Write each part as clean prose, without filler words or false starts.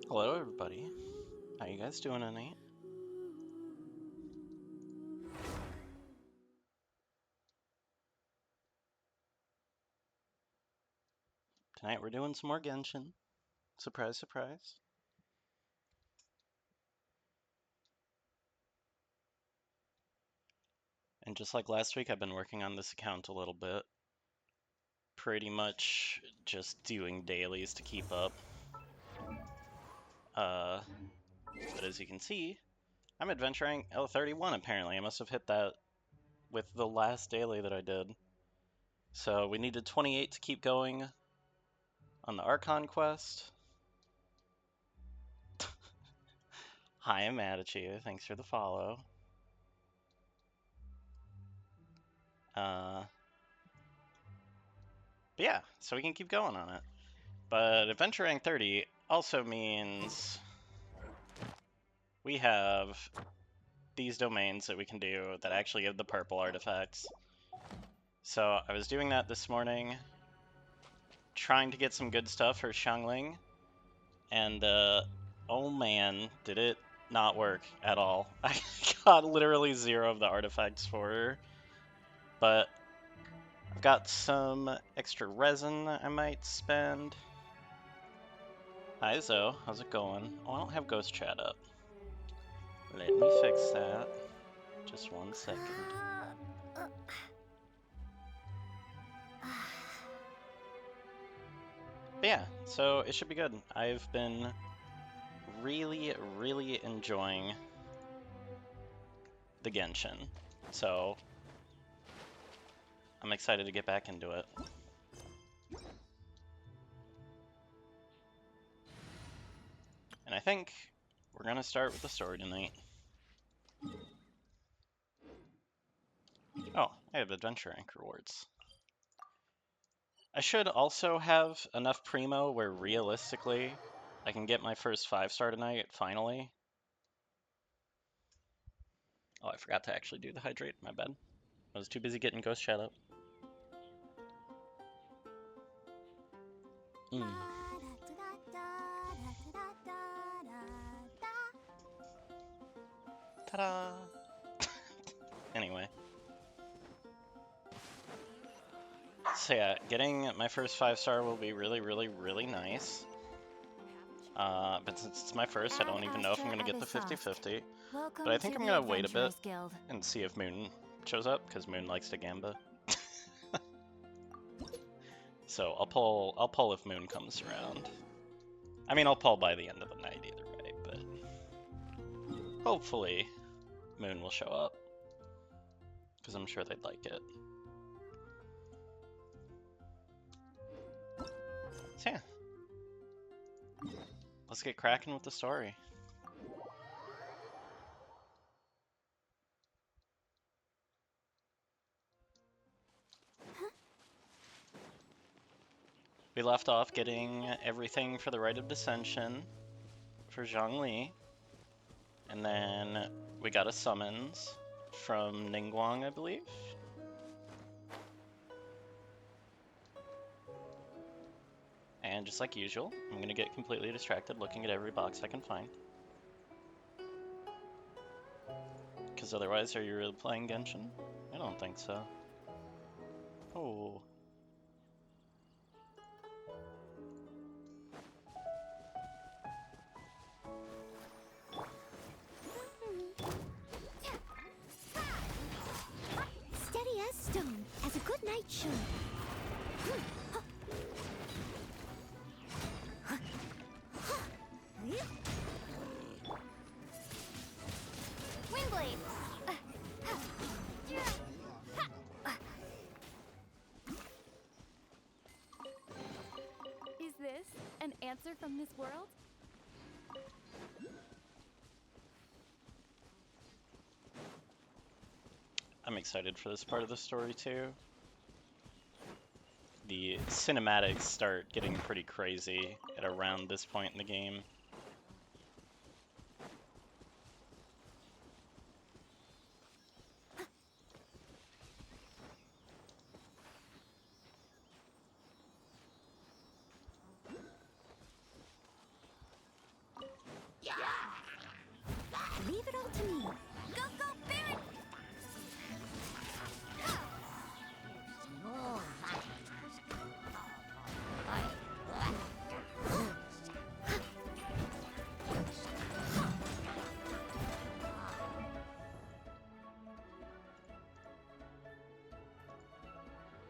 Hello, everybody. How you guys doing tonight? Tonight we're doing some more Genshin. Surprise, surprise. And just like last week, I've been working on this account a little bit. Pretty much just doing dailies to keep up. But as you can see, I'm adventuring L31 apparently. I must have hit that with the last daily that I did. So we needed 28 to keep going on the Archon quest. Hi, I'm mad at you. Thanks for the follow. But yeah, so we can keep going on it. But adventure rank 30 also means we have these domains that we can do that actually give the purple artifacts. So I was doing that this morning, trying to get some good stuff for Xiangling, and oh man, did it not work at all. I got literally 0 of the artifacts for her, but I've got some extra resin I might spend. Hi Zoe, how's it going? Oh, I don't have ghost chat up. Let me fix that. Just 1 second. But yeah, so it should be good. I've been really enjoying the Genshin, so I'm excited to get back into it. And I think we're gonna start with the story tonight. Oh, I have adventure rank rewards. I should also have enough primo where realistically I can get my first 5-star tonight, finally. Oh, I forgot to actually do the hydrate. My bad. I was too busy getting Ghost Chat up. Ta-da! Anyway. So yeah, getting my first 5-star will be really, really, really nice. But since it's my first, I don't even know if I'm going to get the 50-50. But I think I'm going to wait a bit and see if Moon shows up, because Moon likes to gamba. So I'll pull if Moon comes around. I mean, I'll pull by the end of the night either way, but hopefully Moon will show up, because I'm sure they'd like it. So yeah, let's get cracking with the story. We left off getting everything for the Rite of Dissension for Zhongli, and then we got a summons from Ningguang, I believe. And just like usual, I'm going to get completely distracted looking at every box I can find. Because otherwise, are you really playing Genshin? I don't think so. Oh. Steady as stone, as a good knight should. Windblade! Is this an answer from this world? I'm excited for this part of the story too. The cinematics start getting pretty crazy at around this point in the game. Leave it all to me. Go, go, Baron!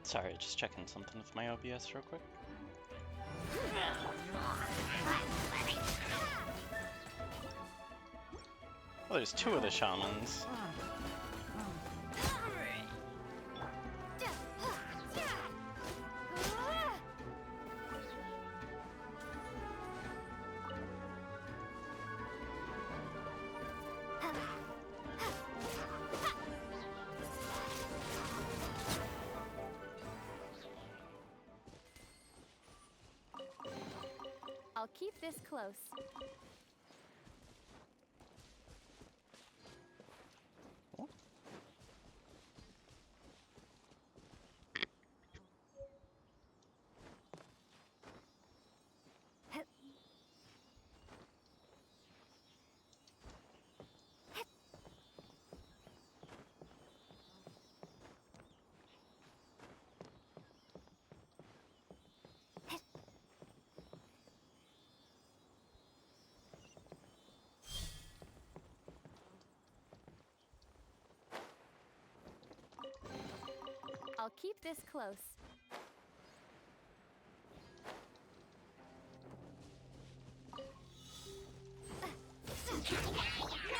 Sorry, just checking something with my OBS real quick. Well, there's 2 of the shamans. I'll keep this close. I'll keep this close. No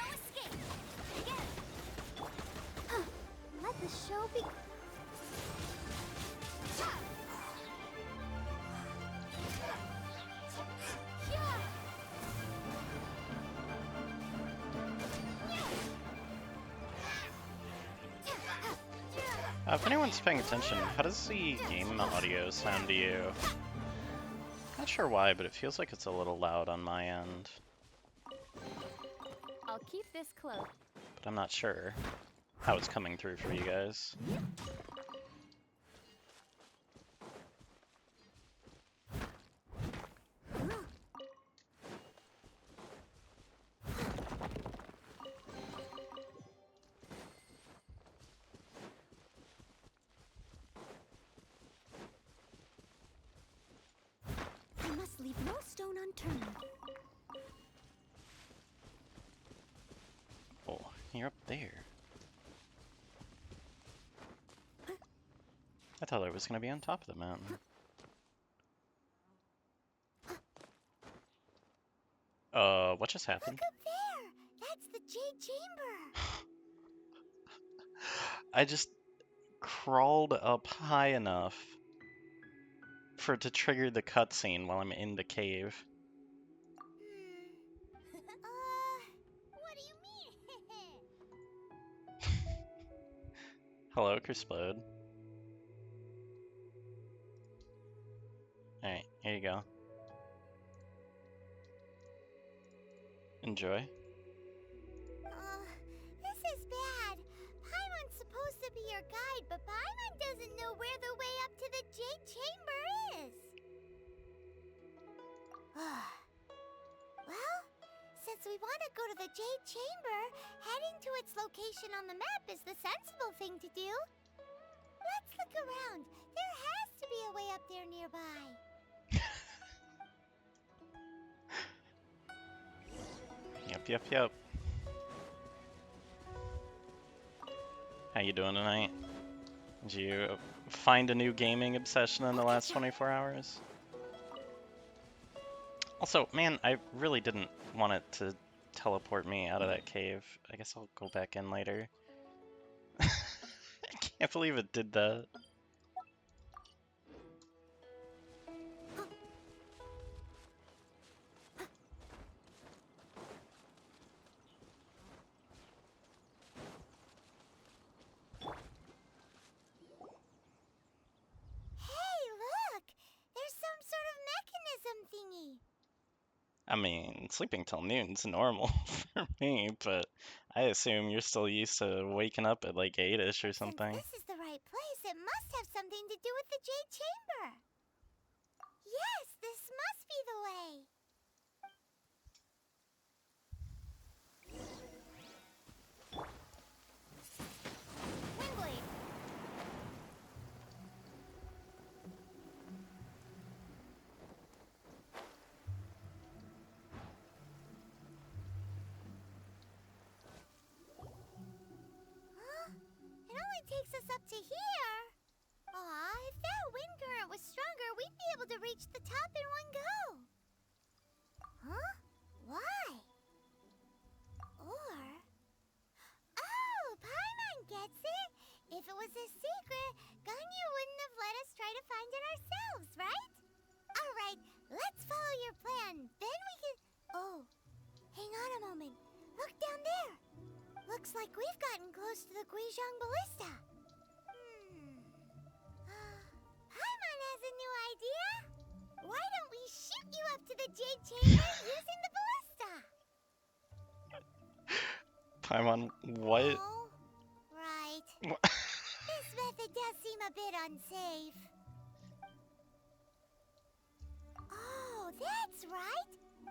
escape! Again! Let the show be... If anyone's paying attention, how does the game audio sound to you? Not sure why, but it feels like it's a little loud on my end. I'll keep this close. but I'm not sure how it's coming through for you guys. I must leave no stone unturned. Oh, you're up there. I thought I was gonna be on top of the mountain. What just happened? Look up there! That's the Jade Chamber! I just crawled up high enough for it to trigger the cutscene while I'm in the cave. What do you mean? Hello, Crisplode. Alright, here you go. Enjoy. This is bad. Paimon's supposed to be your guide, but Paimon doesn't know where the way up to the Jade Chamber is. Well, since we want to go to the Jade Chamber, heading to its location on the map is the sensible thing to do. Let's look around. There has to be a way up there nearby. Yep. How you doing tonight? Did you find a new gaming obsession in the last 24 hours? Also, man, I really didn't want it to teleport me out of that cave. I guess I'll go back in later. I can't believe it did that. Hey, look! There's some sort of mechanism thingy. I mean, sleeping till noon's normal for me, but I assume you're still used to waking up at like 8-ish or something. Since this is the right place, it must have something to do with the Jade Chamber. Yes, this must be the way. Windblade. Huh? It only takes us up to here. Aw, if that wind current was stronger, we'd be able to reach the top in one go. Huh? Why? Or... Oh, Paimon gets it! If it was a secret, Ganyu wouldn't have let us try to find it ourselves, right? Alright, let's follow your plan. Then we can... Oh, hang on a moment. Look down there. Looks like we've gotten close to the Guizhong Ballista. Paimon has a new idea. Why don't we shoot you up to the Jade Chamber using the ballista? Paimon, what? Oh, right. This method does seem a bit unsafe. Oh, that's right.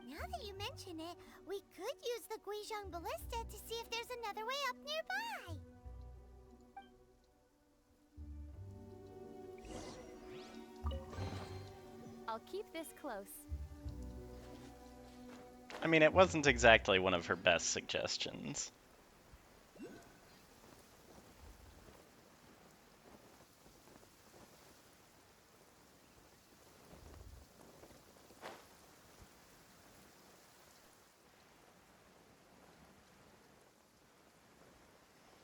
Now that you mention it, we could use the Guizhong Ballista to see if there's another way up nearby. I'll keep this close. I mean, it wasn't exactly one of her best suggestions.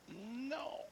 No.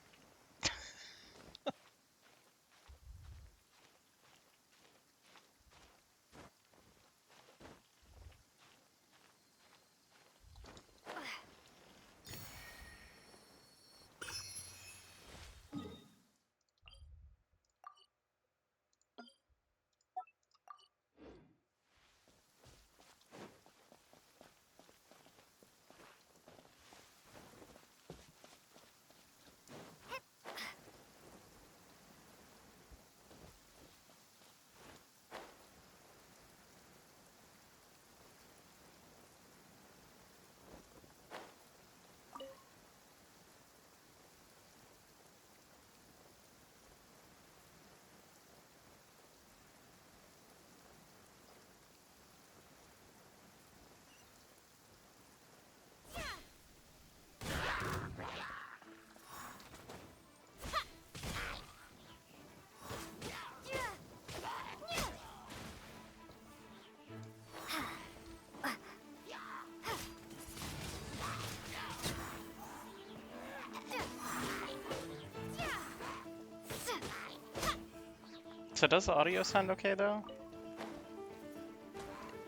So does the audio sound okay though?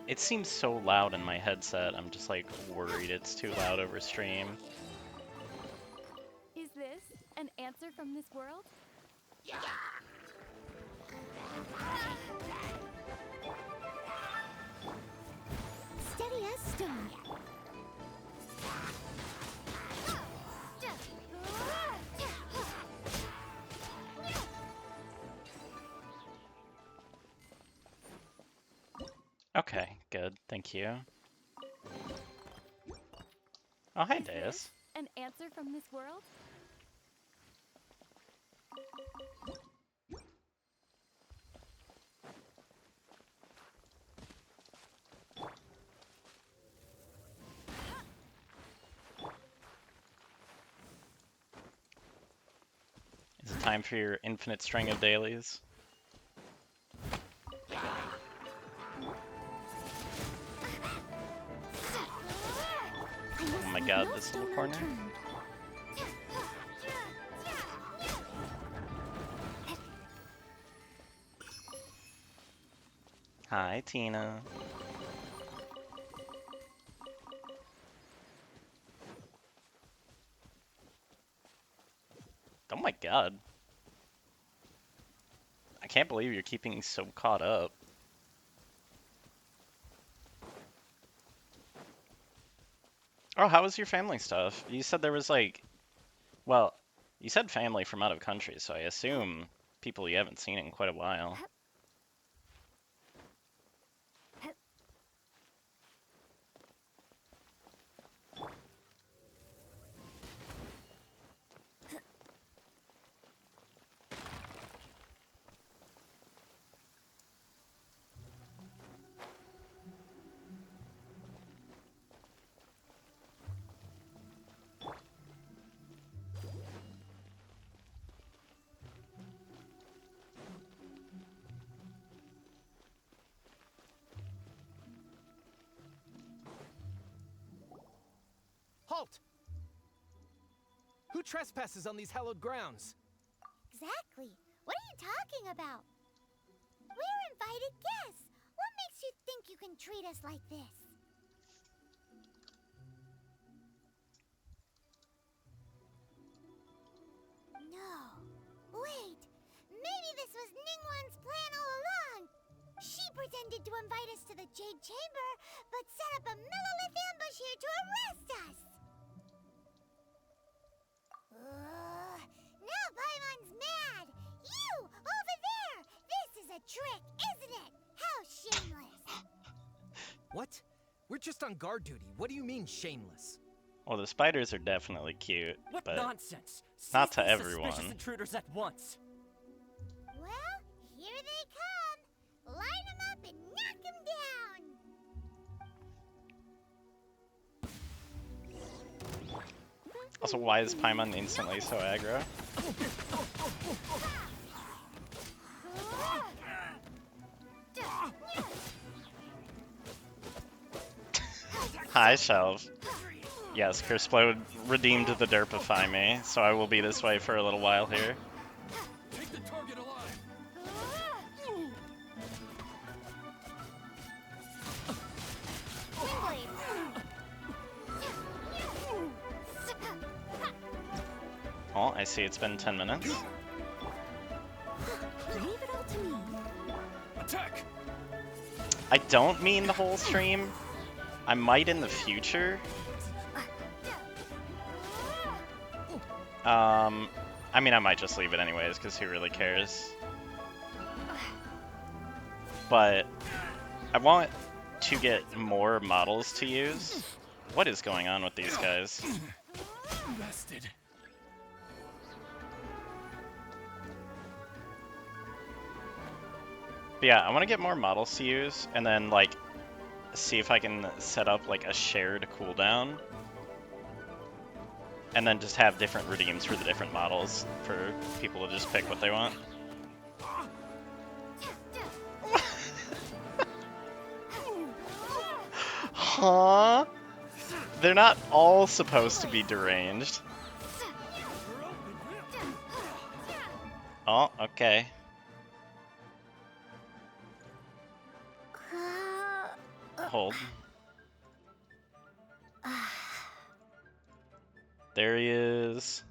It seems so loud in my headset. I'm just like worried it's too loud over stream. Is this an answer from this world? Steady as stone. Okay, good. Thank you. Oh, hi, Is Deus. this an answer from this world? Is it time for your infinite string of dailies? Oh my god, this little corner. Hi, Tina. Oh my god. I can't believe you're keeping so caught up. Oh, how was your family stuff? You said there was like, well, you said family from out of country, so I assume people you haven't seen in quite a while. Halt! Who trespasses on these hallowed grounds? Exactly. What are you talking about? We're invited guests. What makes you think you can treat us like this? No. Wait. Maybe this was Ningguang's plan all along. She pretended to invite us to the Jade Chamber, but set up a Millilith ambush here to arrest us. Now Paimon's mad! You! Over there! This is a trick, isn't it? How shameless! What? We're just on guard duty. What do you mean, shameless? Well, the spiders are definitely cute, What but nonsense! not Seize to these everyone. Suspicious intruders at once. Well, here they come! Line them up and knock them down! Also, why is Paimon instantly so aggro? Hi, Shelf. Yes, Curseflow redeemed the Derpify me, so I will be this way for a little while here. Take the target alive! Oh, I see it's been 10 minutes. Leave it all to me. Attack! I don't mean the whole stream. I might in the future. I mean, I might just leave it anyways, because who really cares? But I want to get more models to use. What is going on with these guys? Bested. But yeah, I want to get more models to use, and then, like, see if I can set up, like, a shared cooldown. And then just have different redeems for the different models for people to just pick what they want. Huh? They're not all supposed to be deranged. Oh, okay. Hold. There he is.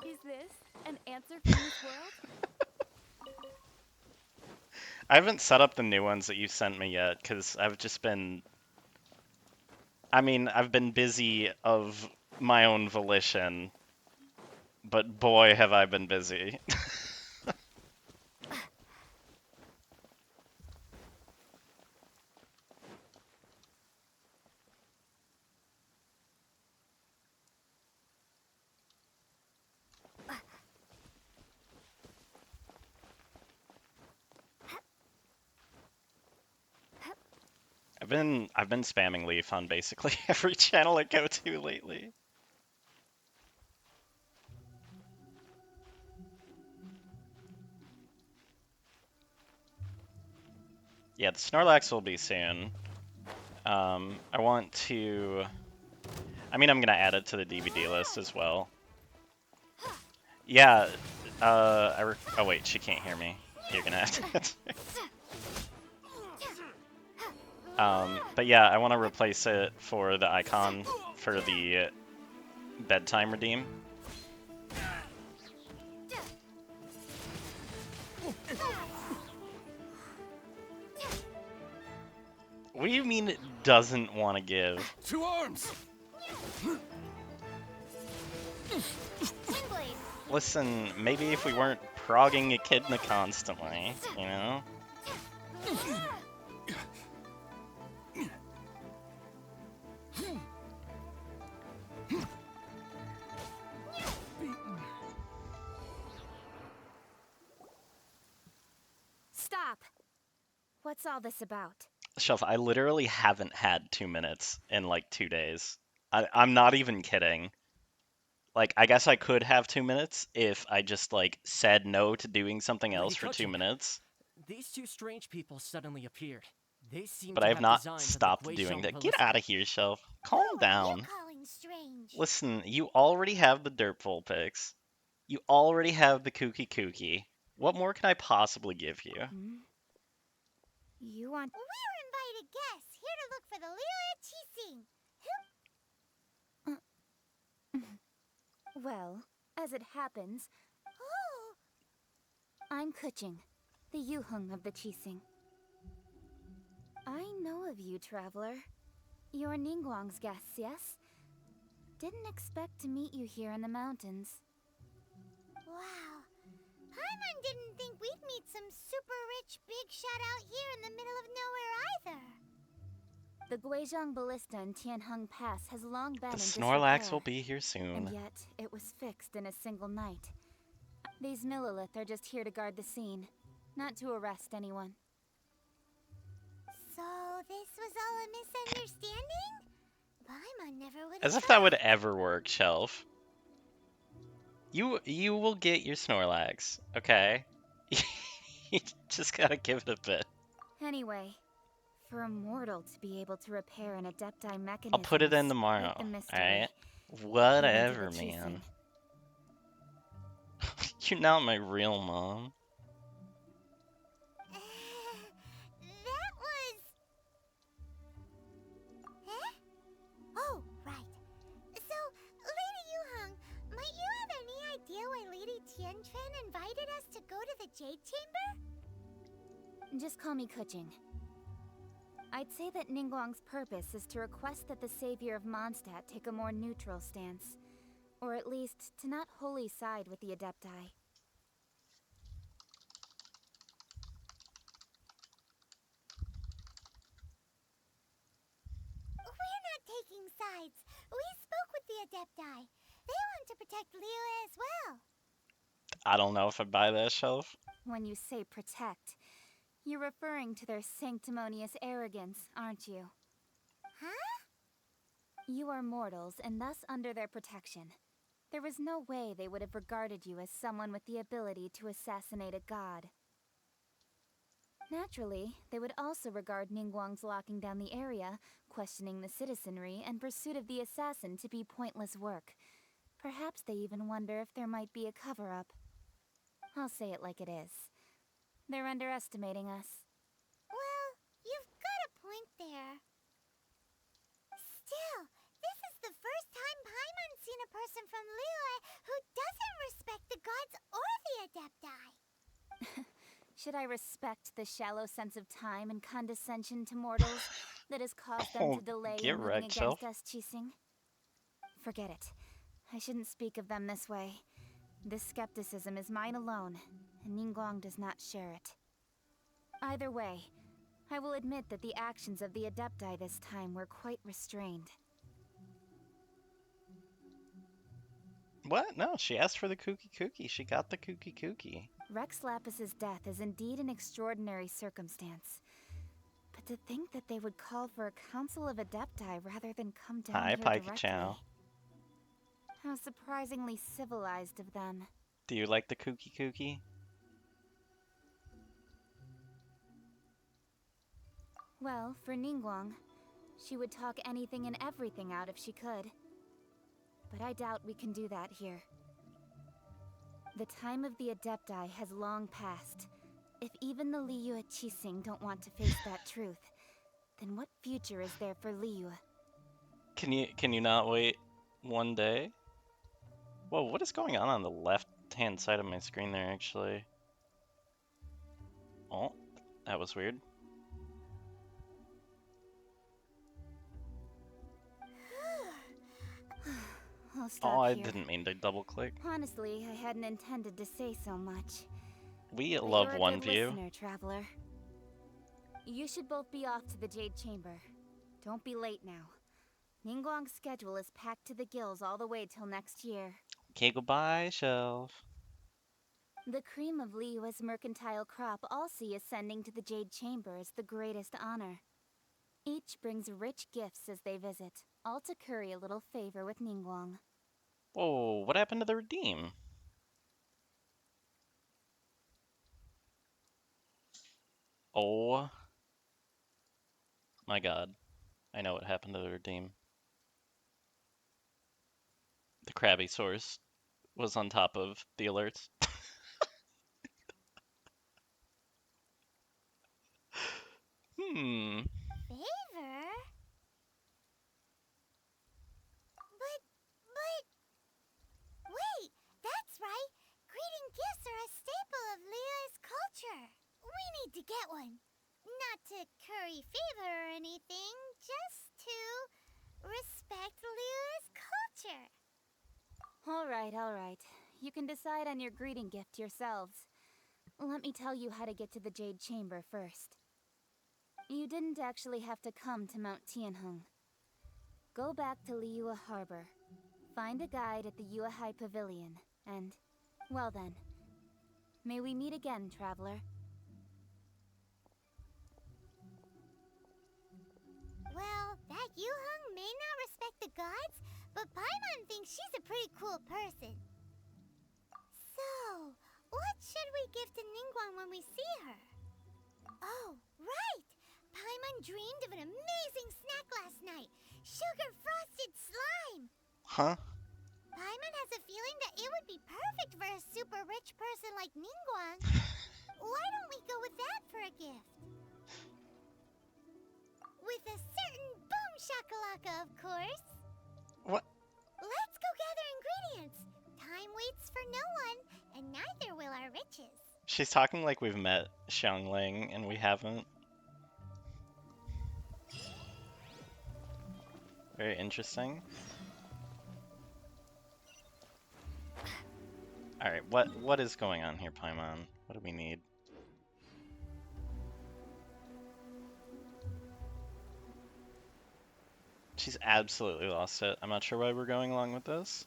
Is this an answer from this world? I haven't set up the new ones that you sent me yet, because I've just been... I mean, I've been busy of my own volition, but boy, have I been busy. I've been spamming Leaf on basically every channel I go to lately. Yeah, the Snorlax will be soon. I want to... I mean, I'm gonna add it to the DVD list as well. Yeah, oh wait, she can't hear me. You're gonna have to... but yeah, I want to replace it for the icon for the bedtime redeem. What do you mean it doesn't want to give? 2 arms! Listen, maybe if we weren't progging Echidna constantly, you know? Stop! What's all this about? Shelf, I literally haven't had 2 minutes in like 2 days. I'm not even kidding. Like, I guess I could have 2 minutes if I just, like, said no to doing something else for 2 minutes. These 2 strange people suddenly appeared. They seem But to I have not designs of the stopped Guizhong doing that. Get ballista. out of here, Shelf. Calm Who are down. you calling strange? Listen, you already have the Dirtful picks. You already have the Kooky. What more can I possibly give you? You want... We're invited guests here to look for the Lila Chising. Well, as it happens, Oh, I'm Kuching, the Yuhung of the Chising. I know of you, traveler. You're Ningguang's guests, yes? Didn't expect to meet you here in the mountains. wow. Paimon didn't think we'd meet some super rich big shot out here in the middle of nowhere either. The Guizhong Ballista in Tianheng Pass has long been The in Snorlax disrepair, will be here soon. and yet it was fixed in a single night. These Millilith are just here to guard the scene, not to arrest anyone. So this was all a misunderstanding? Paimon never would have As if that would ever work, Shelf. You will get your Snorlax, okay? You just gotta give it a bit. Anyway, for a mortal to be able to repair an Adepti mechanism I'll put it in is tomorrow, quite the mystery, alright? even to Whatever, the man. Chising. You're not my real mom. That was... Huh? Oh, right. So, Lady Yuhang, might you have any idea why Lady Tianquan invited us to go to the Jade Chamber? Just call me Kuching. I'd say that Ningguang's purpose is to request that the savior of Mondstadt take a more neutral stance. Or at least, to not wholly side with the Adepti. We're not taking sides. We spoke with the Adepti. They want to protect Lila as well. I don't know if I buy that, Shelf. When you say protect, you're referring to their sanctimonious arrogance, aren't you? Huh? You are mortals, and thus under their protection. There was no way they would have regarded you as someone with the ability to assassinate a god. Naturally, they would also regard Ningguang's locking down the area, questioning the citizenry, and pursuit of the assassin to be pointless work. Perhaps they even wonder if there might be a cover-up. I'll say it like it is. They're underestimating us. Well, you've got a point there. Still, this is the first time Paimon's seen a person from Liyue who doesn't respect the gods or the Adepti. Should I respect the shallow sense of time and condescension to mortals that has caused them Oh, to delay get in moving wrecked, against Self. us, Qixing? Forget it. I shouldn't speak of them this way. This skepticism is mine alone, and Ningguang does not share it. Either way, I will admit that the actions of the Adepti this time were quite restrained. What? No, she asked for the Kooky Kooky. She got the Kooky Kooky. Rex Lapis's death is indeed an extraordinary circumstance. But to think that they would call for a council of Adepti rather than come down Hi, here Pikey directly. Chow. How surprisingly civilized of them. Do you like the Kooky Kooky? Well, for Ningguang, she would talk anything and everything out if she could. But I doubt we can do that here. The time of the Adepti has long passed. If even the Liyue Qixing don't want to face that truth, then what future is there for Liyue? Can you not wait one day? Whoa, what is going on the left-hand side of my screen there, actually? Oh, that was weird. I'll stop Oh, I here. didn't mean to double-click. Honestly, I hadn't intended to say so much. We But love you're a one good view. listener, traveler. You should both be off to the Jade Chamber. Don't be late now. Ningguang's schedule is packed to the gills all the way till next year. Okay, goodbye, Shelf. The cream of Liyue's mercantile crop all see ascending to the Jade Chamber as the greatest honor. Each brings rich gifts as they visit, all to curry a little favor with Ningguang. Whoa, what happened to the Redeem? Oh my god. I know what happened to the Redeem. The Krabby Source was on top of the alerts. Hmm. Favor? But... Wait, that's right! Greeting gifts are a staple of Liyue's culture. We need to get one. Not to curry favor or anything, just to respect Liyue's culture. All right. You can decide on your greeting gift yourselves. Let me tell you how to get to the Jade Chamber first. You didn't actually have to come to Mount Tianheng. Go back to Liyue Harbor. Find a guide at the Yuehai Pavilion, and... well then. May we meet again, traveler. Well, that Yuheng may not respect the gods, but Paimon thinks she's a pretty cool person. So, what should we give to Ningguang when we see her? Oh, right! Paimon dreamed of an amazing snack last night. Sugar-frosted slime! Huh? Paimon has a feeling that it would be perfect for a super rich person like Ningguang. Why don't we go with that for a gift? With a certain boom shakalaka, of course. What? Let's go gather ingredients. Time waits for no one, and neither will our riches. She's talking like we've met Xiangling, and we haven't. Very interesting. Alright, what is going on here, Paimon? What do we need? She's absolutely lost it. I'm not sure why we're going along with this.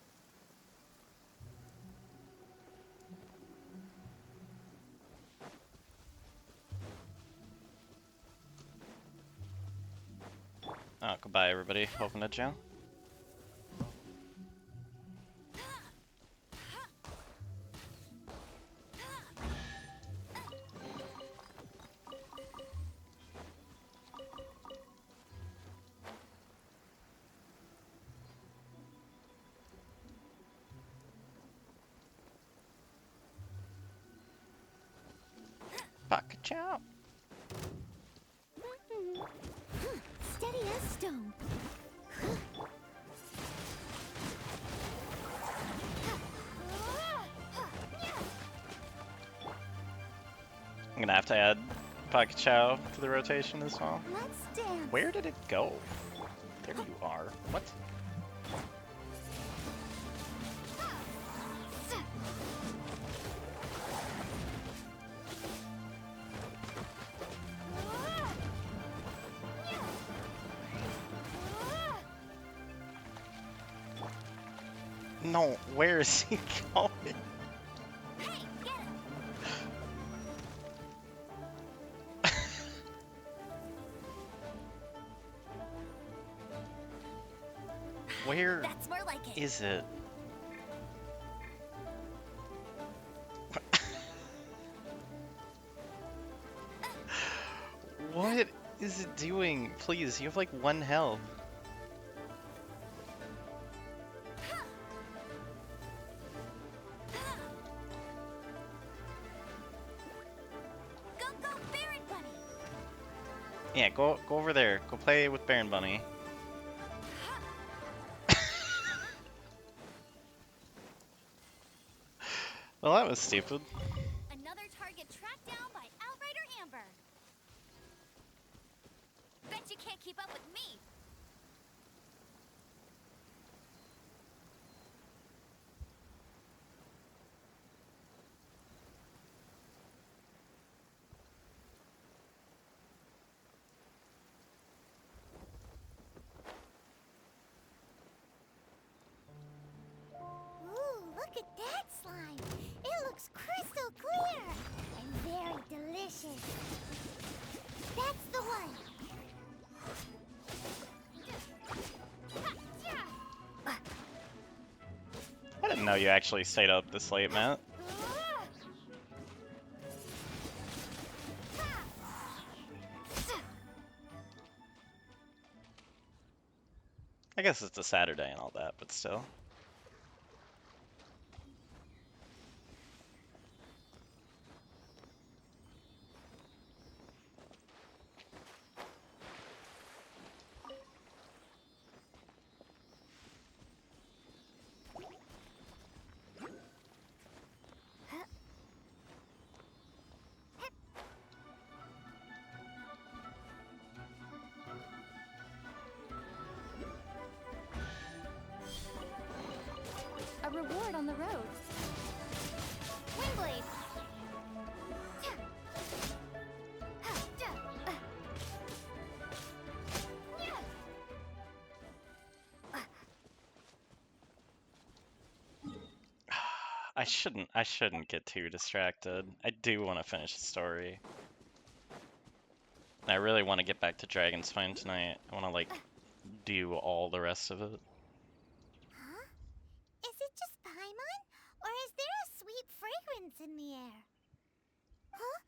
Oh, goodbye everybody. Open it, Joe. Pocket chop. Steady as stone. I'm gonna have to add Pocket Chow to the rotation as well. Let's dance. Where did it go? There you are. What? No, where is he going? Hey, get him. Where That's more like it. is it? What is it doing? Please, you have like 1 health. Go, go, Baron Bunny. Yeah, go over there. Go play with Baron Bunny. Well, that was stupid. Another target tracked down by Outrider Amber. Bet you can't keep up with me. Ooh, look at that slime. It looks crystal clear and very delicious. That's the one. I didn't know you actually stayed up this late, Matt. I guess it's a Saturday and all that, but still. A reward on the road. Windblade. I shouldn't get too distracted. I do want to finish the story. And I really want to get back to Dragon's Spine tonight. I want to like do all the rest of it. Huh? Is it just Paimon? Or is there a sweet fragrance in the air? Huh?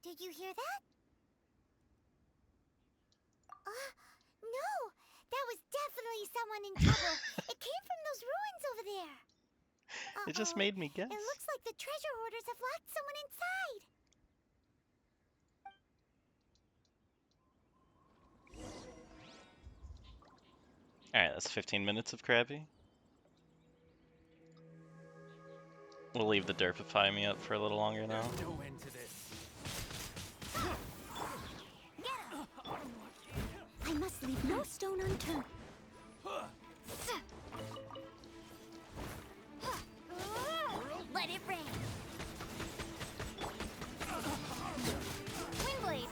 Did you hear that? No! That was definitely someone in trouble. It came from those ruins over there. It just Uh-oh. made me guess. It looks like the treasure hoarders have locked someone inside. Alright, that's 15 minutes of Krabby. We'll leave the Derpify me up for a little longer now. There's no end to this. I must leave no stone unturned. Let it rain. Windblade.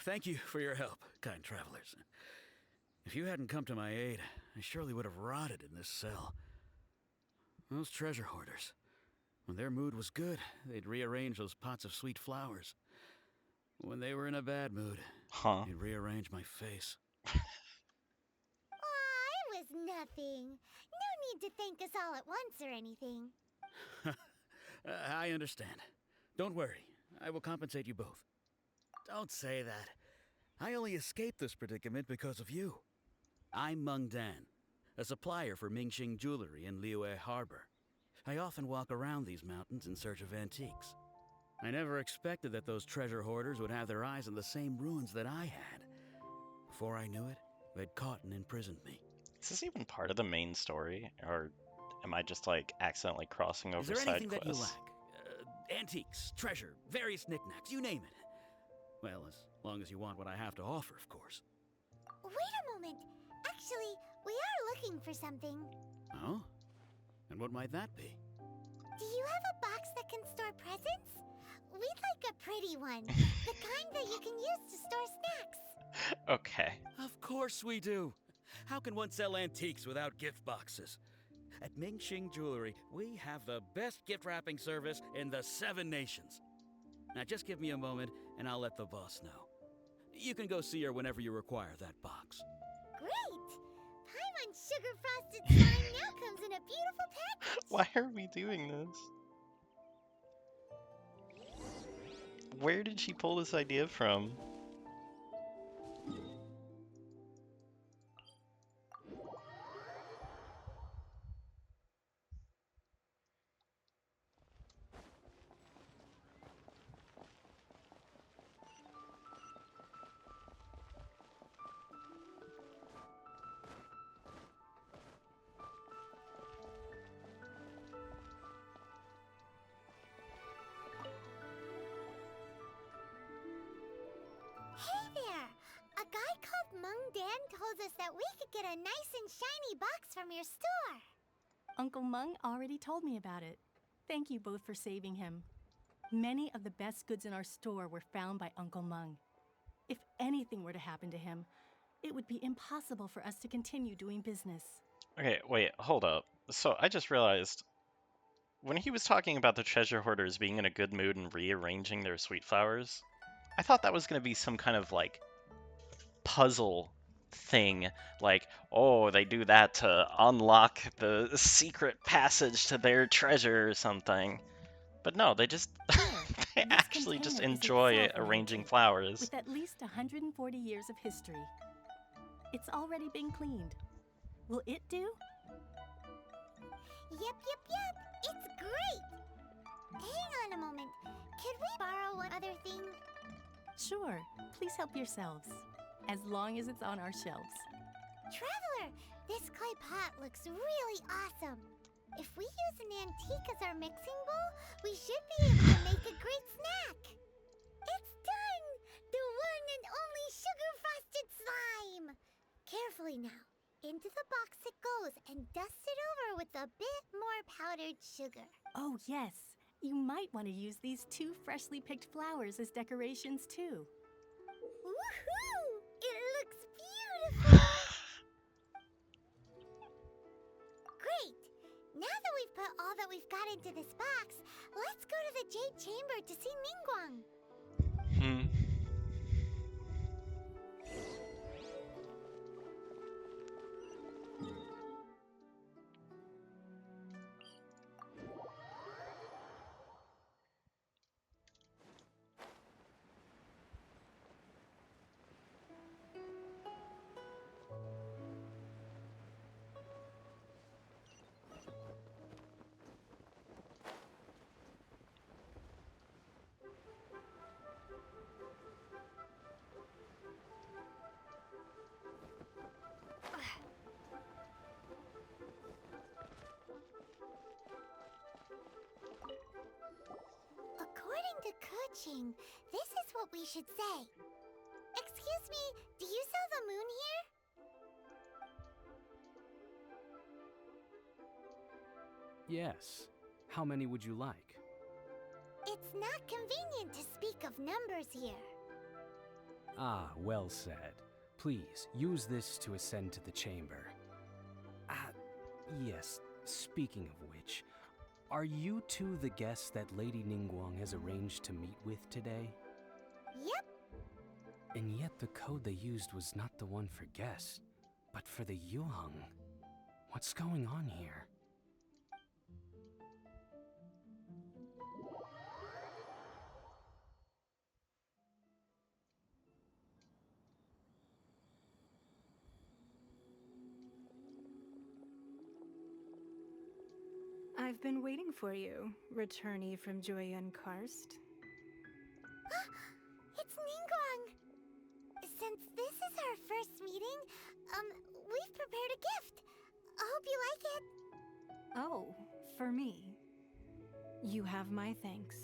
Thank you for your help, kind travelers. If you hadn't come to my aid, I surely would have rotted in this cell. Those treasure hoarders, when their mood was good, they'd rearrange those pots of sweet flowers. When they were in a bad mood, Huh. they'd rearrange my face. Aw, nothing. No need to thank us all at once or anything. I understand. Don't worry. I will compensate you both. Don't say that. I only escaped this predicament because of you. I'm Meng Dan, a supplier for Mingxing Jewelry in Liyue Harbor. I often walk around these mountains in search of antiques. I never expected that those treasure hoarders would have their eyes on the same ruins that I had. Before I knew it, they'd caught and imprisoned me. Is this even part of the main story, or am I just like accidentally crossing over Is there anything side that you quests? lack? Antiques, treasure, various knickknacks, you name it. Well, as long as you want what I have to offer, of course. Wait a moment. Actually, we are looking for something. Oh? And what might that be? Do you have a box that can store presents? We'd like a pretty one. The kind that you can use to store snacks. Okay. Of course we do. How can one sell antiques without gift boxes? At Mingxing Jewelry, we have the best gift wrapping service in the 7 nations. Now just give me a moment and I'll let the boss know. You can go see her whenever you require that box. Great! Paimon Sugar Frosted Slime now comes in a beautiful package. Why are we doing this? Where did she pull this idea from? Hey there! A guy called Meng Dan told us that we could get a nice and shiny box from your store. Uncle Meng already told me about it. Thank you both for saving him. Many of the best goods in our store were found by Uncle Meng. If anything were to happen to him, it would be impossible for us to continue doing business. Okay, wait, hold up. So I just realized when he was talking about the treasure hoarders being in a good mood and rearranging their sweet flowers, I thought that was going to be some kind of like puzzle thing, like, oh, they do that to unlock the secret passage to their treasure or something. But no, they just they This actually just container is enjoy itself an arranging antique, flowers. with at least 140 years of history. It's already been cleaned. Will it do? Yep. It's great! Hang on a moment. Could we borrow one other thing? Sure, please help yourselves, as long as it's on our shelves. Traveler, this clay pot looks really awesome. If we use an antique as our mixing bowl, we should be able to make a great snack. It's done! The one and only sugar-frosted slime! Carefully now. Into the box it goes and dust it over with a bit more powdered sugar. Oh yes, you might want to use these 2 freshly picked flowers as decorations too. Woohoo! It looks beautiful! Great! Now that we've put all that we've got into this box, let's go to the Jade Chamber to see Ningguang. According to Kuching, this is what we should say. Excuse me, do you sell the moon here? Yes. How many would you like? It's not convenient to speak of numbers here. Ah, well said. Please, use this to ascend to the chamber. Yes, speaking of which, are you two the guests that Lady Ningguang has arranged to meet with today? Yep. And yet the code they used was not the one for guests, but for the Yuheng. What's going on here? I've been waiting for you, returnee from Joyun Karst. It's Ningguang! Since this is our first meeting, we've prepared a gift. I hope you like it. Oh, for me. You have my thanks.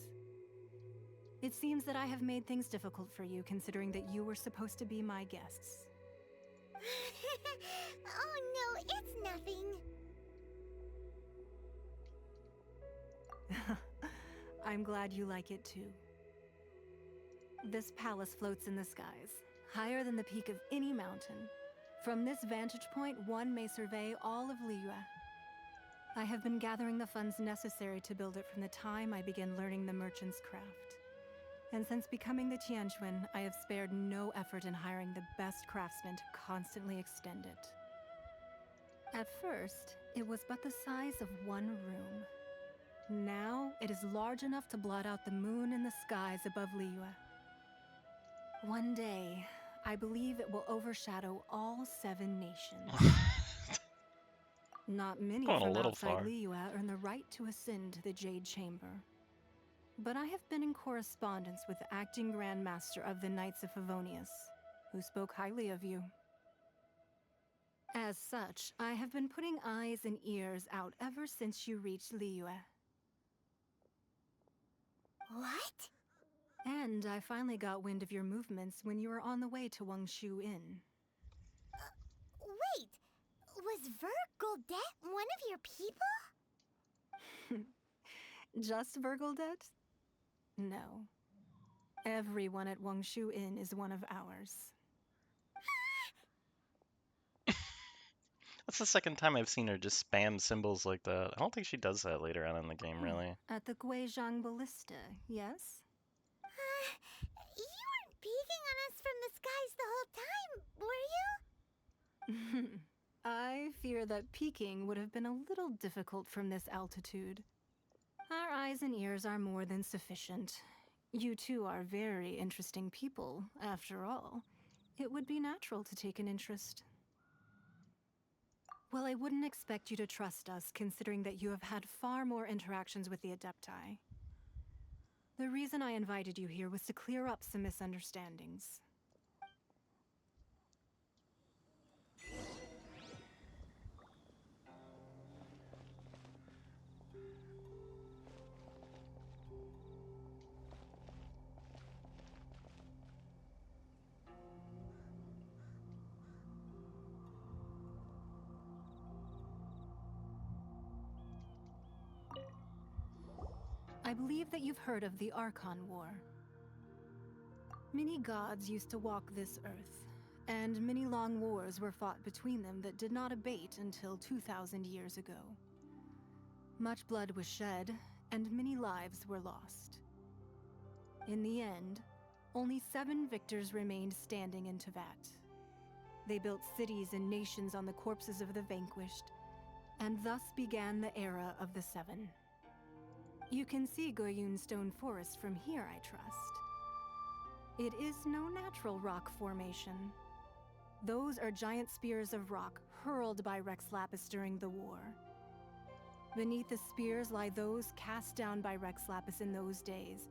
It seems that I have made things difficult for you, considering that you were supposed to be my guests. Oh no, it's nothing. I'm glad you like it too. This palace floats in the skies, higher than the peak of any mountain. From this vantage point, one may survey all of Liyue. I have been gathering the funds necessary to build it from the time I began learning the merchant's craft. And since becoming the Tianquan, I have spared no effort in hiring the best craftsmen to constantly extend it. At first, it was but the size of one room. Now, it is large enough to blot out the moon and the skies above Liyue. One day, I believe it will overshadow all 7 nations. Not many Going a from little outside far. Liyue earn the right to ascend to the Jade Chamber. But I have been in correspondence with the acting Grand Master of the Knights of Favonius, who spoke highly of you. As such, I have been putting eyes and ears out ever since you reached Liyue. What? And I finally got wind of your movements when you were on the way to Wangshu Inn. Wait, was Vergoldet one of your people? Just Vergoldet? No. Everyone at Wangshu Inn is one of ours. That's the second time I've seen her just spam symbols like that. I don't think she does that later on in the game, really. At the Guizhang Ballista, yes? You weren't peeking on us from the skies the whole time, were you? I fear that peeking would have been a little difficult from this altitude. Our eyes and ears are more than sufficient. You two are very interesting people, after all. It would be natural to take an interest. Well, I wouldn't expect you to trust us, considering that you have had far more interactions with the Adepti. The reason I invited you here was to clear up some misunderstandings. I believe that you've heard of the Archon War. Many gods used to walk this earth, and many long wars were fought between them that did not abate until 2,000 years ago. Much blood was shed, and many lives were lost. In the end, only 7 victors remained standing in Teyvat. They built cities and nations on the corpses of the vanquished, and thus began the era of the 7. You can see Goyun Stone Forest from here, I trust. It is no natural rock formation. Those are giant spears of rock hurled by Rex Lapis during the war. Beneath the spears lie those cast down by Rex Lapis in those days,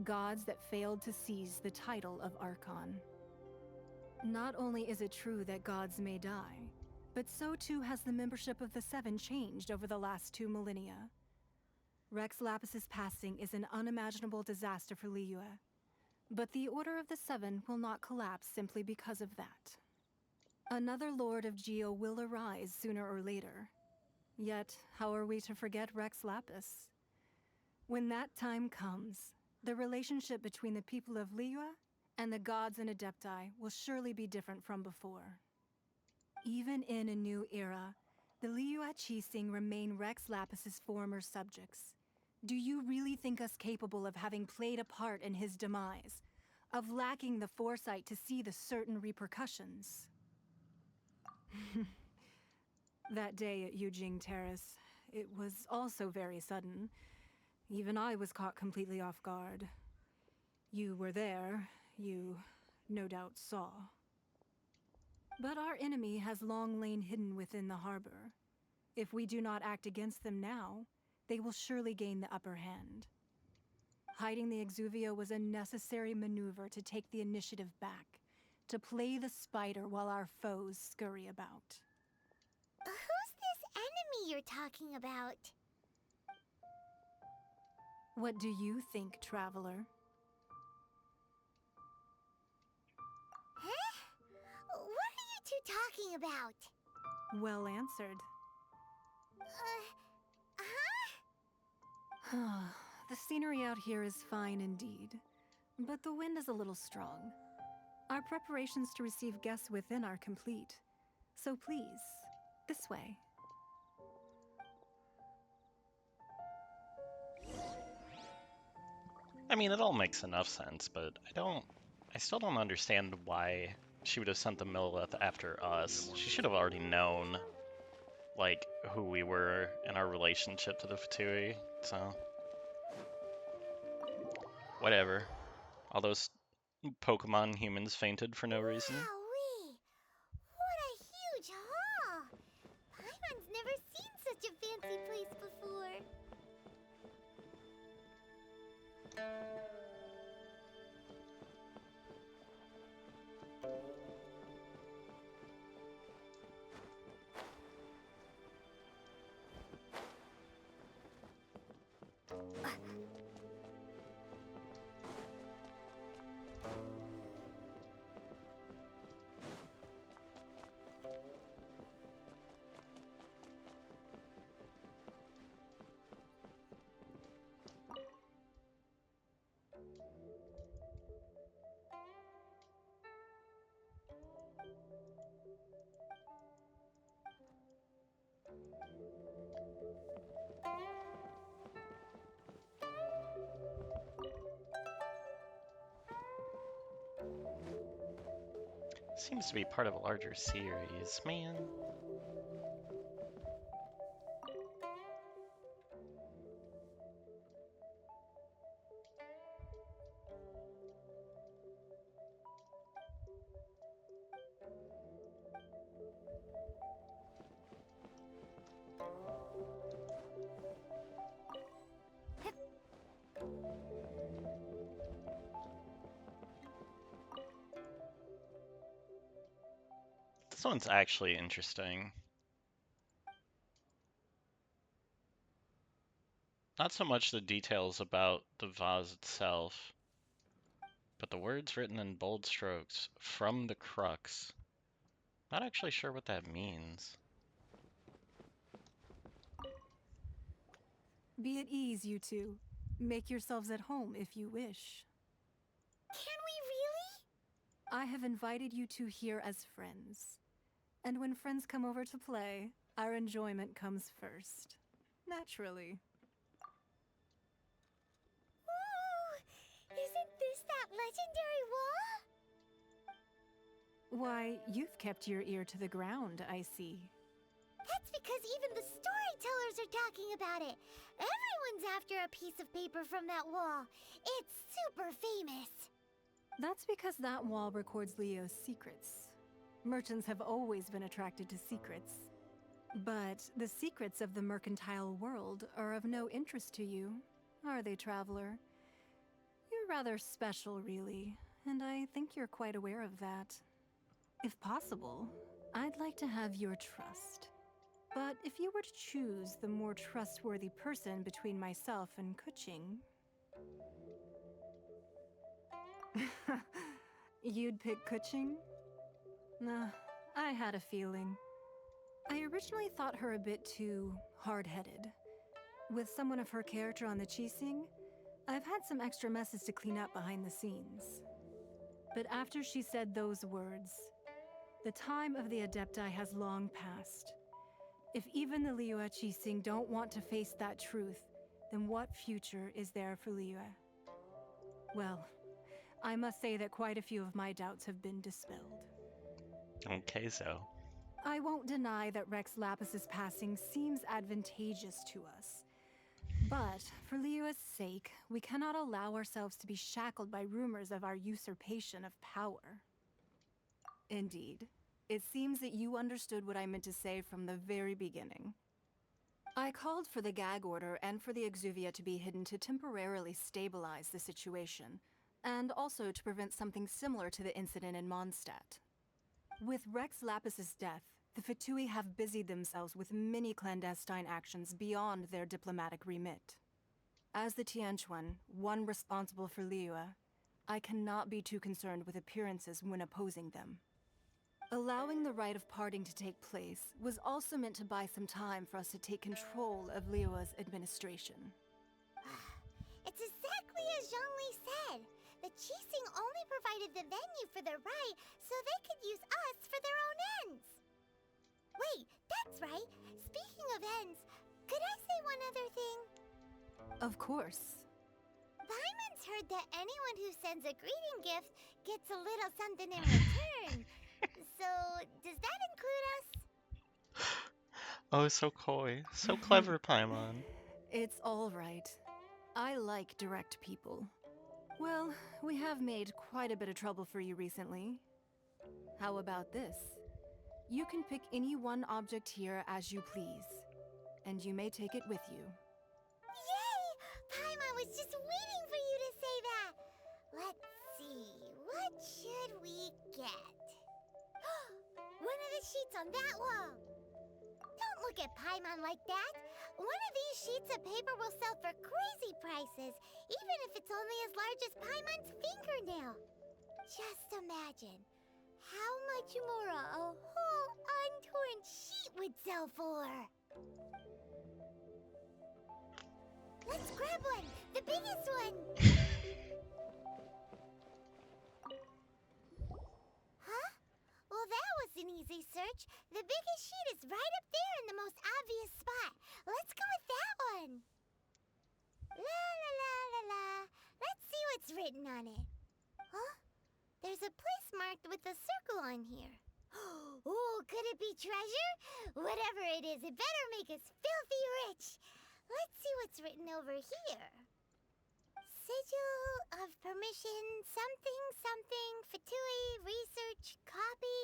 gods that failed to seize the title of Archon. Not only is it true that gods may die, but so too has the membership of the 7 changed over the last 2 millennia. Rex Lapis's passing is an unimaginable disaster for Liyue, but the Order of the 7 will not collapse simply because of that. Another Lord of Geo will arise sooner or later. Yet, how are we to forget Rex Lapis? When that time comes, the relationship between the people of Liyue and the gods and Adepti will surely be different from before. Even in a new era, the Liyue Qixing remain Rex Lapis's former subjects. Do you really think us capable of having played a part in his demise? Of lacking the foresight to see the certain repercussions? That day at Yujing Terrace, it was also very sudden. Even I was caught completely off guard. You were there, you no doubt saw. But our enemy has long lain hidden within the harbor. If we do not act against them now, they will surely gain the upper hand. Hiding the Exuvio was a necessary maneuver to take the initiative back, to play the spider while our foes scurry about. Who's this enemy you're talking about? What do you think, traveler? Huh? What are you two talking about? Well answered. Huh? The scenery out here is fine indeed, but the wind is a little strong. Our preparations to receive guests within are complete, so please, this way. I mean, it all makes enough sense, but I still don't understand why she would have sent the Millith after us. She should have already known, like, who we were and our relationship to the Fatui, so. Whatever. All those Pokemon humans fainted for no reason. Wowee! What a huge hall! Paimon's never seen such a fancy place before. Seems to be part of a larger series, man. This one's actually interesting. Not so much the details about the vase itself, but the words written in bold strokes, from the crux. Not actually sure what that means. Be at ease, you two. Make yourselves at home if you wish. Can we really? I have invited you two here as friends. And when friends come over to play, our enjoyment comes first. Naturally. Whoa! Isn't this that legendary wall? Why, you've kept your ear to the ground, I see. That's because even the storytellers are talking about it. Everyone's after a piece of paper from that wall. It's super famous. That's because that wall records Leo's secrets. Merchants have always been attracted to secrets. But the secrets of the mercantile world are of no interest to you, are they, traveler? You're rather special, really, and I think you're quite aware of that. If possible, I'd like to have your trust. But if you were to choose the more trustworthy person between myself and Kuching... You'd pick Kuching? Nah, I had a feeling. I originally thought her a bit too hard-headed. With someone of her character on the Qixing, I've had some extra messes to clean up behind the scenes. But after she said those words, the time of the Adepti has long passed. If even the Liyue Qixing don't want to face that truth, then what future is there for Liyue? Well, I must say that quite a few of my doubts have been dispelled. Okay, so. I won't deny that Rex Lapis's passing seems advantageous to us. But for Liyue's sake, we cannot allow ourselves to be shackled by rumors of our usurpation of power. Indeed. It seems that you understood what I meant to say from the very beginning. I called for the gag order and for the Exuvia to be hidden to temporarily stabilize the situation, and also to prevent something similar to the incident in Mondstadt. With Rex Lapis's death, the Fatui have busied themselves with many clandestine actions beyond their diplomatic remit. As the Tianquan, one responsible for Liyue, I cannot be too concerned with appearances when opposing them. Allowing the rite of parting to take place was also meant to buy some time for us to take control of Liyue's administration. It's exactly as Zhongli said. The Qixing only provided the venue for their rite so they could use us for their own ends. Wait, that's right. Speaking of ends, could I say one other thing? Of course. Paimon's heard that anyone who sends a greeting gift gets a little something in return. So, does that include us? Oh, so coy. So clever, Paimon. It's all right. I like direct people. Well, we have made quite a bit of trouble for you recently. How about this? You can pick any one object here as you please, and you may take it with you. Yay! Paimon was just waiting for you to say that. Let's see, what should we get? One of the sheets on that wall. Don't look at Paimon like that. One of these sheets of paper will sell for crazy prices, even if it's only as large as Paimon's fingernail. Just imagine how much more a whole untorn sheet would sell for. Let's grab one, the biggest one. Huh? Well, that was an easy search. The biggest sheet is right up there in the most obvious spot. Let's go with that one. La la la la la. Let's see what's written on it. Huh? There's a place marked with a circle on here. Oh, could it be treasure? Whatever it is, it better make us filthy rich. Let's see what's written over here. Sigil of permission, something, something, Fatui, research, copy.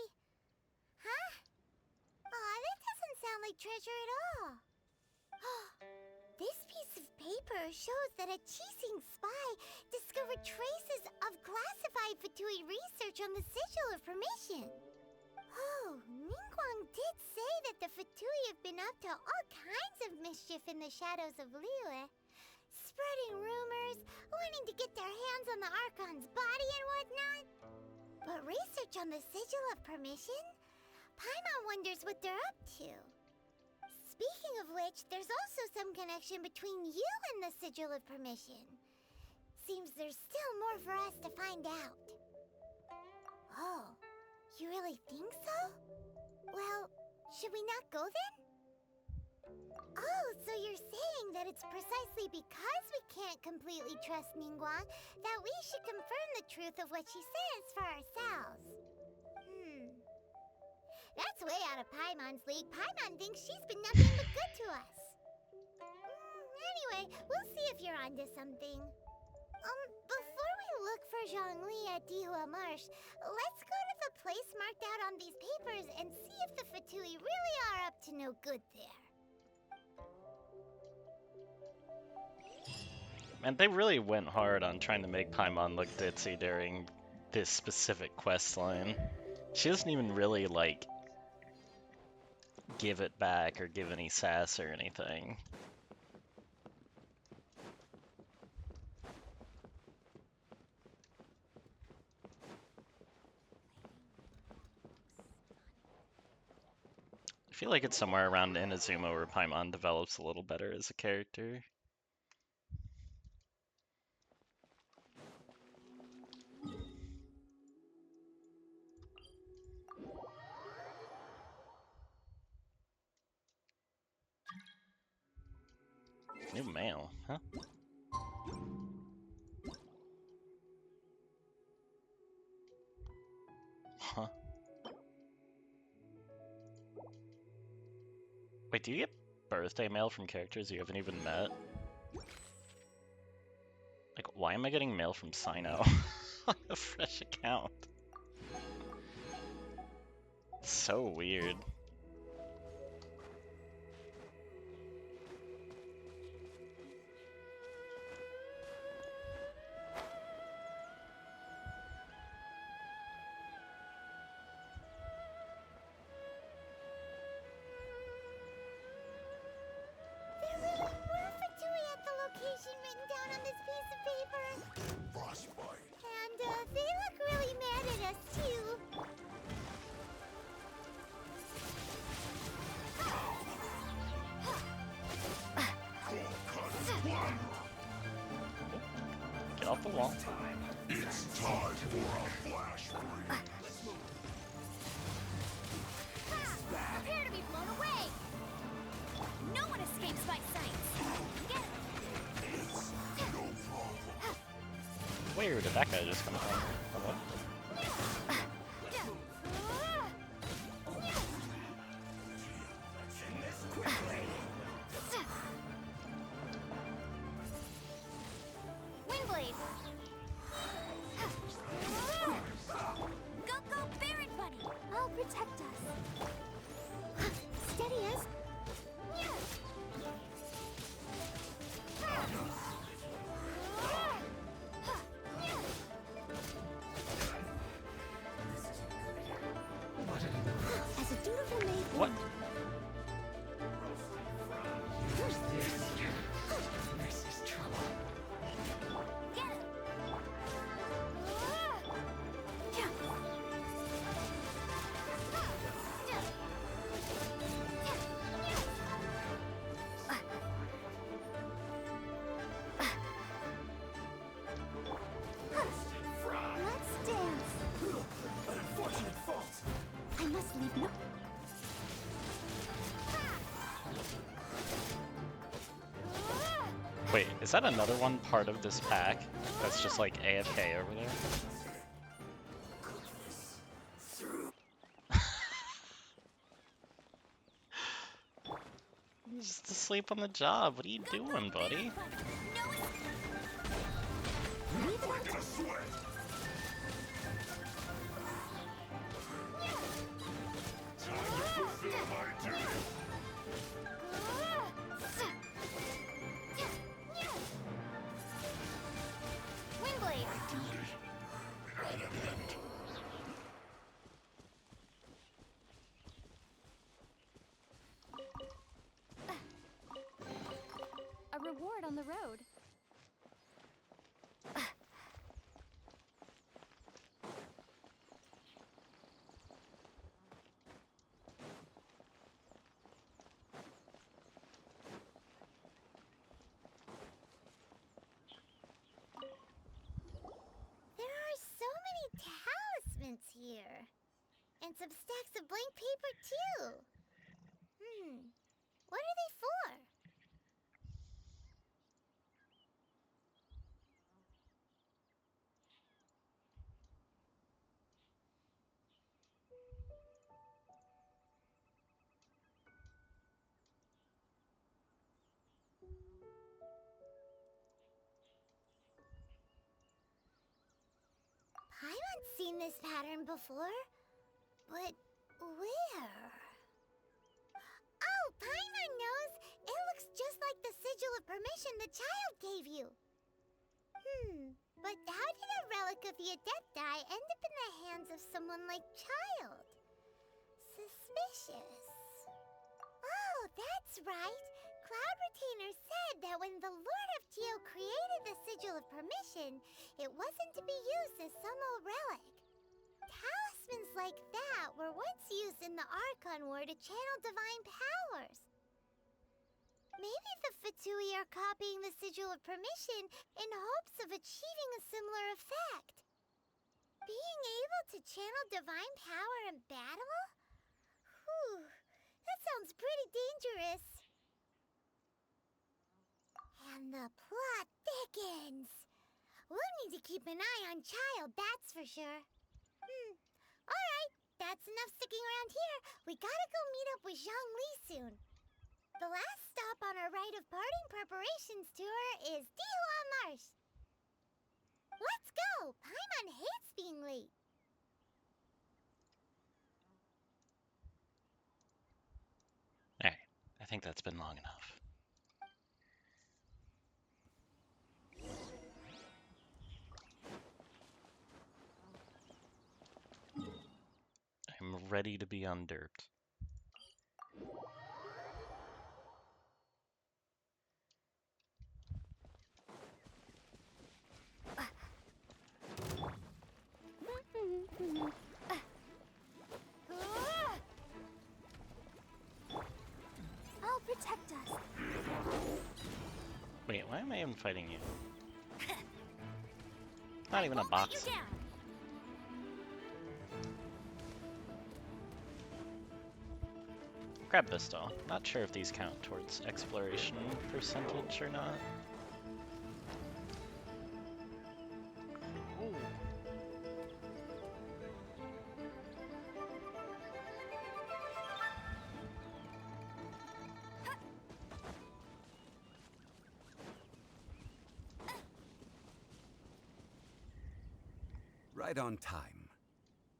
Huh? Aw, that doesn't sound like treasure at all. This piece of paper shows that a Qixing spy discovered traces of classified Fatui research on the Sigil of Permission. Oh, Ningguang did say that the Fatui have been up to all kinds of mischief in the shadows of Liyue. Spreading rumors, wanting to get their hands on the Archon's body and whatnot. But research on the Sigil of Permission? Paimon wonders what they're up to. Speaking of which, there's also some connection between you and the Sigil of Permission. Seems there's still more for us to find out. Oh, you really think so? Well, should we not go then? Oh, so you're saying that it's precisely because we can't completely trust Ningguang that we should confirm the truth of what she says for ourselves. That's way out of Paimon's league. Paimon thinks she's been nothing but good to us. Anyway, we'll see if you're onto something. Before we look for Zhongli at Dihua Marsh, let's go to the place marked out on these papers and see if the Fatui really are up to no good there. Man, they really went hard on trying to make Paimon look ditzy during this specific quest line. She doesn't even really, like, give it back or give any sass or anything. I feel like it's somewhere around Inazuma where Paimon develops a little better as a character. New mail, huh? Huh. Wait, do you get birthday mail from characters you haven't even met? Like, why am I getting mail from Sino on a fresh account? So weird. There really were Fatui at the location written down on this piece of paper. And they look really mad at us too. Get off the wall. Prepare to be blown away! No one escapes my sight! Get Where did that guy just come from? Hello? Windblade! Go, go, Baron Bunny! I'll protect us. Steady as. As a dutiful maid. What? Get him! Let's dance. An unfortunate fault. I must leave no. Wait, is that another one part of this pack that's just like AFK over there? Just asleep on the job. What are you doing, buddy? Windblade! A reward on the road. There are so many talismans here. And some stacks of blank paper, too. What are they for? Paimon's seen this pattern before. But where? Oh, Paimon knows! It looks just like the sigil of permission the child gave you. But how did a relic of the Adepti end up in the hands of someone like Child? Suspicious. Oh, that's right. Cloud Retainer said that when the Lord of Geo created the Sigil of Permission, it wasn't to be used as some old relic. Talismans like that were once used in the Archon War to channel divine powers. Maybe the Fatui are copying the Sigil of Permission in hopes of achieving a similar effect. Being able to channel divine power in battle? Whew, that sounds pretty dangerous. And the plot thickens. We'll need to keep an eye on Child, that's for sure. Alright, that's enough sticking around here. We gotta go meet up with Zhang Li soon. The last stop on our rite of parting preparations tour is Dihua Marsh. Let's go! Paimon hates being late. Alright, I think that's been long enough. I'm ready to be underped. I'll protect us. Wait, why am I even fighting you? Not even a box. Grab pistol. Not sure if these count towards exploration percentage or not. Ooh. Right on time.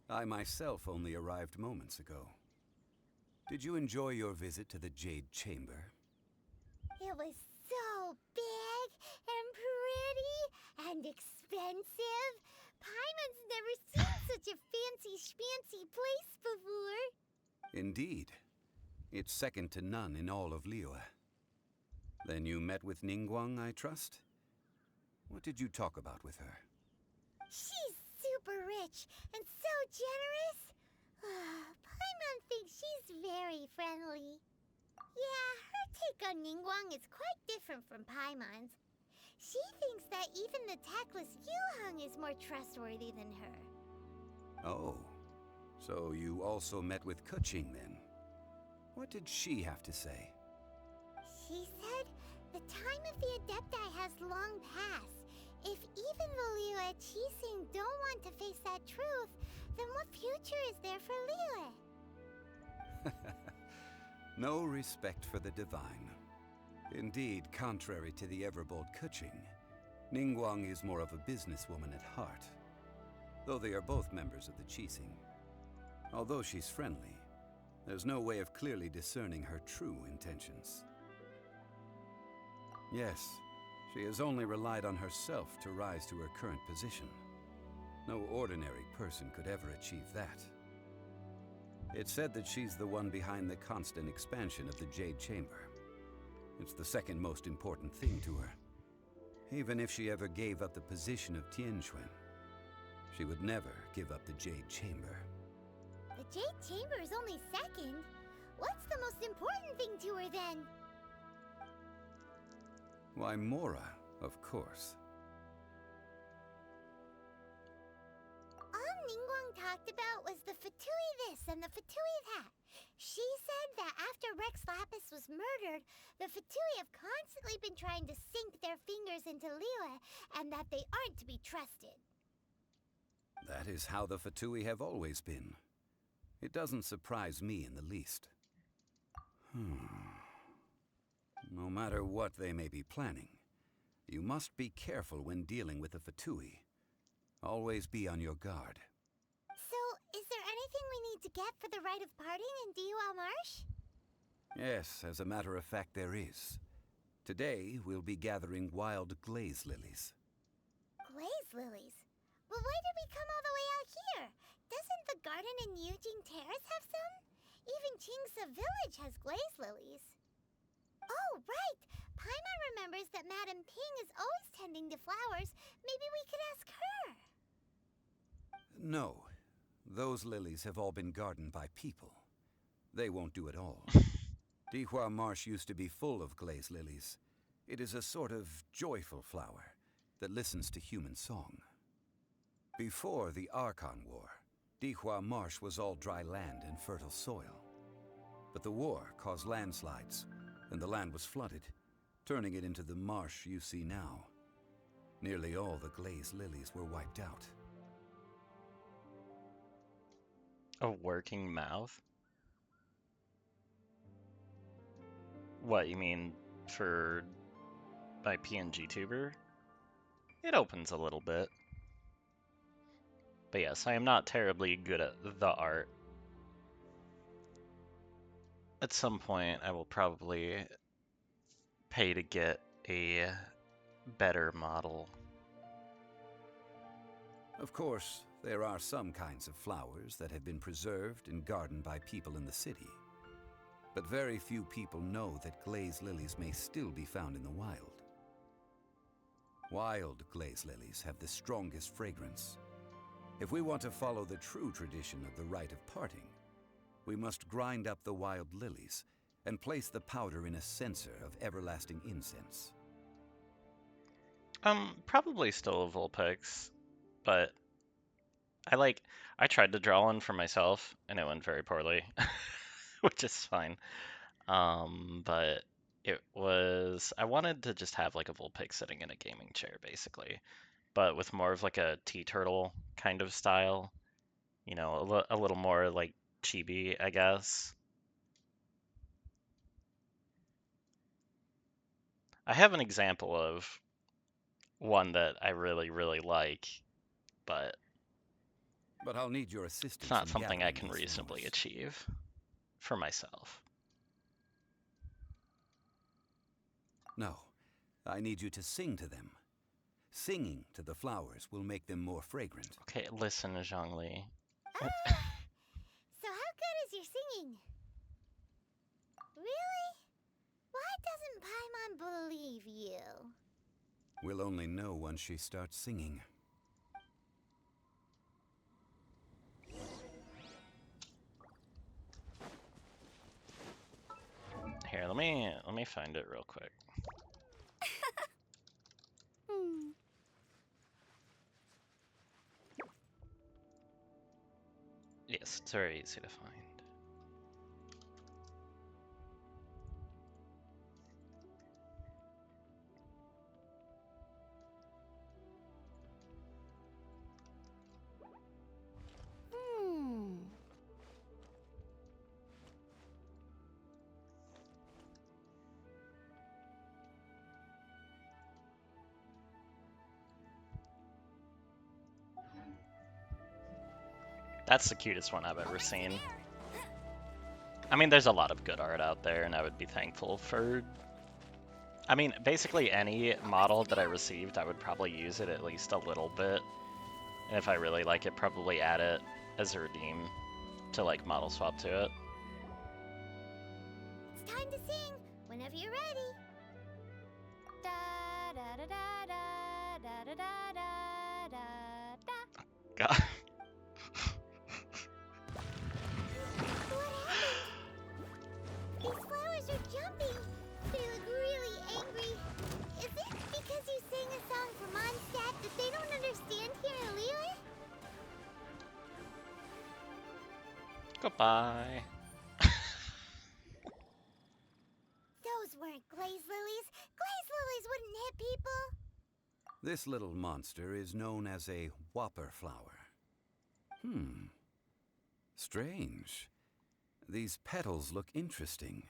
I myself only arrived moments ago. Did you enjoy your visit to the Jade Chamber? It was so big and pretty and expensive. Paimon's never seen such a fancy-schmancy place before. Indeed. It's second to none in all of Liyue. Then you met with Ningguang, I trust? What did you talk about with her? She's super rich and so generous. Paimon thinks she's very friendly. Yeah, her take on Ningguang is quite different from Paimon's. She thinks that even the tactless Yuheng is more trustworthy than her. Oh, so you also met with Keqing then? What did she have to say? She said the time of the Adepti has long passed. If even the Liyue Qixing don't want to face that truth, then what future is there for Liyue? No respect for the divine. Indeed, contrary to the ever-bold Keqing, Ningguang is more of a businesswoman at heart, though they are both members of the Qixing. Although she's friendly, there's no way of clearly discerning her true intentions. Yes, she has only relied on herself to rise to her current position. No ordinary person could ever achieve that. It's said that she's the one behind the constant expansion of the Jade Chamber. It's the second most important thing to her. Even if she ever gave up the position of Tianquan, she would never give up the Jade Chamber. The Jade Chamber is only second. What's the most important thing to her then? Why, Mora, of course. All Ningguang talked about was the Fatui this and the Fatui that. She said that after Rex Lapis was murdered, the Fatui have constantly been trying to sink their fingers into Liyue, and that they aren't to be trusted. That is how the Fatui have always been. It doesn't surprise me in the least. No matter what they may be planning, you must be careful when dealing with the Fatui. Always be on your guard. So, is there anything we need to get for the rite of parting in Dihua Marsh? Yes, as a matter of fact, there is. Today, we'll be gathering wild glaze lilies. Glaze lilies? But why did we come all the way out here? Doesn't the garden in Yujing Terrace have some? Even Qingse Village has glaze lilies. Oh, right! Paimon remembers that Madame Ping is always tending to flowers. Maybe we could ask her. No. Those lilies have all been gardened by people. They won't do it all. Dihua Marsh used to be full of glaze lilies. It is a sort of joyful flower that listens to human song. Before the Archon War, Dihua Marsh was all dry land and fertile soil. But the war caused landslides, and the land was flooded, turning it into the marsh you see now. Nearly all the glaze lilies were wiped out. A working mouth? What, you mean for my PNG tuber? It opens a little bit. But yes, I am not terribly good at the art. At some point, I will probably pay to get a better model. Of course, there are some kinds of flowers that have been preserved and gardened by people in the city. But very few people know that glaze lilies may still be found in the wild. Wild glaze lilies have the strongest fragrance. If we want to follow the true tradition of the rite of parting, we must grind up the wild lilies and place the powder in a censer of everlasting incense. Probably still a Vulpix, but I tried to draw one for myself and it went very poorly, which is fine. But I wanted to just have like a Vulpix sitting in a gaming chair basically, but with more of like a tea turtle kind of style, you know, a little more like chibi, I guess. I have an example of one that I really, really like, but I'll need your assistance. it's not in something I gathering can these reasonably flowers. achieve for myself. No, I need you to sing to them. Singing to the flowers will make them more fragrant. Okay, listen, Zhongli. So how good is your singing? Really? Why doesn't Paimon believe you? We'll only know once she starts singing. Here, let me find it real quick. Yes, it's very easy to find. That's the cutest one I've ever seen. I mean, there's a lot of good art out there, and I would be thankful for... I mean, basically any model that I received, I would probably use it at least a little bit. And if I really like it, probably add it as a redeem to, like, model swap to it. It's time to sing whenever you're ready. Da da da da da da da da da da. God. These flowers are jumping. They look really angry. Is it because you sang a song for Mondstadt that they don't understand here in Liyue? Goodbye. Those weren't glaze lilies. Glaze lilies wouldn't hit people. This little monster is known as a whopper flower. Strange. These petals look interesting.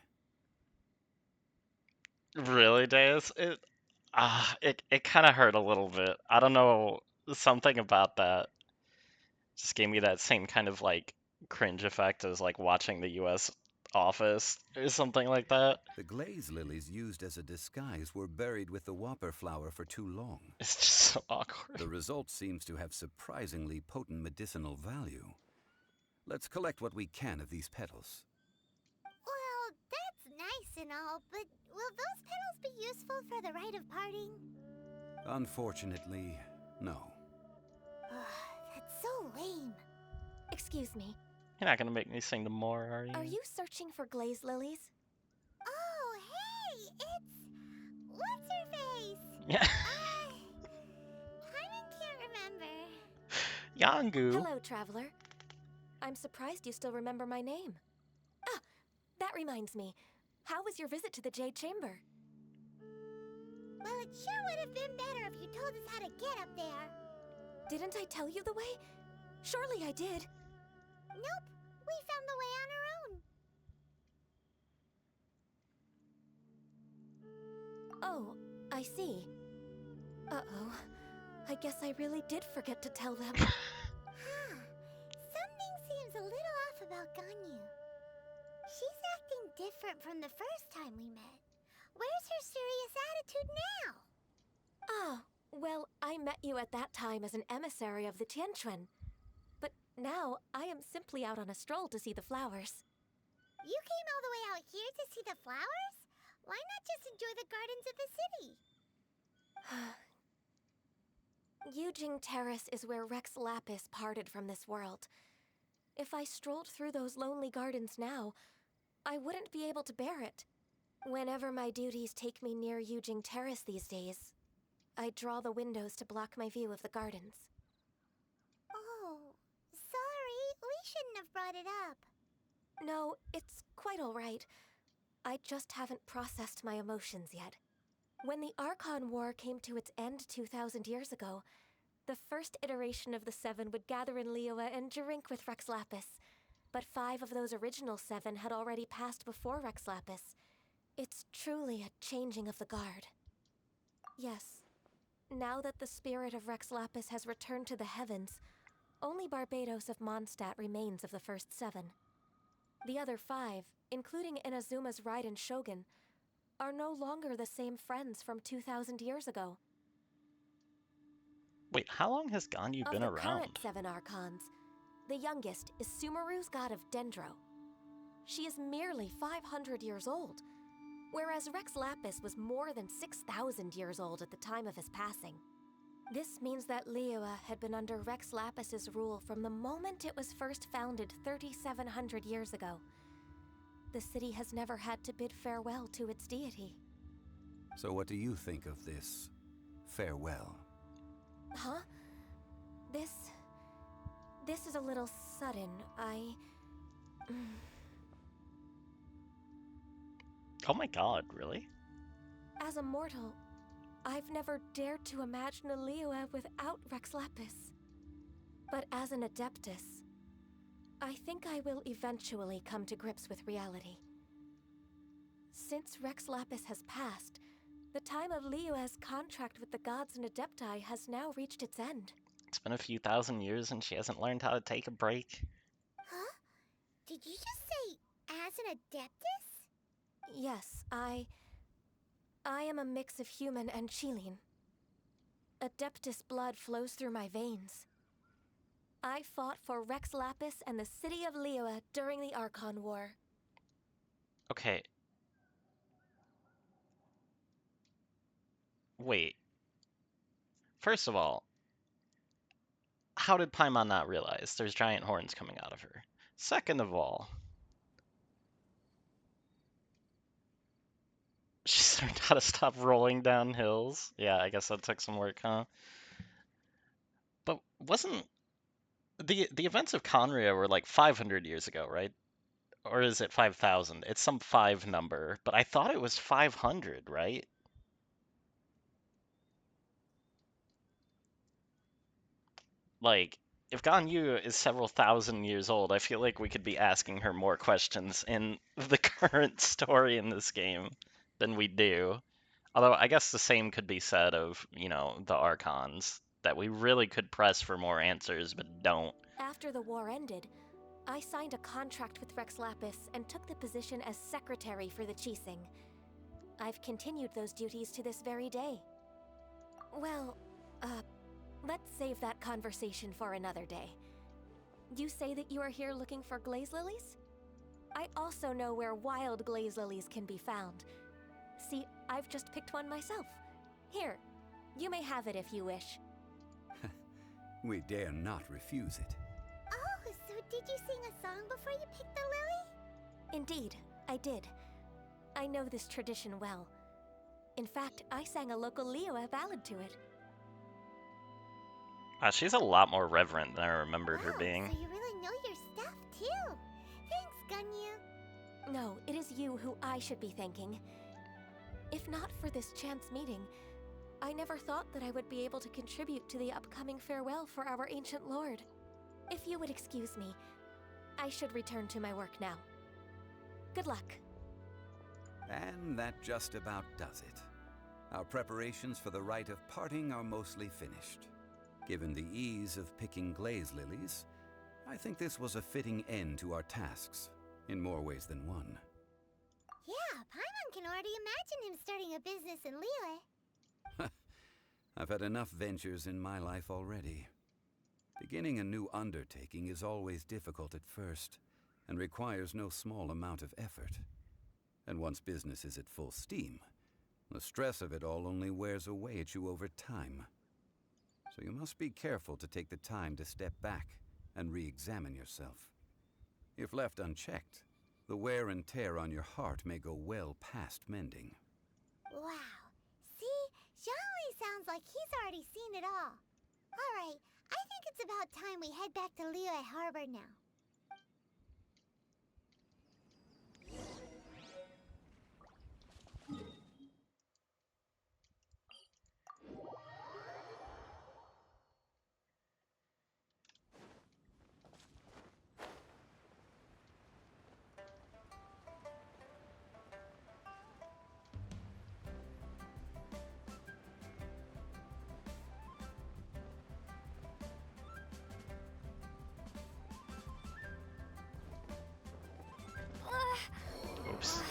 Really, Deus? It kind of hurt a little bit. I don't know, something about that just gave me that same kind of like cringe effect as like watching the U.S. Office or something like that. The glaze lilies used as a disguise were buried with the whopper flower for too long. It's just so awkward. The result seems to have surprisingly potent medicinal value. Let's collect what we can of these petals. Well, that's nice and all, but will those petals be useful for the rite of parting? Unfortunately, no. That's so lame. Excuse me. You're not gonna make me sing the more, are you? Are you searching for glaze lilies? Oh, hey, it's... What's her face? Yeah. Paimon can't remember. Yangu. Hello, traveler. I'm surprised you still remember my name. Ah, that reminds me. How was your visit to the Jade Chamber? Well, it sure would have been better if you told us how to get up there. Didn't I tell you the way? Surely I did. Nope, we found the way on our own. Oh, I see. Uh-oh. I guess I really did forget to tell them. Something seems a little off about Ganyu. She's acting different from the first time we met. Where's her serious attitude now? Ah, well, I met you at that time as an emissary of the Tianquan. But now, I am simply out on a stroll to see the flowers. You came all the way out here to see the flowers? Why not just enjoy the gardens of the city? Yujing Terrace is where Rex Lapis parted from this world. If I strolled through those lonely gardens now, I wouldn't be able to bear it. Whenever my duties take me near Yujing Terrace these days, I draw the windows to block my view of the gardens. Oh, sorry. We shouldn't have brought it up. No, it's quite all right. I just haven't processed my emotions yet. When the Archon War came to its end 2,000 years ago, the first iteration of the Seven would gather in Liyue and drink with Rex Lapis. But 5 of those original 7 had already passed before Rex Lapis. It's truly a changing of the guard. Yes, now that the spirit of Rex Lapis has returned to the heavens, only Barbados of Mondstadt remains of the first 7. The other 5, including Inazuma's Raiden Shogun, are no longer the same friends from 2,000 years ago. Wait, how long has Ganyu been Of the around? current 7 Archons, the youngest is Sumeru's god of Dendro. She is merely 500 years old, whereas Rex Lapis was more than 6,000 years old at the time of his passing. This means that Liyue had been under Rex Lapis's rule from the moment it was first founded 3,700 years ago. The city has never had to bid farewell to its deity. So what do you think of this farewell? Huh? This is a little sudden. Oh my god, really? As a mortal, I've never dared to imagine a Liyue without Rex Lapis. But as an Adeptus, I think I will eventually come to grips with reality. Since Rex Lapis has passed, the time of Liyue's contract with the gods and Adepti has now reached its end. It's been a few thousand years and she hasn't learned how to take a break. Huh? Did you just say, as an Adeptus? Yes, I am a mix of human and Qilin. Adeptus blood flows through my veins. I fought for Rex Lapis and the city of Liyue during the Archon War. Okay. Wait. First of all, how did Paimon not realize there's giant horns coming out of her? Second of all, she's learned how to stop rolling down hills. Yeah, I guess that took some work, huh? But wasn't the events of Conria were like 500 years ago, right? Or is it 5,000? It's some 5 number, but I thought it was 500, right? Like, if Ganyu is several thousand years old, I feel like we could be asking her more questions in the current story in this game than we do. Although, I guess the same could be said of, you know, the Archons, that we really could press for more answers, but don't. After the war ended, I signed a contract with Rex Lapis and took the position as secretary for the Qixing. I've continued those duties to this very day. Well, let's save that conversation for another day. You say that you are here looking for glaze lilies? I also know where wild glaze lilies can be found. See, I've just picked one myself. Here, you may have it if you wish. We dare not refuse it. Oh, so did you sing a song before you picked the lily? Indeed, I did. I know this tradition well. In fact, I sang a local Liyue ballad to it. She's a lot more reverent than I remembered her being. So you really know your stuff, too. Thanks, Ganyu. No, it is you who I should be thanking. If not for this chance meeting, I never thought that I would be able to contribute to the upcoming farewell for our ancient lord. If you would excuse me, I should return to my work now. Good luck. And that just about does it. Our preparations for the rite of parting are mostly finished. Given the ease of picking glaze lilies, I think this was a fitting end to our tasks, in more ways than one. Yeah, Paimon can already imagine him starting a business in Liyue. I've had enough ventures in my life already. Beginning a new undertaking is always difficult at first, and requires no small amount of effort. And once business is at full steam, the stress of it all only wears away at you over time. So you must be careful to take the time to step back and re-examine yourself. If left unchecked, the wear and tear on your heart may go well past mending. Wow. See? Zhongli sounds like he's already seen it all. Alright, I think it's about time we head back to Liyue Harbor now. Oops.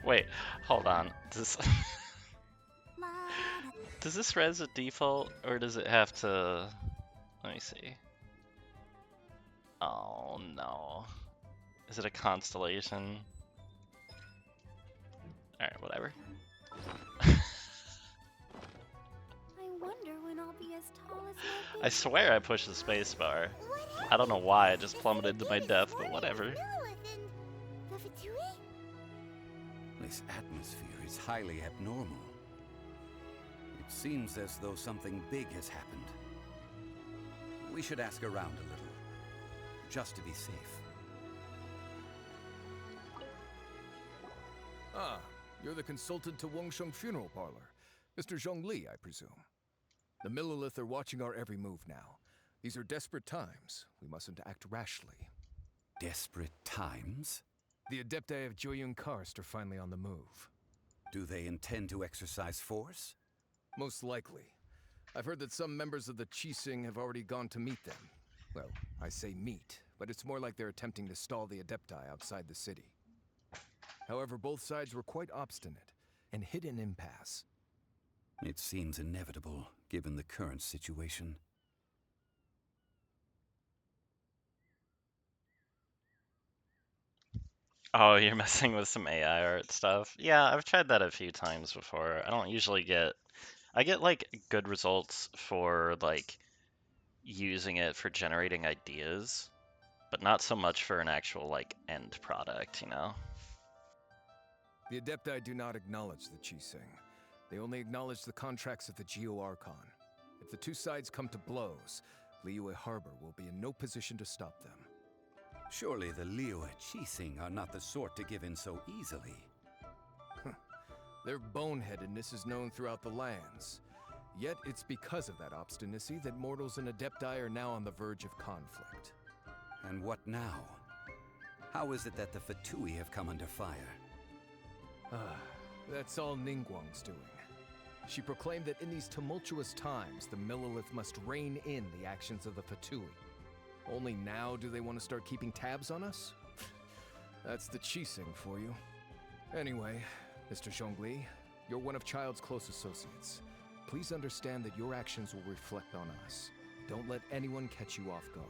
Wait, hold on. Does this res a default, or does it have to... Let me see. Oh no. Is it a constellation? Alright, whatever. I wonder when I'll be as tall as my I swear I pushed the space bar. I don't know why, I just plummeted to my death, but whatever. This atmosphere is highly abnormal. It seems as though something big has happened. We should ask around a little, just to be safe. Ah, you're the consultant to Wangsheng Funeral Parlor. Mr. Zhongli, I presume. The Millilith are watching our every move now. These are desperate times. We mustn't act rashly. Desperate times? The Adepti of Joyun Karst are finally on the move. Do they intend to exercise force? Most likely. I've heard that some members of the Qixing have already gone to meet them. Well, I say meet, but it's more like they're attempting to stall the Adepti outside the city. However, both sides were quite obstinate and hit an impasse. It seems inevitable, given the current situation. Oh, you're messing with some AI art stuff? Yeah, I've tried that a few times before. I don't usually get... I get, like, good results for, like, using it for generating ideas, but not so much for an actual, like, end product, you know? The Adepti do not acknowledge the Qixing. They only acknowledge the contracts of the Geo-Archon. If the two sides come to blows, Liyue Harbor will be in no position to stop them. Surely the Liyue Qixing are not the sort to give in so easily. Their boneheadedness is known throughout the lands. Yet it's because of that obstinacy that mortals and Adepti are now on the verge of conflict. And what now? How is it that the Fatui have come under fire? That's all Ningguang's doing. She proclaimed that in these tumultuous times, the Millilith must rein in the actions of the Fatui. Only now do they want to start keeping tabs on us? That's the Qixing for you. Anyway, Mr. Zhongli, you're one of Child's close associates. Please understand that your actions will reflect on us. Don't let anyone catch you off guard.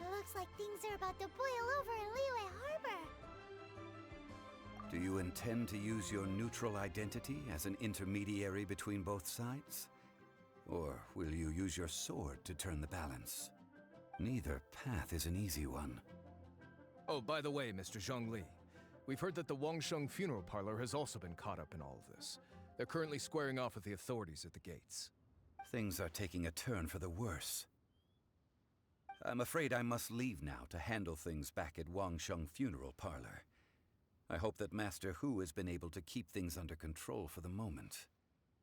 It looks like things are about to boil over in Liyue Harbor. Do you intend to use your neutral identity as an intermediary between both sides? Or will you use your sword to turn the balance? Neither path is an easy one. Oh, by the way, Mr. Zhongli, we've heard that the Wangsheng Funeral Parlor has also been caught up in all of this. They're currently squaring off with the authorities at the gates. Things are taking a turn for the worse. I'm afraid I must leave now to handle things back at Wangsheng Funeral Parlor. I hope that Master Hu has been able to keep things under control for the moment.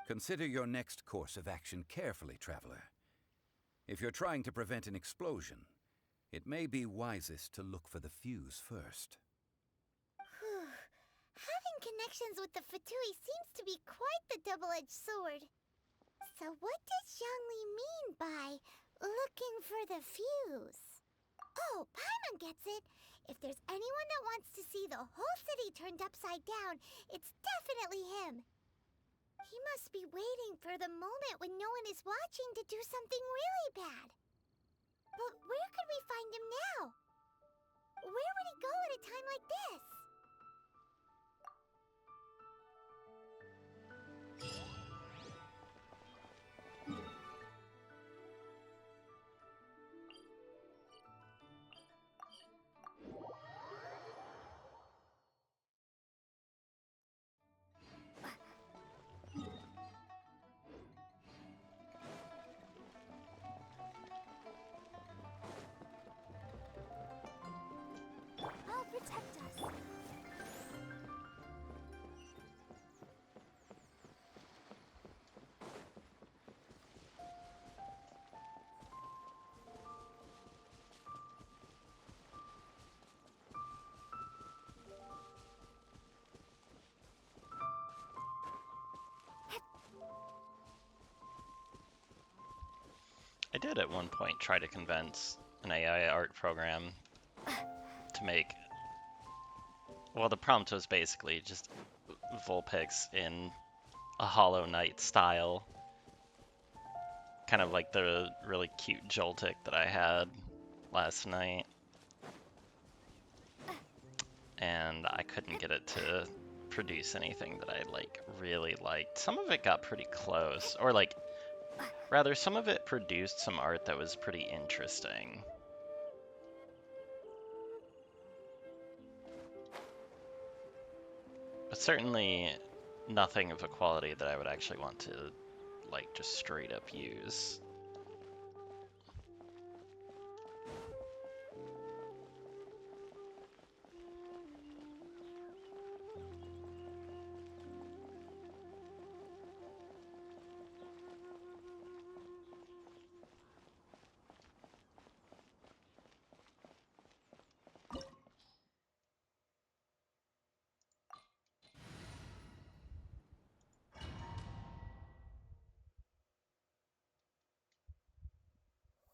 Consider your next course of action carefully, Traveler. If you're trying to prevent an explosion, it may be wisest to look for the fuse first. Having connections with the Fatui seems to be quite the double-edged sword. So what does Zhongli mean by looking for the fuse? Oh, Paimon gets it. If there's anyone that wants to see the whole city turned upside down, it's definitely him. He must be waiting for the moment when no one is watching to do something really bad. But where could we find him now? Where would he go at a time like this? I'll protect us. I did at one point try to convince an AI art program to make. Well, the prompt was basically just Vulpix in a Hollow Knight style. Kind of like the really cute Joltik that I had last night. And I couldn't get it to produce anything that I really liked. Some of it got pretty close, or rather some of it produced some art that was pretty interesting. But certainly nothing of a quality that I would actually want to just straight up use.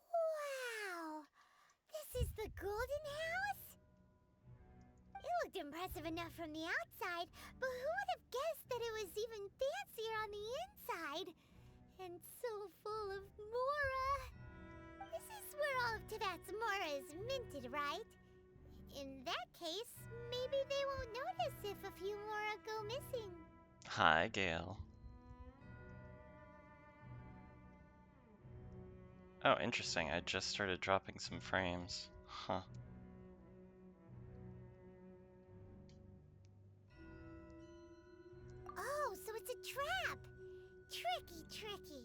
Wow! This is the Golden House? It looked impressive enough from the outside, but who would have guessed that it was even fancier on the inside? And so full of Mora. This is where all of Teyvat's Mora is minted, right? In that case, maybe they won't notice if a few Mora go missing. Hi, Gale. Oh, interesting. I just started dropping some frames. Huh. Oh, so it's a trap! Tricky, tricky.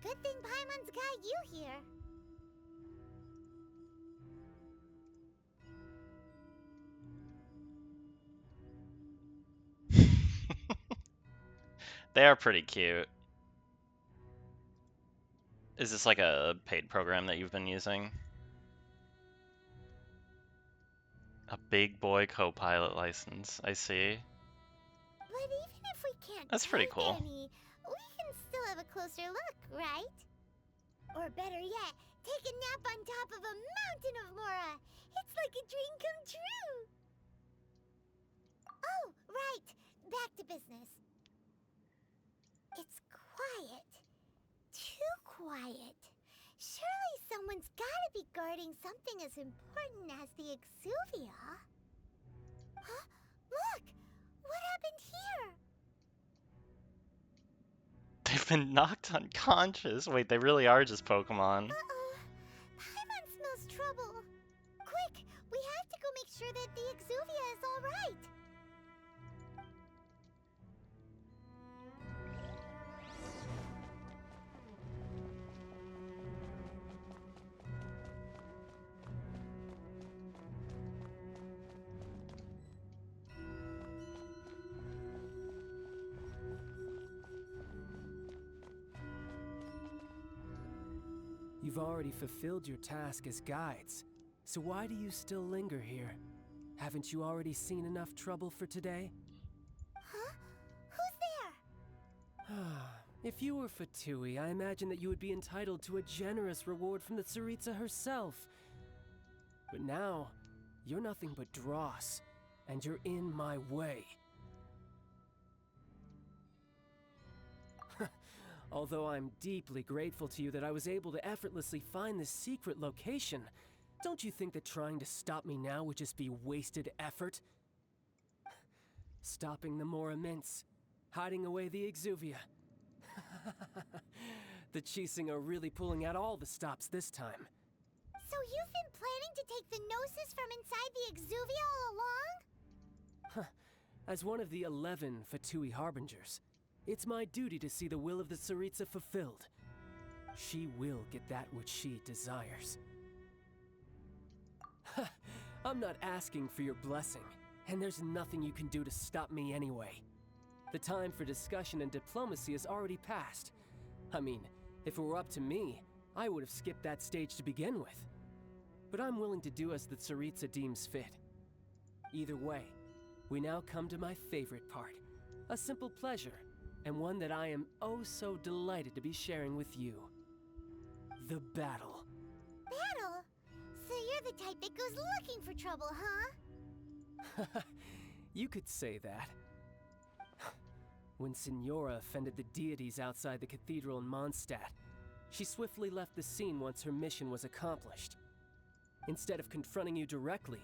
Good thing Paimon's got you here. They are pretty cute. Is this like a paid program that you've been using? A big boy co-pilot license, I see. But even if we can't That's pretty take cool. any, we can still have a closer look, right? Or better yet, take a nap on top of a mountain of Mora. It's like a dream come true. Oh, right. Back to business. It's quiet. Too quiet. Surely someone's gotta be guarding something as important as the Exuvia. Huh? Look! What happened here? They've been knocked unconscious. Wait, they really are just Pokemon. Uh-oh. Paimon smells trouble. Quick! We have to go make sure that the Exuvia is all right. You've already fulfilled your task as guides, so why do you still linger here? Haven't you already seen enough trouble for today? If you were Fatui, I imagine that you would be entitled to a generous reward from the Tsaritsa herself. But now, you're nothing but dross, and you're in my way. Although I'm deeply grateful to you that I was able to effortlessly find this secret location, don't you think that trying to stop me now would just be wasted effort? Stopping the more immense, hiding away the Exuvia. The Chising are really pulling out all the stops this time. So you've been planning to take the Gnosis from inside the Exuvia all along? As one of the 11 Fatui Harbingers, it's my duty to see the will of the Tsaritsa fulfilled. She will get that which she desires. I'm not asking for your blessing, and there's nothing you can do to stop me anyway. The time for discussion and diplomacy has already passed. I mean, if it were up to me, I would have skipped that stage to begin with. But I'm willing to do as the Tsaritsa deems fit. Either way, we now come to my favorite part. A simple pleasure, and one that I am oh so delighted to be sharing with you. The battle. Battle? So you're the type that goes looking for trouble, huh? You could say that. When Signora offended the deities outside the cathedral in Mondstadt, she swiftly left the scene once her mission was accomplished. Instead of confronting you directly,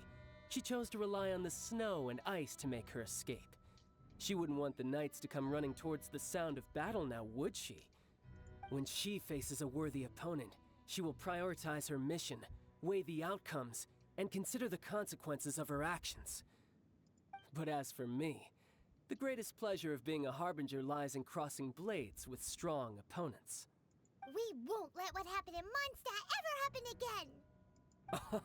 she chose to rely on the snow and ice to make her escape. She wouldn't want the knights to come running towards the sound of battle now, would she? When she faces a worthy opponent, she will prioritize her mission, weigh the outcomes, and consider the consequences of her actions. But as for me, the greatest pleasure of being a Harbinger lies in crossing blades with strong opponents. We won't let what happened in Mondstadt ever happen again!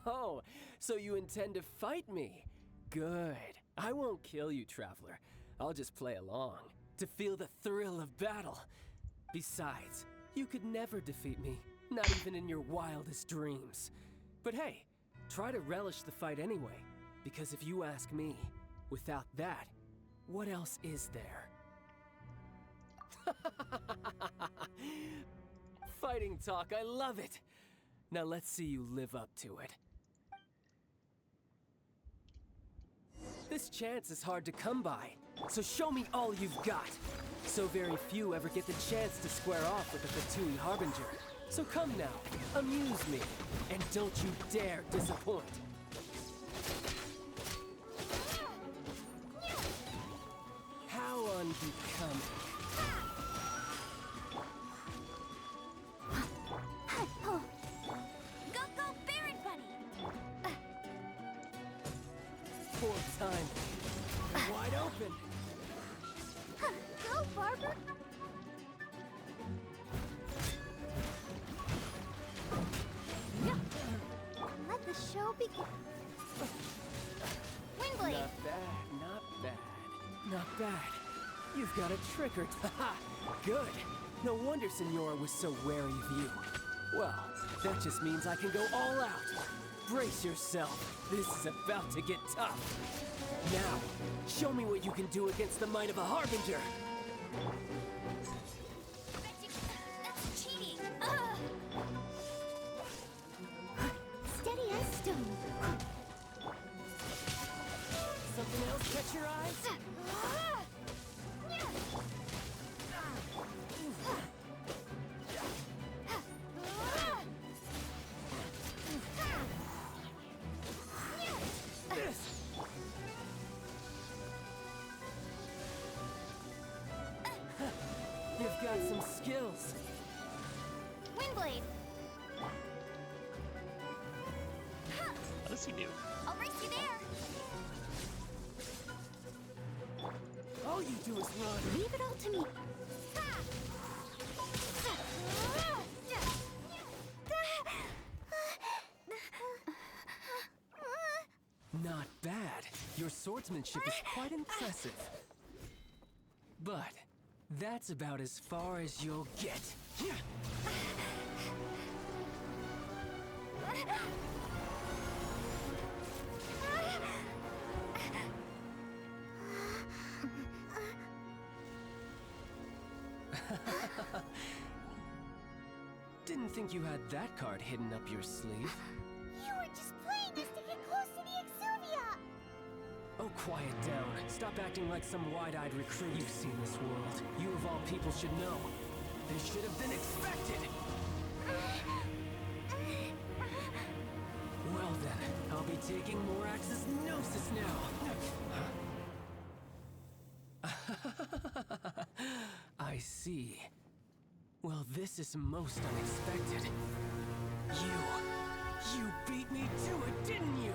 Oh, so you intend to fight me? Good. I won't kill you, Traveler. I'll just play along, to feel the thrill of battle. Besides, you could never defeat me, not even in your wildest dreams. But hey, try to relish the fight anyway, because if you ask me, without that, what else is there? Fighting talk, I love it! Now let's see you live up to it. This chance is hard to come by, so show me all you've got. So very few ever get the chance to square off with the Fatui Harbinger. So come now, amuse me, and don't you dare disappoint. How unbecoming. Go, Baron Bunny! Poor time. Wide open. Go, Barber! Let the show begin. Windblade! Not bad, not bad. Not bad. You've got a trick or haha. Good. No wonder Signora was so wary of you. Well, that just means I can go all out. Brace yourself. This is about to get tough. Now, show me what you can do against the might of a Harbinger. That's cheating! Steady as stone. Something else catch your eyes? You've got some skills. Windblade! What does he do? I'll race you there! All you do is run. Leave it all to me. Not bad. Your swordsmanship is quite impressive. But that's about as far as you'll get. Didn't think you had that card hidden up your sleeve. You were just playing us to get close to the Exuvia! Oh, quiet down. Stop acting like some wide-eyed recruit. You've seen this world. You of all people should know. This should have been expected! Well then, I'll be taking Morax's Gnosis now! I see. Well, this is most unexpected. You beat me to it, didn't you?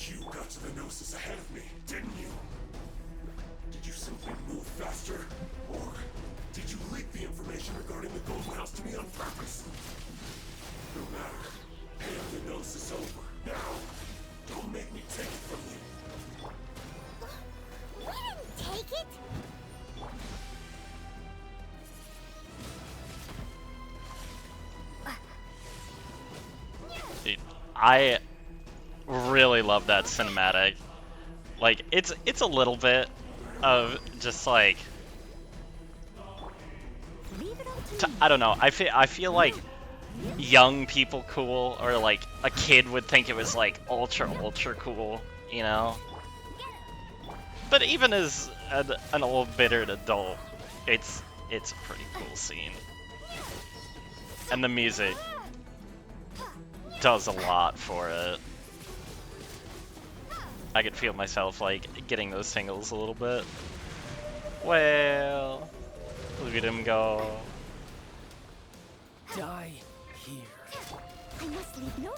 You got to the Gnosis ahead of me, didn't you? Did you simply move faster? Or did you leak the information regarding the Golden House to me on purpose? No matter. Hand the Gnosis over. Now! Don't make me take it from you. We didn't take it! Dude, I really love that cinematic. Like, it's a little bit of just like I don't know. I feel like young people cool, or like a kid would think it was like ultra cool, you know. But even as an old bittered adult, it's a pretty cool scene, and the music does a lot for it. I could feel myself like getting those tingles a little bit. Well, look at him go. Die here. I must leave no...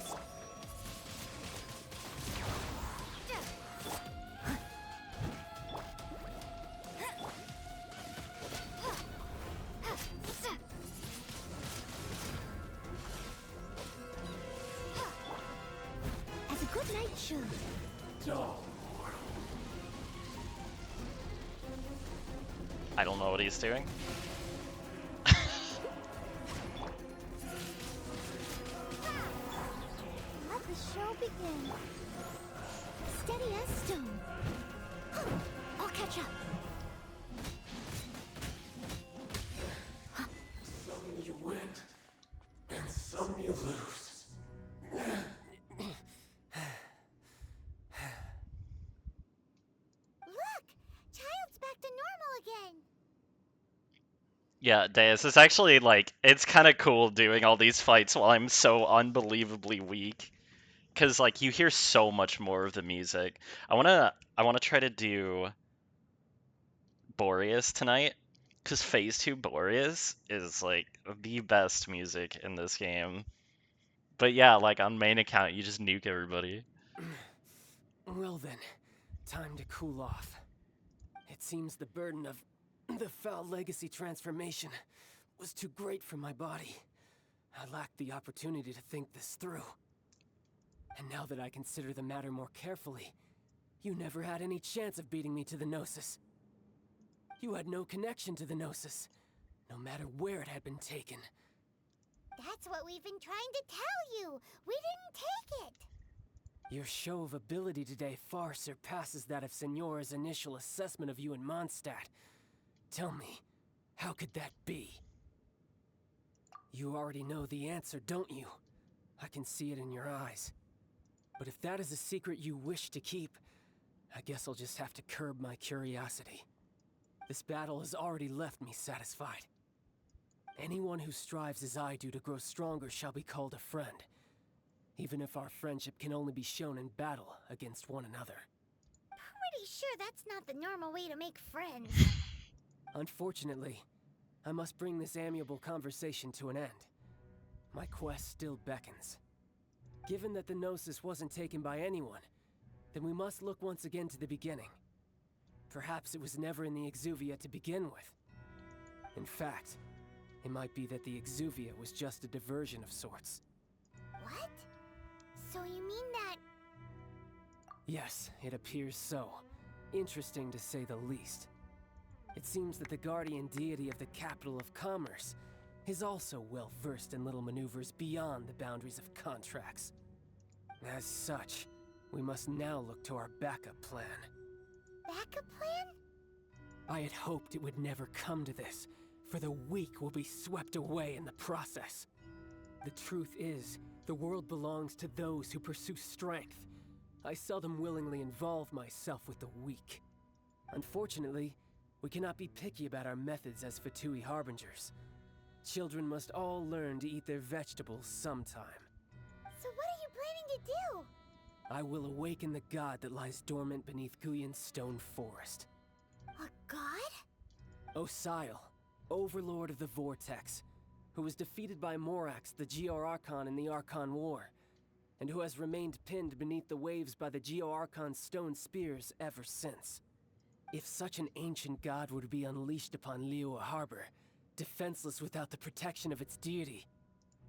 As a good night should. I don't know what he's doing. Let the show begin. Steady as stone. I'll catch up. Some you win, and some you lose. Look! Child's back to normal again. Yeah, Deus, it's actually like, it's kind of cool doing all these fights while I'm so unbelievably weak. Cause like you hear so much more of the music. I wanna try to do Boreas tonight. Cause Phase 2 Boreas is like the best music in this game. But yeah, like on main account you just nuke everybody. Well then, time to cool off. It seems the burden of the foul legacy transformation was too great for my body. I lacked the opportunity to think this through. And now that I consider the matter more carefully, you never had any chance of beating me to the Gnosis. You had no connection to the Gnosis, no matter where it had been taken. That's what we've been trying to tell you. We didn't take it. Your show of ability today far surpasses that of Signora's initial assessment of you in Mondstadt. Tell me, how could that be? You already know the answer, don't you? I can see it in your eyes. But if that is a secret you wish to keep, I guess I'll just have to curb my curiosity. This battle has already left me satisfied. Anyone who strives as I do to grow stronger shall be called a friend, even if our friendship can only be shown in battle against one another. Pretty sure that's not the normal way to make friends. Unfortunately, I must bring this amiable conversation to an end. My quest still beckons. Given that the Gnosis wasn't taken by anyone, then we must look once again to the beginning. Perhaps it was never in the Exuvia to begin with. In fact, it might be that the Exuvia was just a diversion of sorts. What? So you mean that... Yes, it appears so. Interesting to say the least. It seems that the guardian deity of the capital of commerce is also well versed in little maneuvers beyond the boundaries of contracts. As such, we must now look to our backup plan. Backup plan? I had hoped it would never come to this, for the weak will be swept away in the process. The truth is, the world belongs to those who pursue strength. I seldom willingly involve myself with the weak. Unfortunately, we cannot be picky about our methods as Fatui Harbingers. Children must all learn to eat their vegetables sometime. So what are you planning to do? I will awaken the god that lies dormant beneath Guyan's stone forest. A god? Osial, overlord of the Vortex, who was defeated by Morax, the Geo-Archon in the Archon War, and who has remained pinned beneath the waves by the Geo-Archon's stone spears ever since. If such an ancient god were to be unleashed upon Liyue Harbor, defenseless without the protection of its deity,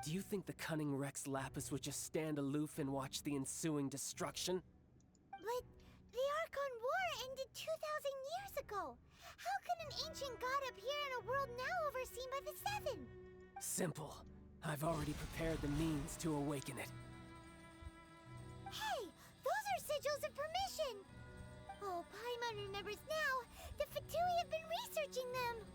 do you think the cunning Rex Lapis would just stand aloof and watch the ensuing destruction? But the Archon War ended 2,000 years ago. How can an ancient god appear in a world now overseen by the Seven? Simple. I've already prepared the means to awaken it. Hey, those are sigils of permission! Oh, Paimon remembers now. The Fatui have been researching them.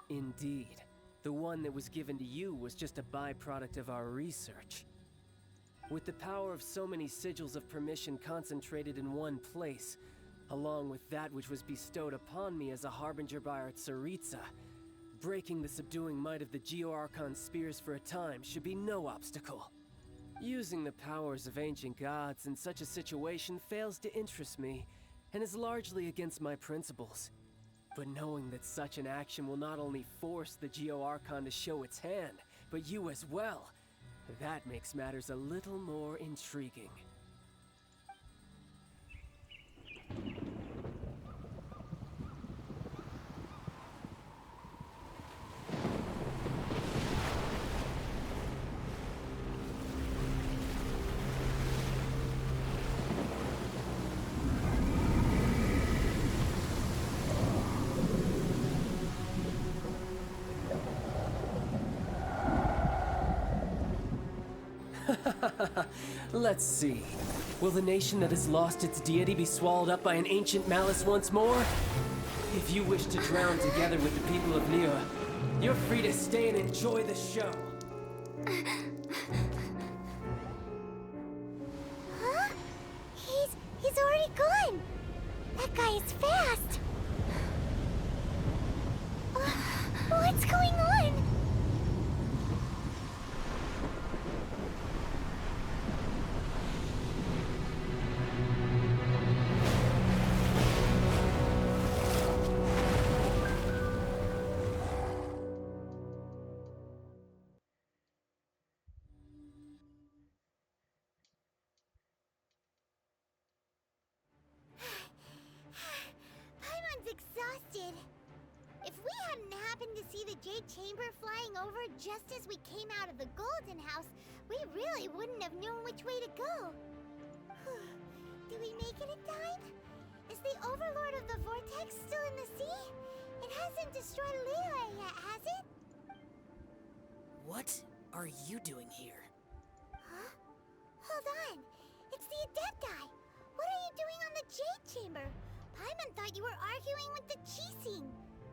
Indeed. The one that was given to you was just a byproduct of our research. With the power of so many sigils of permission concentrated in one place, along with that which was bestowed upon me as a harbinger by our Tsaritsa, breaking the subduing might of the Geo-Archon spears for a time should be no obstacle. Using the powers of ancient gods in such a situation fails to interest me, and is largely against my principles. But knowing that such an action will not only force the Geo-Archon to show its hand, but you as well, that makes matters a little more intriguing. Let's see. Will the nation that has lost its deity be swallowed up by an ancient malice once more? If you wish to drown together with the people of Liyue, you're free to stay and enjoy the show. Huh? He's already gone. That guy is fast. What's going on? Exhausted. If we hadn't happened to see the Jade Chamber flying over just as we came out of the Golden House, we really wouldn't have known which way to go. Do we make it in time? Is the Overlord of the Vortex still in the sea? It hasn't destroyed Liyue yet, has it? What are you doing here? Huh? Hold on. It's the Adepti. What are you doing on the Jade Chamber? Paimon thought you were arguing with the Qixing.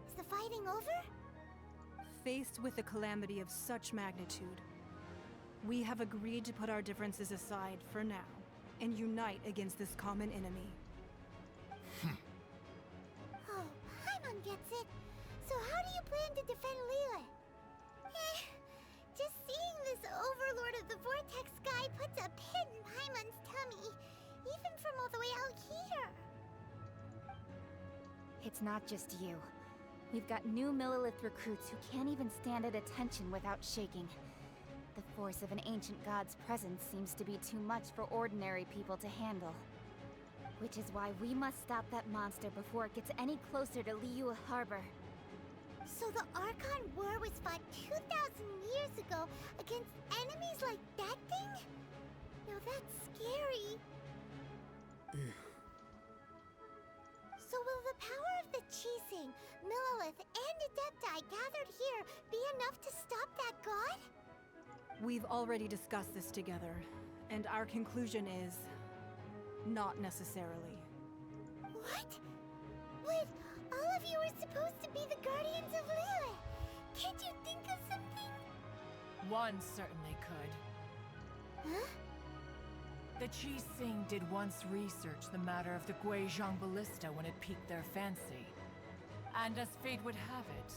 Is the fighting over? Faced with a calamity of such magnitude, we have agreed to put our differences aside for now and unite against this common enemy. Oh, Paimon gets it. So how do you plan to defend Liyue? It's not just you. We've got new Millilith recruits who can't even stand at attention without shaking. The force of an ancient god's presence seems to be too much for ordinary people to handle. Which is why we must stop that monster before it gets any closer to Liyue Harbor. So the Archon War was fought 2,000 years ago against enemies like that thing? Now that's scary. So will the power of the Qixing, Millilith, and Adepti gathered here be enough to stop that god? We've already discussed this together, and our conclusion is... not necessarily. What? But all of you are supposed to be the guardians of Lilith. Can't you think of something? One certainly could. Huh? The Qixing did once research the matter of the Guizhong Ballista when it piqued their fancy. And as fate would have it,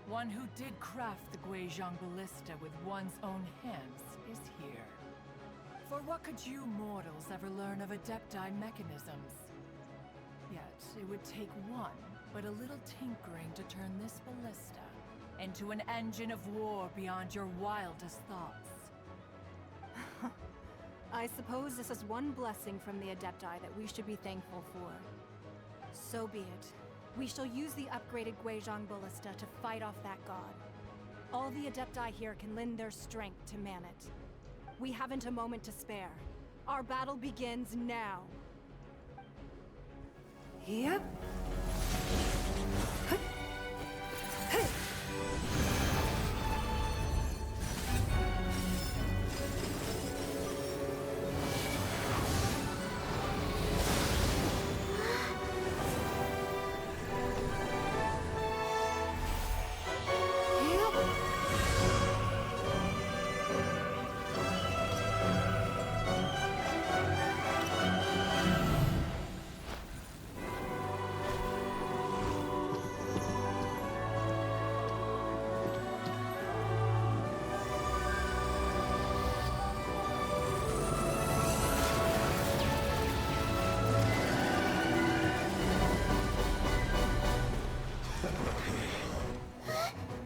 one who did craft the Guizhong Ballista with one's own hands is here. For what could you mortals ever learn of Adepti mechanisms? Yet, it would take one, but a little tinkering to turn this ballista into an engine of war beyond your wildest thoughts. I suppose this is one blessing from the Adepti that we should be thankful for. So be it. We shall use the upgraded Guizhong Ballista to fight off that god. All the Adepti here can lend their strength to man it. We haven't a moment to spare. Our battle begins now. Yep.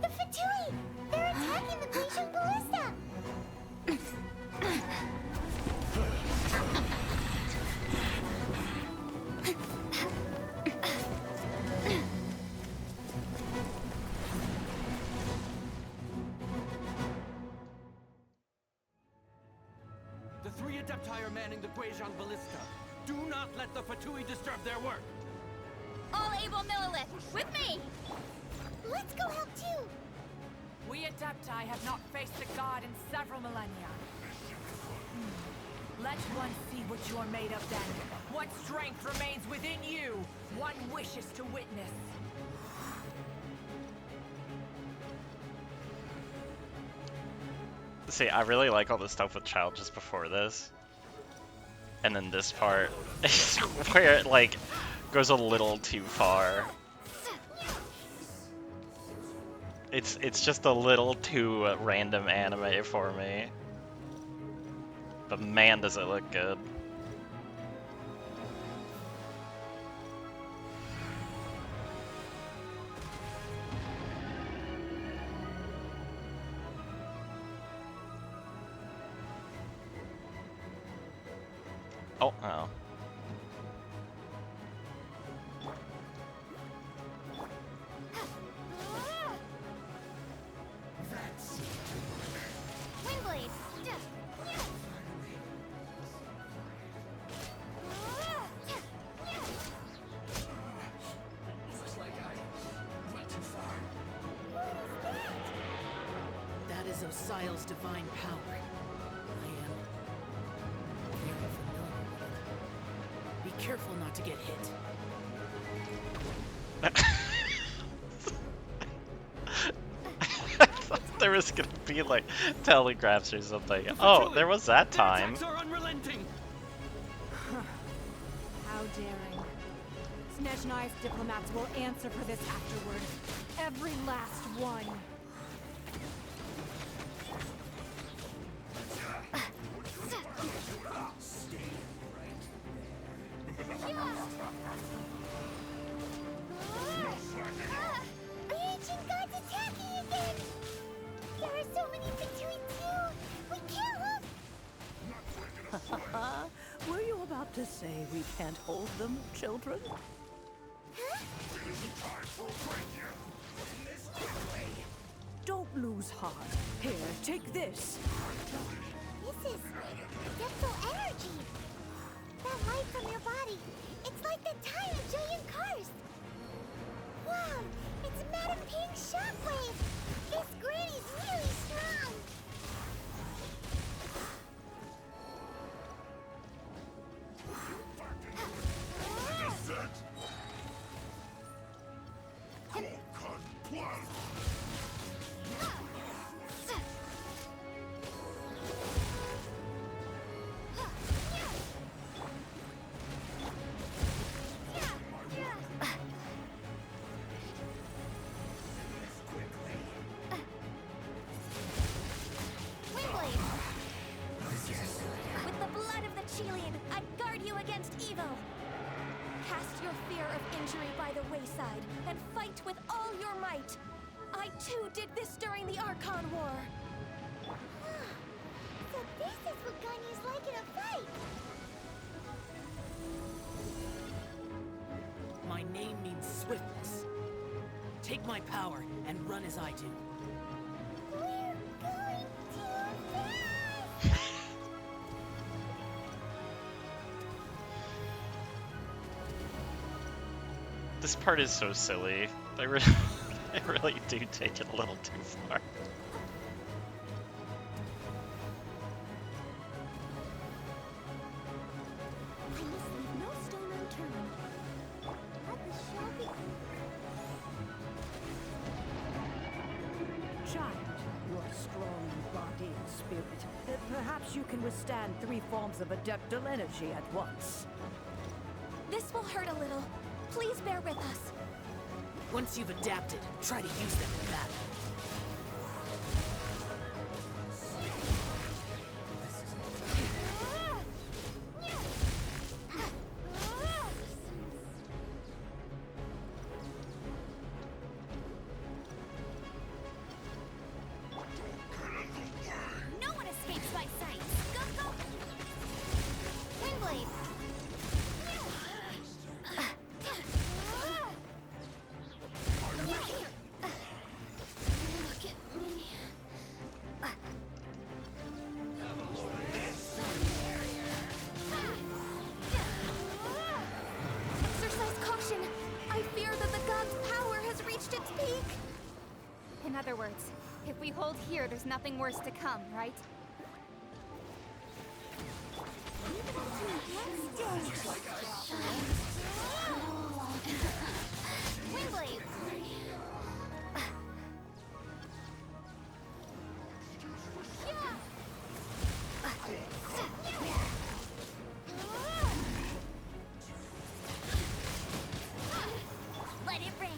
The Fatui! They're attacking the Guizhong Ballista! The three Adepti are manning the Guizhong Ballista. Do not let the Fatui disturb their work. All able Millilith, with me! Let's go help too! We Adepti have not faced a god in several millennia. Let one see what you are made of then. What strength remains within you. One wishes to witness. See, I really like all the stuff with Child just before this. And then this part is where it, like, goes a little too far. It's just a little too random anime for me. But man, does it look good. Oh, oh. Windblade! Looks like I went too far. That is Osial's divine power. I am very familiar with it. Be careful not to get hit. I thought there was gonna be like telegraphs or something. Oh, there was that time. Are unrelenting. How daring. Snezhnai's diplomats will answer for this afterward. Every last one. to say we can't hold them, children? Don't lose heart. Here, take this. This is depthful energy. That light from your body, it's like the tiny giant cars. Wow, it's Madam Ping's shockwave. This granny's really strong. With the blood of the Chilean, I guard you against evil. Cast your fear of injury by the wayside and fight with all your might. I too did this during the Archon War. So this is what Ganyu's like in a fight. My name means swiftness. Take my power and run as I do. We're going too fast. This part is so silly. They really, they really do take it a little too far. I must leave no stone unturned. Let the show be. Child, you are strong in body and spirit. Perhaps you can withstand 3 forms of adeptal energy at once. This will hurt a little. Please bear with us. Once you've adapted, try to use them in battle. No one escapes my sight. Go, go. Windblade. Look at me. Exercise caution. I fear that the god's power has reached its peak. In other words, if we hold here, there's nothing worse to come, right? Windblade. Let it rain.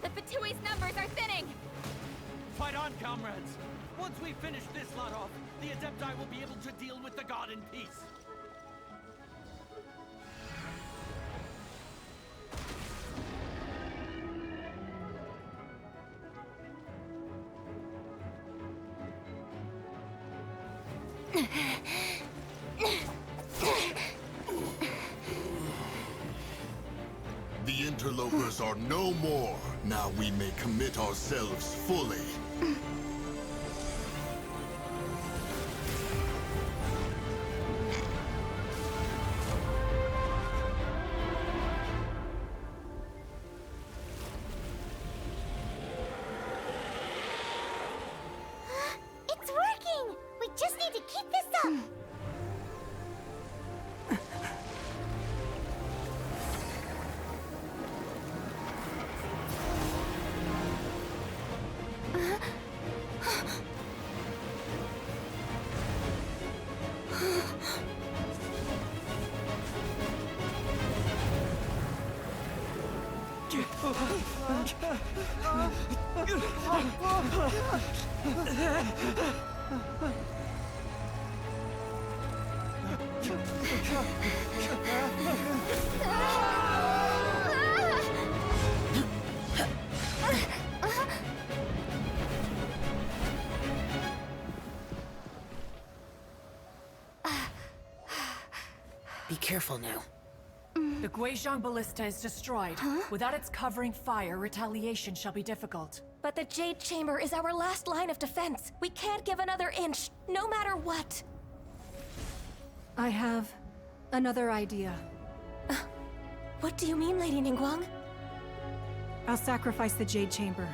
The Fatui's numbers are thinning! Fight on, comrades! Once we finish this lot off, the Adepti will be able to deal with the god in peace. The interlopers are no more. Now we may commit ourselves fully. It's working! We just need to keep this up! Be careful now. The Guizhong Ballista is destroyed. Without its covering fire, retaliation shall be difficult. But the Jade Chamber is our last line of defense. We can't give another inch, no matter what. I have another idea. What do you mean, Lady Ningguang? I'll sacrifice the Jade Chamber.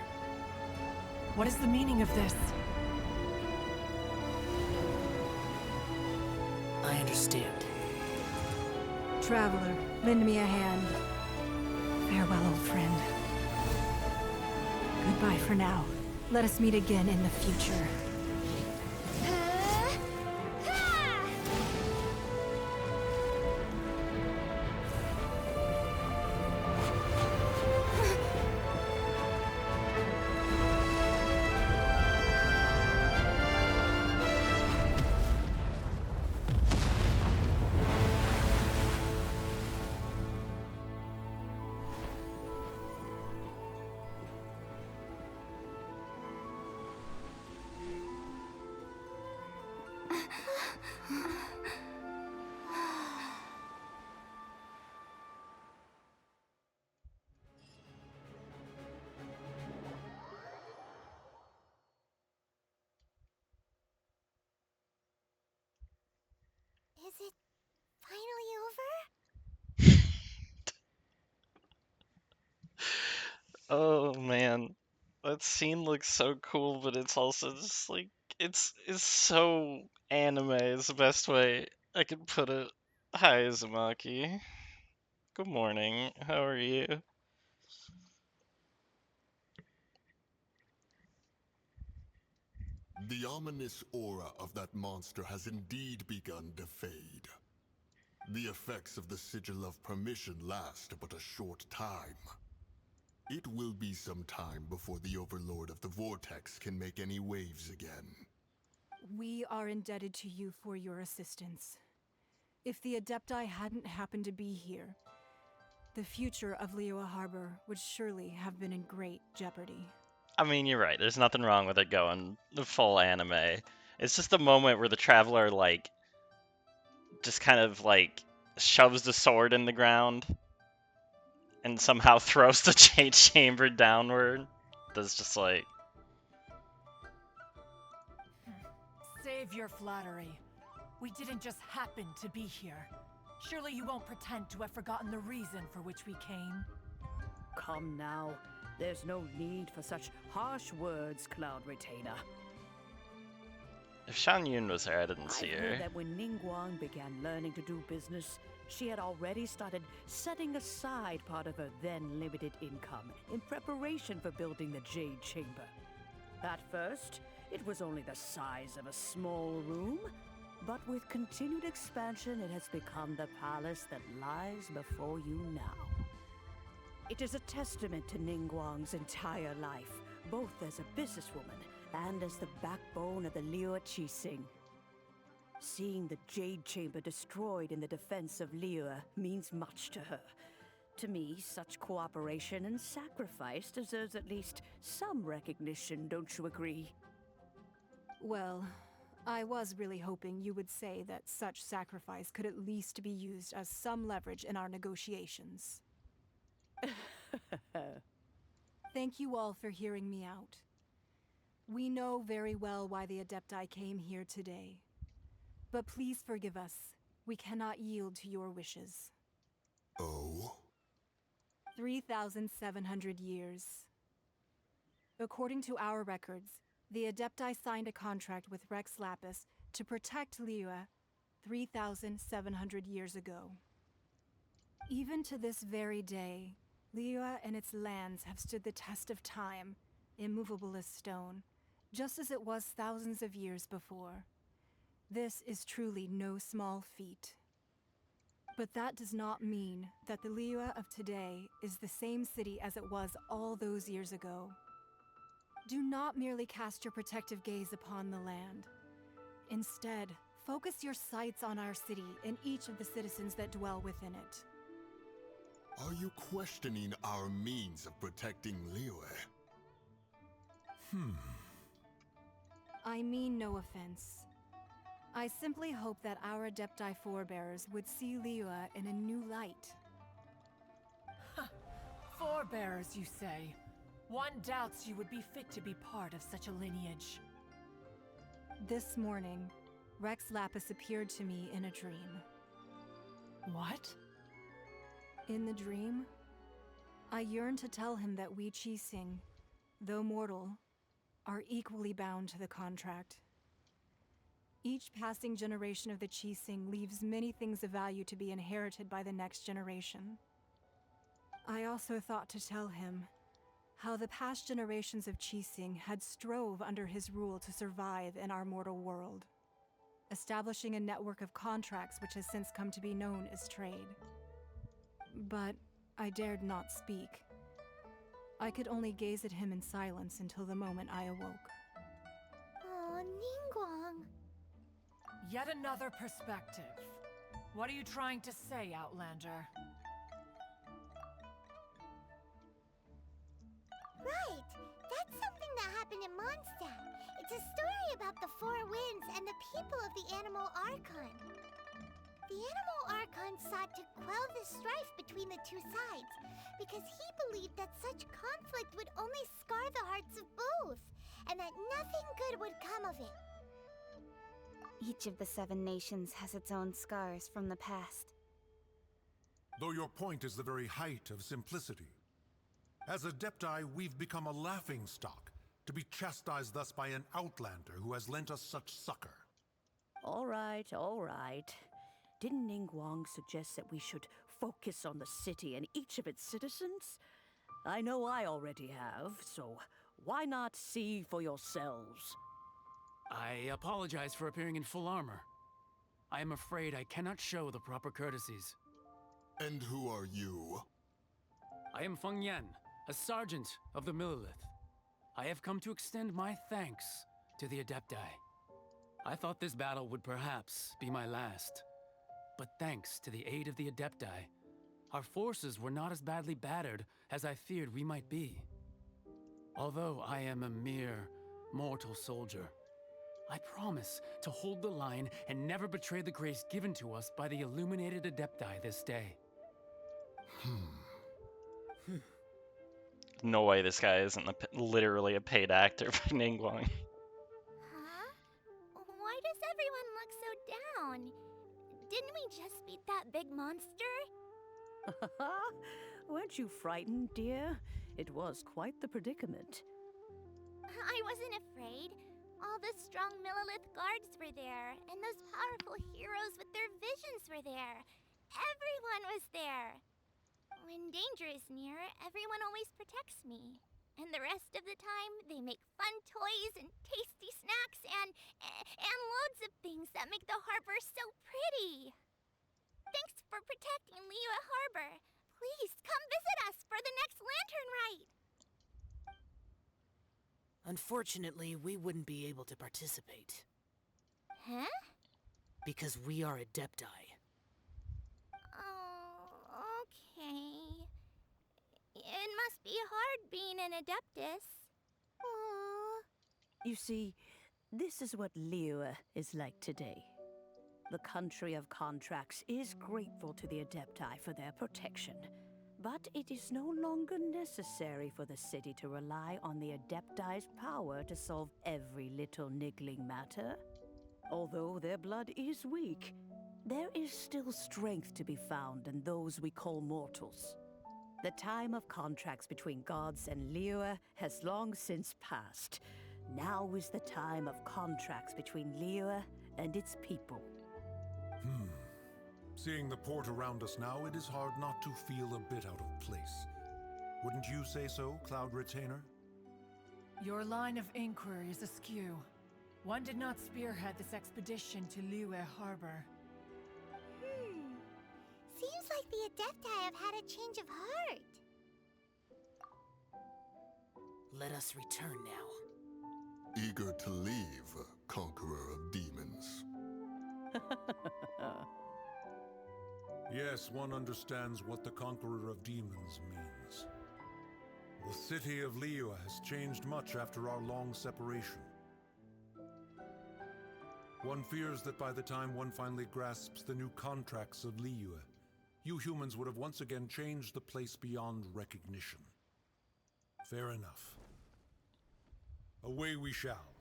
What is the meaning of this? I understand. Traveler, lend me a hand. Farewell, old friend. Goodbye for now. Let us meet again in the future. Is it finally over? Oh man, that scene looks so cool, but it's also just like it's so anime is the best way I could put it. Hi, Uzumaki. Good morning. How are you? The ominous aura of that monster has indeed begun to fade. The effects of the Sigil of Permission last but a short time. It will be some time before the Overlord of the Vortex can make any waves again. We are indebted to you for your assistance. If the Adepti hadn't happened to be here, the future of Liyue Harbor would surely have been in great jeopardy. I mean, you're right. There's nothing wrong with it going the full anime. It's just the moment where the traveler like just kind of like shoves the sword in the ground and somehow throws the Jade Chamber downward. That's just like Save your flattery. We didn't just happen to be here. Surely you won't pretend to have forgotten the reason for which we came. Come now. There's no need for such harsh words, Cloud Retainer. if Shan Yun was there, I didn't see I've her. heard that when Ningguang began learning to do business, she had already started setting aside part of her then limited income in preparation for building the Jade Chamber. At first, it was only the size of a small room, but with continued expansion, it has become the palace that lies before you now. It is a testament to Ningguang's entire life, both as a businesswoman and as the backbone of the Liyue Qixing. Seeing the Jade Chamber destroyed in the defense of Liyue means much to her. To me, such cooperation and sacrifice deserves at least some recognition, don't you agree? Well, I was really hoping you would say that such sacrifice could at least be used as some leverage in our negotiations. Thank you all for hearing me out. We know very well why the Adepti came here today. But please forgive us. We cannot yield to your wishes. Oh? 3,700 years. According to our records, the Adepti signed a contract with Rex Lapis to protect Liyue 3,700 years ago. Even to this very day, Liyue and its lands have stood the test of time, immovable as stone, just as it was thousands of years before. This is truly no small feat. But that does not mean that the Liyue of today is the same city as it was all those years ago. Do not merely cast your protective gaze upon the land. Instead, focus your sights on our city and each of the citizens that dwell within it. Are you questioning our means of protecting Liyue? I mean no offense. I simply hope that our Adepti forebears would see Liyue in a new light. Forebearers, you say? One doubts you would be fit to be part of such a lineage. This morning, Rex Lapis appeared to me in a dream. What? In the dream, I yearned to tell him that we Qixing, though mortal, are equally bound to the contract. Each passing generation of the Qixing leaves many things of value to be inherited by the next generation. I also thought to tell him how the past generations of Qixing had strove under his rule to survive in our mortal world, establishing a network of contracts which has since come to be known as trade. But I dared not speak. I could only gaze at him in silence until the moment I awoke. Oh, Ningguang. Yet another perspective. What are you trying to say, Outlander? Right! That's something that happened in Mondstadt. It's a story about the Four Winds and the people of the Animal Archon. The Animal Archon sought to quell the strife between the two sides, because he believed that such conflict would only scar the hearts of both, and that nothing good would come of it. Each of the 7 nations has its own scars from the past. Though your point is the very height of simplicity. As Adepti, we've become a laughingstock, to be chastised thus by an outlander who has lent us such succor. All right, all right. Didn't Ningguang suggest that we should focus on the city and each of its citizens? I know I already have, so why not see for yourselves? I apologize for appearing in full armor. I am afraid I cannot show the proper courtesies. And who are you? I am Feng Yan, a sergeant of the Millelith. I have come to extend my thanks to the Adepti. I thought this battle would perhaps be my last. But thanks to the aid of the Adepti, our forces were not as badly battered as I feared we might be. Although I am a mere mortal soldier, I promise to hold the line and never betray the grace given to us by the illuminated Adepti this day. No way this guy isn't literally a paid actor for Ningguang. Huh? Why does everyone look so down? Didn't we just beat that big monster? Weren't you frightened, dear? It was quite the predicament. I wasn't afraid. All the strong Millelith guards were there, and those powerful heroes with their visions were there. Everyone was there. When danger is near, everyone always protects me. And the rest of the time, they make fun toys and tasty snacks and loads of things that make the harbor so pretty. Thanks for protecting Liyue Harbor. Please come visit us for the next lantern rite. Unfortunately, we wouldn't be able to participate. Huh? Because we are Adepti. Oh, okay. It must be hard being an Adeptus. Aww. You see, this is what Liyue is like today. The country of contracts is grateful to the Adepti for their protection. But it is no longer necessary for the city to rely on the Adepti's power to solve every little niggling matter. Although their blood is weak, there is still strength to be found in those we call mortals. The time of contracts between gods and Liyue has long since passed. Now is the time of contracts between Liyue and its people. Seeing the port around us now, it is hard not to feel a bit out of place. Wouldn't you say so, Cloud Retainer? Your line of inquiry is askew. One did not spearhead this expedition to Liyue Harbor. the Adepti have had a change of heart. Let us return now. Eager to leave, Conqueror of Demons. Yes, one understands what the Conqueror of Demons means. The city of Liyue has changed much after our long separation. One fears that by the time one finally grasps the new contracts of Liyue, you humans would have once again changed the place beyond recognition. Fair enough. Away we shall,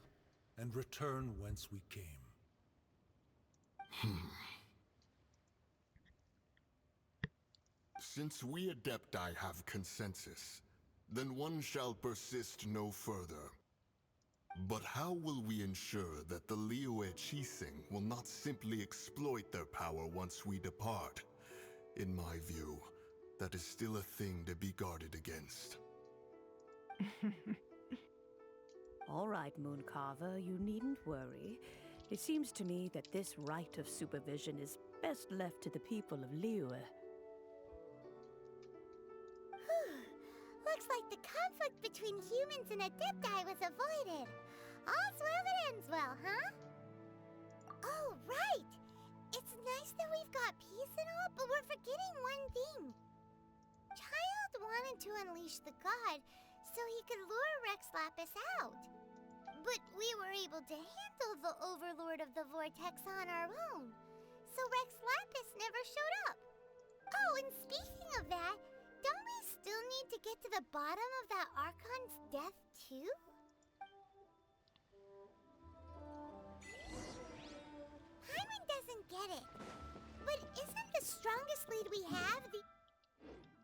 and return whence we came. Since we Adepti have consensus, then one shall persist no further. But how will we ensure that the Liyue Qixing will not simply exploit their power once we depart? In my view, that is still a thing to be guarded against. All right, Mooncarver, you needn't worry. It seems to me that this right of supervision is best left to the people of Liyue. Looks like the conflict between humans and Adepti was avoided. All's well that ends well, huh? Oh, right! It's nice that we've got peace and all, but we're forgetting one thing. Child wanted to unleash the god so he could lure Rex Lapis out. But we were able to handle the Overlord of the Vortex on our own, so Rex Lapis never showed up. Oh, and speaking of that, don't we still need to get to the bottom of that Archon's death, too? Paimon doesn't get it. But isn't the strongest lead we have the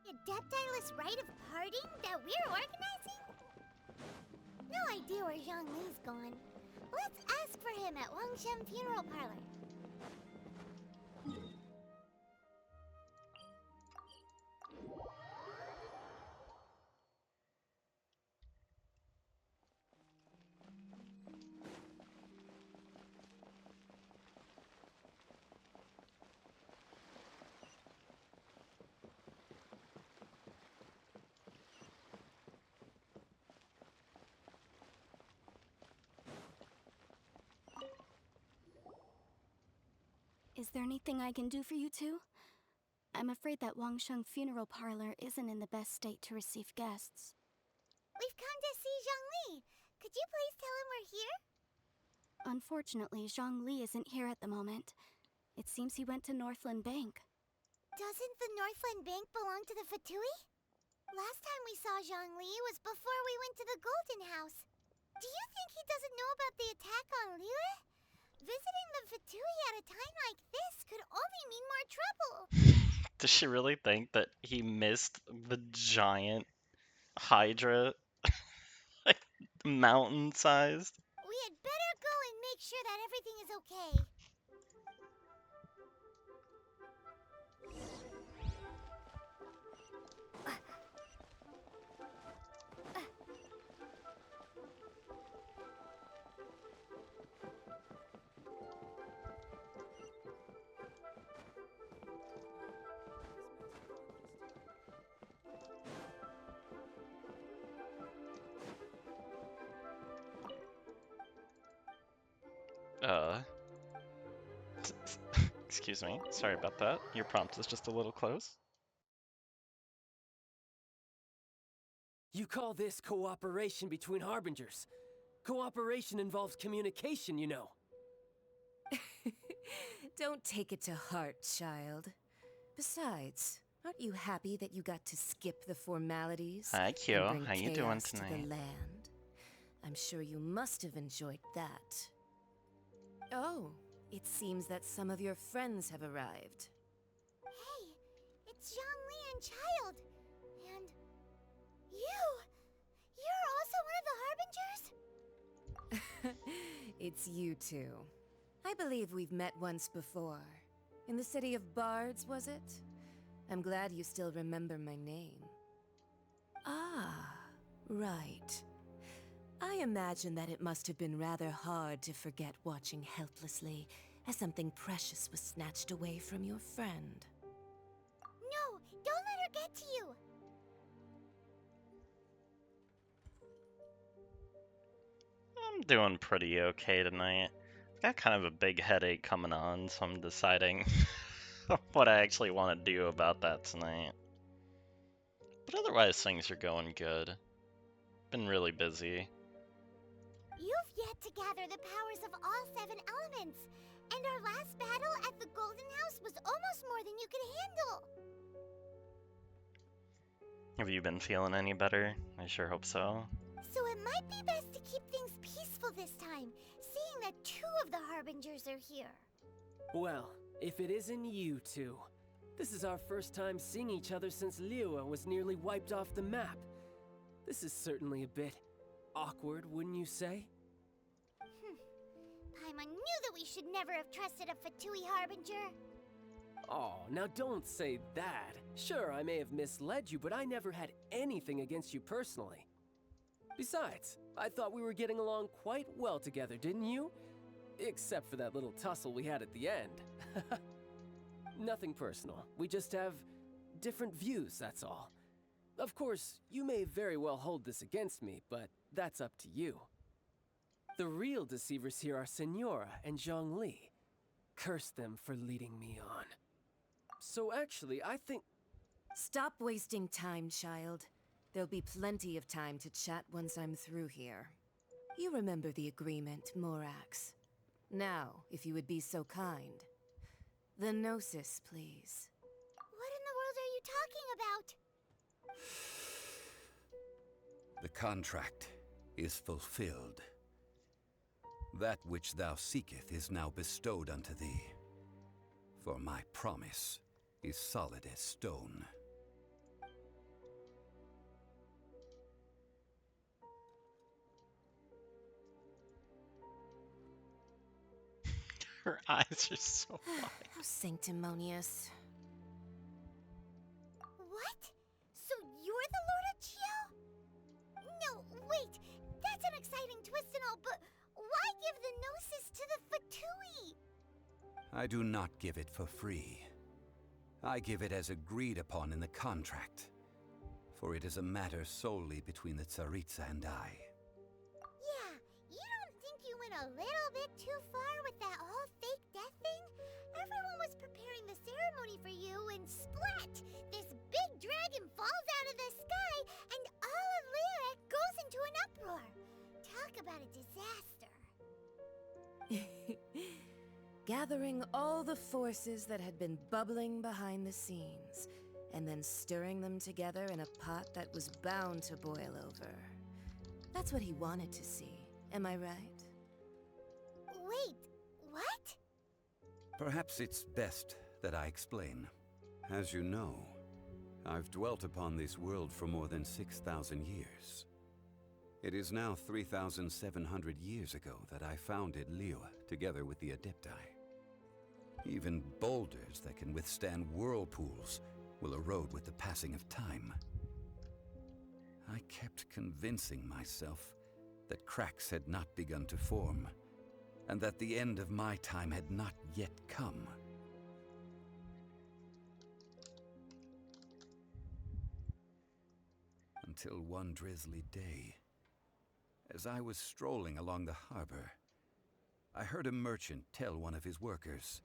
Adeptiless rite of parting that we're organizing? No idea where Zhongli's gone. Let's ask for him at Wangshen Funeral Parlor. Is there anything I can do for you two? I'm afraid that Wangsheng Funeral Parlor isn't in the best state to receive guests. We've come to see Zhongli. Could you please tell him we're here? Unfortunately, Zhongli isn't here at the moment. It seems he went to Northland Bank. Doesn't the Northland Bank belong to the Fatui? Last time we saw Zhongli was before we went to the Golden House. Do you think he doesn't know about the attack on Liyue? Visiting the Fatui at a time like this could only mean more trouble. Does she really think that he missed the giant Hydra, like mountain-sized? We had better go and make sure that everything is okay. Excuse me. Sorry about that. Your prompt is just a little close. You call this cooperation between Harbingers? Cooperation involves communication, you know. Don't take it to heart, child. Besides, aren't you happy that you got to skip the formalities? Hi, Q. And bring How you doing chaos to tonight? the land? I'm sure you must have enjoyed that. Oh, it seems that some of your friends have arrived. Hey, it's Zhongli and Child. And you! You're also one of the Harbingers? It's you two. I believe we've met once before. In the city of Bards, was it? I'm glad you still remember my name. Ah, right. I imagine that it must have been rather hard to forget watching helplessly as something precious was snatched away from your friend. No, ever get to you? I'm doing pretty okay tonight. I've got kind of a big headache coming on, so I'm deciding what I actually want to do about that tonight. But otherwise, things are going good. Been really busy. You've yet to gather the powers of all 7 elements, and our last battle at the Golden House was almost more than you could handle. Have you been feeling any better? I sure hope so. So it might be best to keep things peaceful this time, seeing that 2 of the Harbingers are here. Well, if it isn't you two. This is our first time seeing each other since Liyue was nearly wiped off the map. This is certainly a bit awkward, wouldn't you say? Paimon knew that we should never have trusted a Fatui Harbinger. Oh, now don't say that. Sure, I may have misled you, but I never had anything against you personally. Besides, I thought we were getting along quite well together, didn't you? Except for that little tussle we had at the end. Nothing personal. We just have different views, that's all. Of course, you may very well hold this against me, but that's up to you. The real deceivers here are Senora and Zhongli. Curse them for leading me on. So actually, I think... Stop wasting time, child. There'll be plenty of time to chat once I'm through here. You remember the agreement, Morax. Now, if you would be so kind. The Gnosis, please. What in the world are you talking about? The contract is fulfilled. That which thou seeketh is now bestowed unto thee. For my promise is solid as stone. Her eyes are so wide. How sanctimonious. What? So you're the Lord of Chio? No, wait. That's an exciting twist and all, but why give the Gnosis to the Fatui? I do not give it for free. I give it as agreed upon in the contract. For it is a matter solely between the Tsaritsa and I. Yeah, you don't think you went a little bit too far with that whole fake death thing? Everyone was preparing the ceremony for you and splat! This big dragon falls out of the sky and all of Liyue goes into an uproar. Talk about a disaster. Gathering all the forces that had been bubbling behind the scenes, and then stirring them together in a pot that was bound to boil over. That's what he wanted to see, am I right? Wait, what? Perhaps it's best that I explain. As you know, I've dwelt upon this world for more than 6,000 years. It is now 3,700 years ago that I founded Liyue together with the Adepti. Even boulders that can withstand whirlpools will erode with the passing of time. I kept convincing myself that cracks had not begun to form, and that the end of my time had not yet come. Until one drizzly day, as I was strolling along the harbor, I heard a merchant tell one of his workers,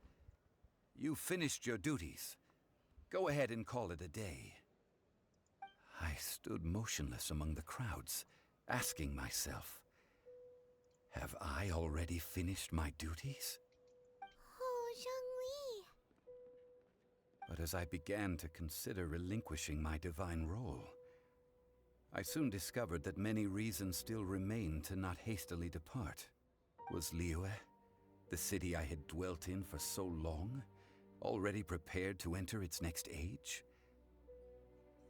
"You finished your duties. Go ahead and call it a day." I stood motionless among the crowds, asking myself, have I already finished my duties? Oh, Zhongli. But as I began to consider relinquishing my divine role, I soon discovered that many reasons still remained to not hastily depart. Was Liyue, the city I had dwelt in for so long, already prepared to enter its next age?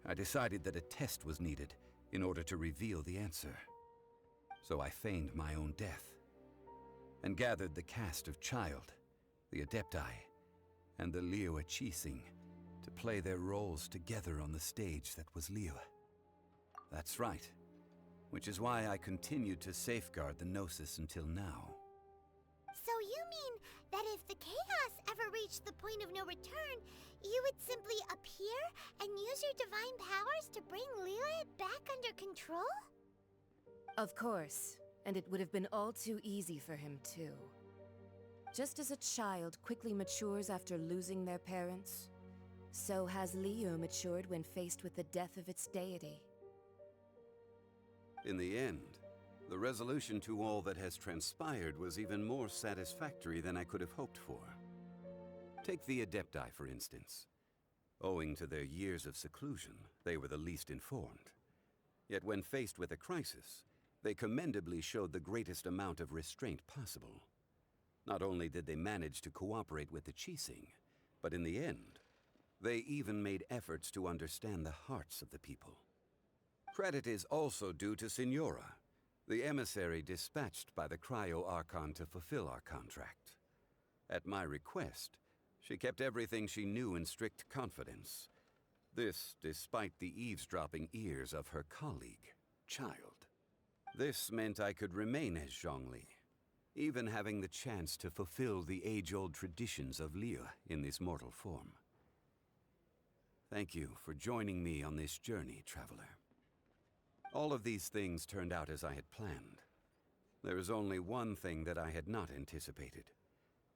I decided that a test was needed in order to reveal the answer. So I feigned my own death, and gathered the cast of Child, the Adepti, and the Liyue Qixing to play their roles together on the stage that was Liyue. That's right, which is why I continued to safeguard the Gnosis until now. So you mean that if the chaos ever reached the point of no return, you would simply appear and use your divine powers to bring Liyue back under control? Of course, and it would have been all too easy for him too. Just as a child quickly matures after losing their parents, so has Liyue matured when faced with the death of its deity. In the end, the resolution to all that has transpired was even more satisfactory than I could have hoped for. Take the Adepti, for instance. Owing to their years of seclusion, they were the least informed. Yet when faced with a crisis, they commendably showed the greatest amount of restraint possible. Not only did they manage to cooperate with the Qixing, but in the end, they even made efforts to understand the hearts of the people. Credit is also due to Signora, the emissary dispatched by the Cryo Archon to fulfill our contract. At my request, she kept everything she knew in strict confidence. This despite the eavesdropping ears of her colleague, Child. This meant I could remain as Zhongli, even having the chance to fulfill the age-old traditions of Liyue in this mortal form. Thank you for joining me on this journey, Traveler. All of these things turned out as I had planned. There is only one thing that I had not anticipated,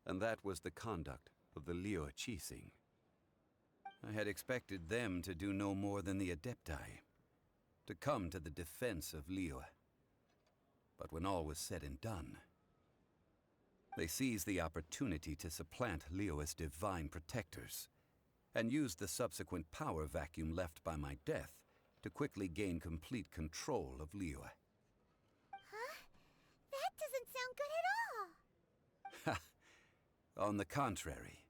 and that was the conduct of the Liyue Qixing. I had expected them to do no more than the Adepti, to come to the defense of Liyue. But when all was said and done, they seized the opportunity to supplant Liyue as divine protectors, and used the subsequent power vacuum left by my death to quickly gain complete control of Liyue. Huh? That doesn't sound good at all. On the contrary,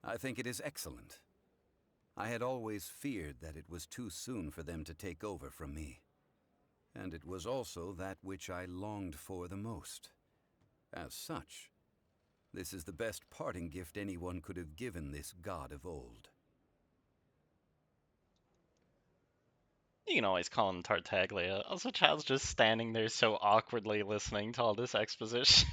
I think it is excellent. I had always feared that it was too soon for them to take over from me. And it was also that which I longed for the most. As such, this is the best parting gift anyone could have given this god of old. You can always call him Tartaglia. Also, Child's just standing there so awkwardly listening to all this exposition.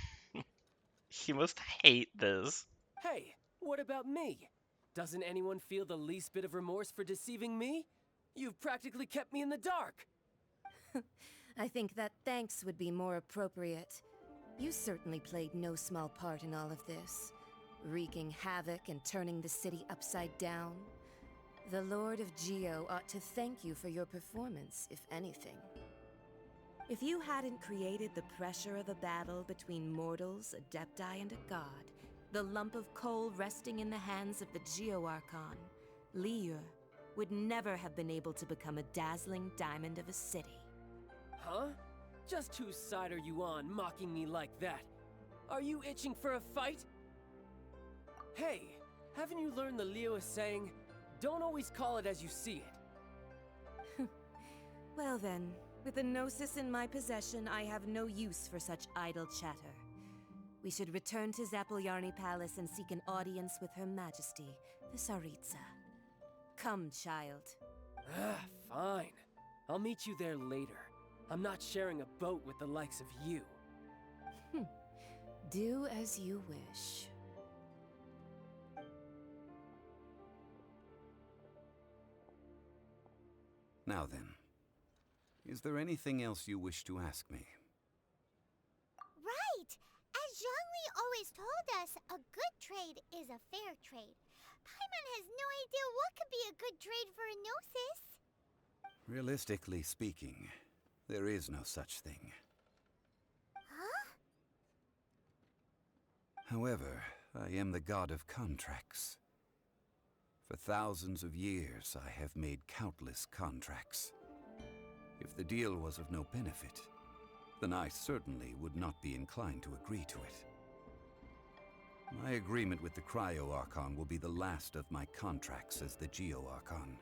He must hate this. Hey, what about me? Doesn't anyone feel the least bit of remorse for deceiving me? You've practically kept me in the dark. I think that thanks would be more appropriate. You certainly played no small part in all of this, wreaking havoc and turning the city upside down. The Lord of Geo ought to thank you for your performance, if anything. If you hadn't created the pressure of a battle between mortals, Adepti, and a god, the lump of coal resting in the hands of the Geo Archon, Liyue, would never have been able to become a dazzling diamond of a city. Huh? Just whose side are you on, mocking me like that? Are you itching for a fight? Hey, haven't you learned the Liyue saying, don't always call it as you see it? Well then, with the Gnosis in my possession, I have no use for such idle chatter. We should return to Zapoljarny Palace and seek an audience with Her Majesty, the Tsaritsa. Come, child. Fine. I'll meet you there later. I'm not sharing a boat with the likes of you. Do as you wish. Now then, is there anything else you wish to ask me? Right! As Zhongli always told us, a good trade is a fair trade. Paimon has no idea what could be a good trade for a Gnosis. Realistically speaking, there is no such thing. Huh? However, I am the god of contracts. For thousands of years, I have made countless contracts. If the deal was of no benefit, then I certainly would not be inclined to agree to it. My agreement with the Cryo Archon will be the last of my contracts as the Geo Archon.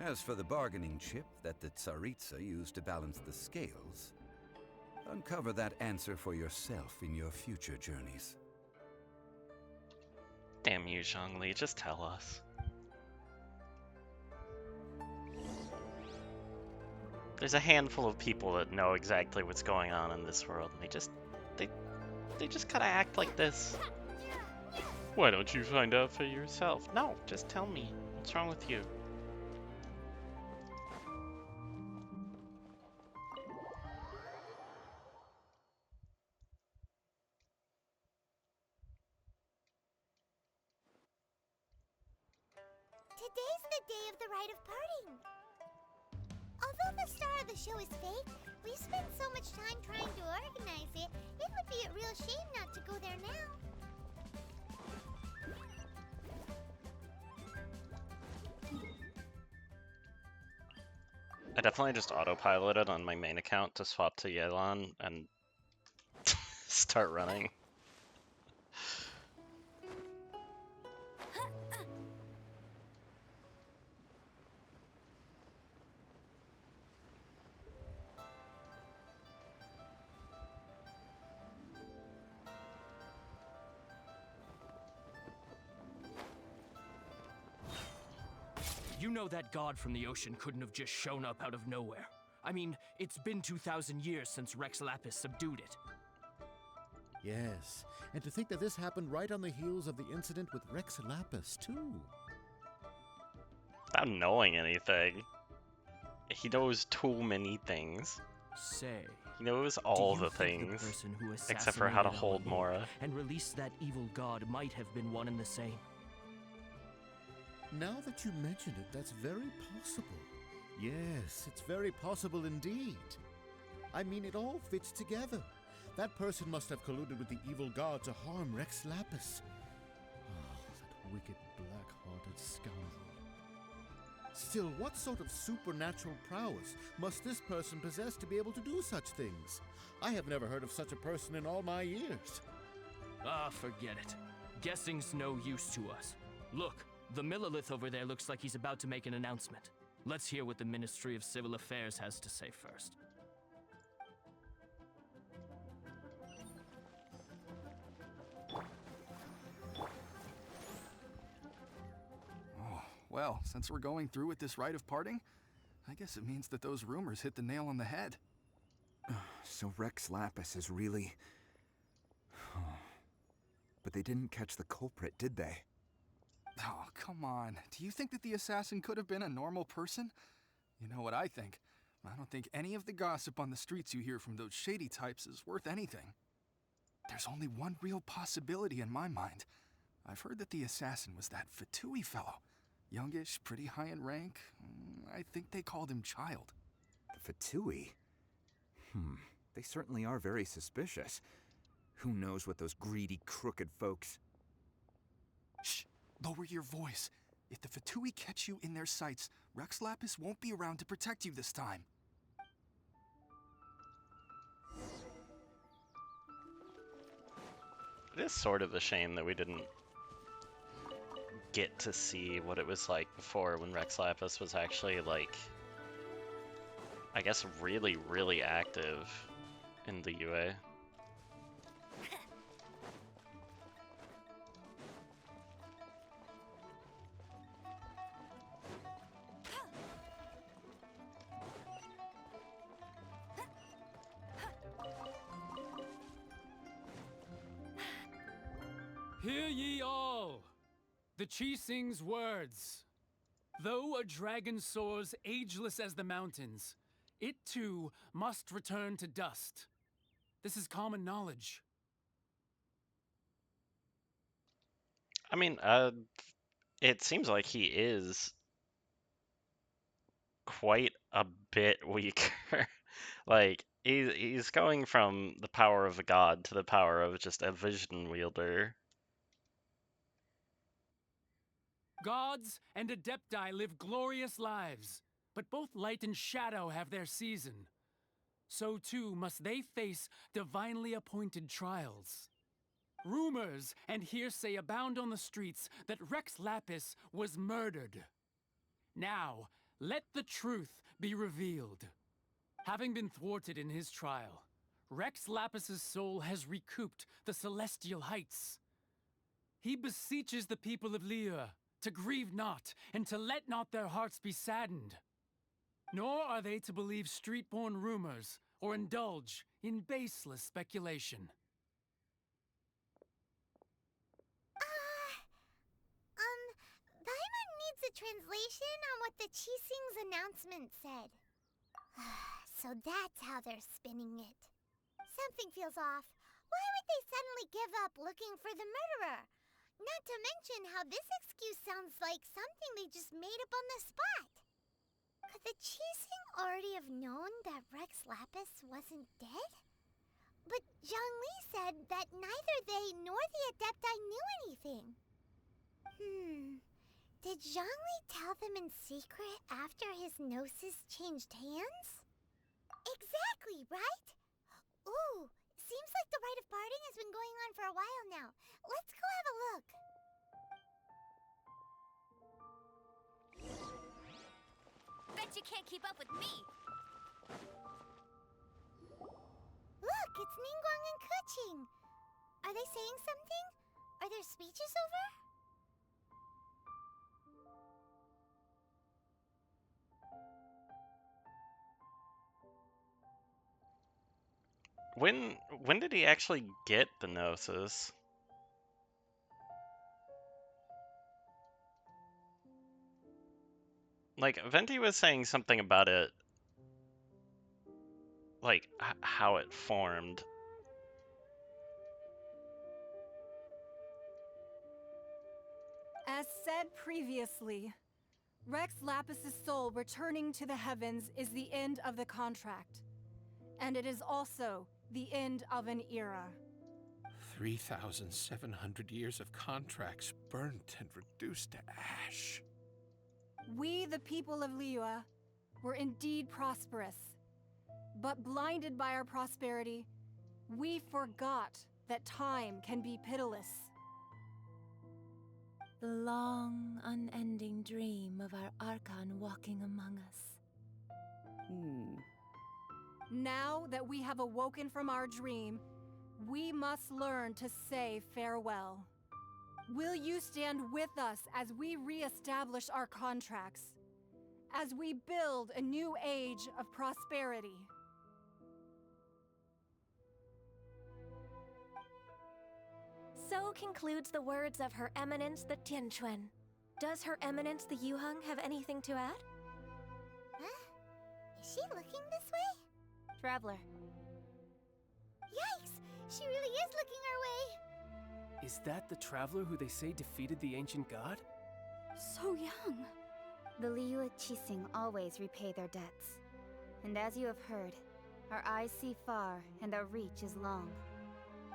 As for the bargaining chip that the Tsaritsa used to balance the scales, uncover that answer for yourself in your future journeys. Damn you, Zhongli, just tell us. There's a handful of people that know exactly what's going on in this world, and they just gotta act like this. Why don't you find out for yourself? No, just tell me. What's wrong with you? Today's the day of the rite of parting. Although the star of the show is fake, we've spent so much time trying to organize it, it would be a real shame not to go there now. I definitely just autopiloted on my main account to swap to Yelan and start running. You know that god from the ocean couldn't have just shown up out of nowhere. I mean, it's been 2,000 years since Rex Lapis subdued it. Yes, and to think that this happened right on the heels of the incident with Rex Lapis, too. Without knowing anything. He knows too many things. Say, He knows all do you the think things, the person who except for how to assassinated hold our Mora. and released that evil god might have been one and the same? Now that you mention it, that's very possible. Yes, it's very possible indeed. I mean, it all fits together. That person must have colluded with the evil god to harm Rex Lapis. Oh, that wicked, black-hearted scoundrel. Still, what sort of supernatural prowess must this person possess to be able to do such things? I have never heard of such a person in all my years. Ah, forget it. Guessing's no use to us. Look, the Millilith over there looks like he's about to make an announcement. Let's hear what the Ministry of Civil Affairs has to say first. Oh, well, since we're going through with this rite of parting, I guess it means that those rumors hit the nail on the head. So Rex Lapis is really... But they didn't catch the culprit, did they? Oh, come on. Do you think that the assassin could have been a normal person? You know what I think. I don't think any of the gossip on the streets you hear from those shady types is worth anything. There's only one real possibility in my mind. I've heard that the assassin was that Fatui fellow. Youngish, pretty high in rank. I think they called him Child. The Fatui? They certainly are very suspicious. Who knows what those greedy, crooked folks... Shh! Lower your voice. If the Fatui catch you in their sights, Rex Lapis won't be around to protect you this time. It is sort of a shame that we didn't get to see what it was like before when Rex Lapis was actually, like, I guess really, really active in the UA. Hear ye all, the Chi-Sing's words. Though a dragon soars ageless as the mountains, it too must return to dust. This is common knowledge. I mean, it seems like he is quite a bit weaker. Like, he's going from the power of a god to the power of just a vision wielder. Gods and Adepti live glorious lives, but both light and shadow have their season. So too must they face divinely appointed trials. Rumors and hearsay abound on the streets that Rex Lapis was murdered. Now, let the truth be revealed. Having been thwarted in his trial, Rex Lapis's soul has recouped the celestial heights. He beseeches the people of Liyue to grieve not, and to let not their hearts be saddened. Nor are they to believe street-born rumors, or indulge in baseless speculation. translation on what the Qixing's announcement said. So that's how they're spinning it. Something feels off. Why would they suddenly give up looking for the murderer? Not to mention how this excuse sounds like something they just made up on the spot. Could the Qixing already have known that Rex Lapis wasn't dead? But Zhongli said that neither they nor the Adepti knew anything. Did Zhongli tell them in secret after his gnosis changed hands? Exactly, right? Ooh, seems like the rite of parting has been going on for a while now. Let's go have a look. Bet you can't keep up with me. Look, it's Ningguang and Keqing. Are they saying something? Are their speeches over? When did he actually get the gnosis? Like, Venti was saying something about it, like, how it formed. As said previously, Rex Lapis's soul returning to the heavens is the end of the contract. And it is also the end of an era. 3,700 years of contracts burnt and reduced to ash. We, the people of Liyue, were indeed prosperous. But blinded by our prosperity, we forgot that time can be pitiless. The long, unending dream of our Archon walking among us. Now that we have awoken from our dream, we must learn to say farewell. Will you stand with us as we re-establish our contracts? As we build a new age of prosperity? So concludes the words of Her Eminence the Tianquan. Does Her Eminence the Yuheng have anything to add? Huh? Is she looking this way? Traveler. Yikes! She really is looking our way! Is that the traveler who they say defeated the ancient god? So young. The Liyue Qixing always repay their debts. And as you have heard, our eyes see far and our reach is long.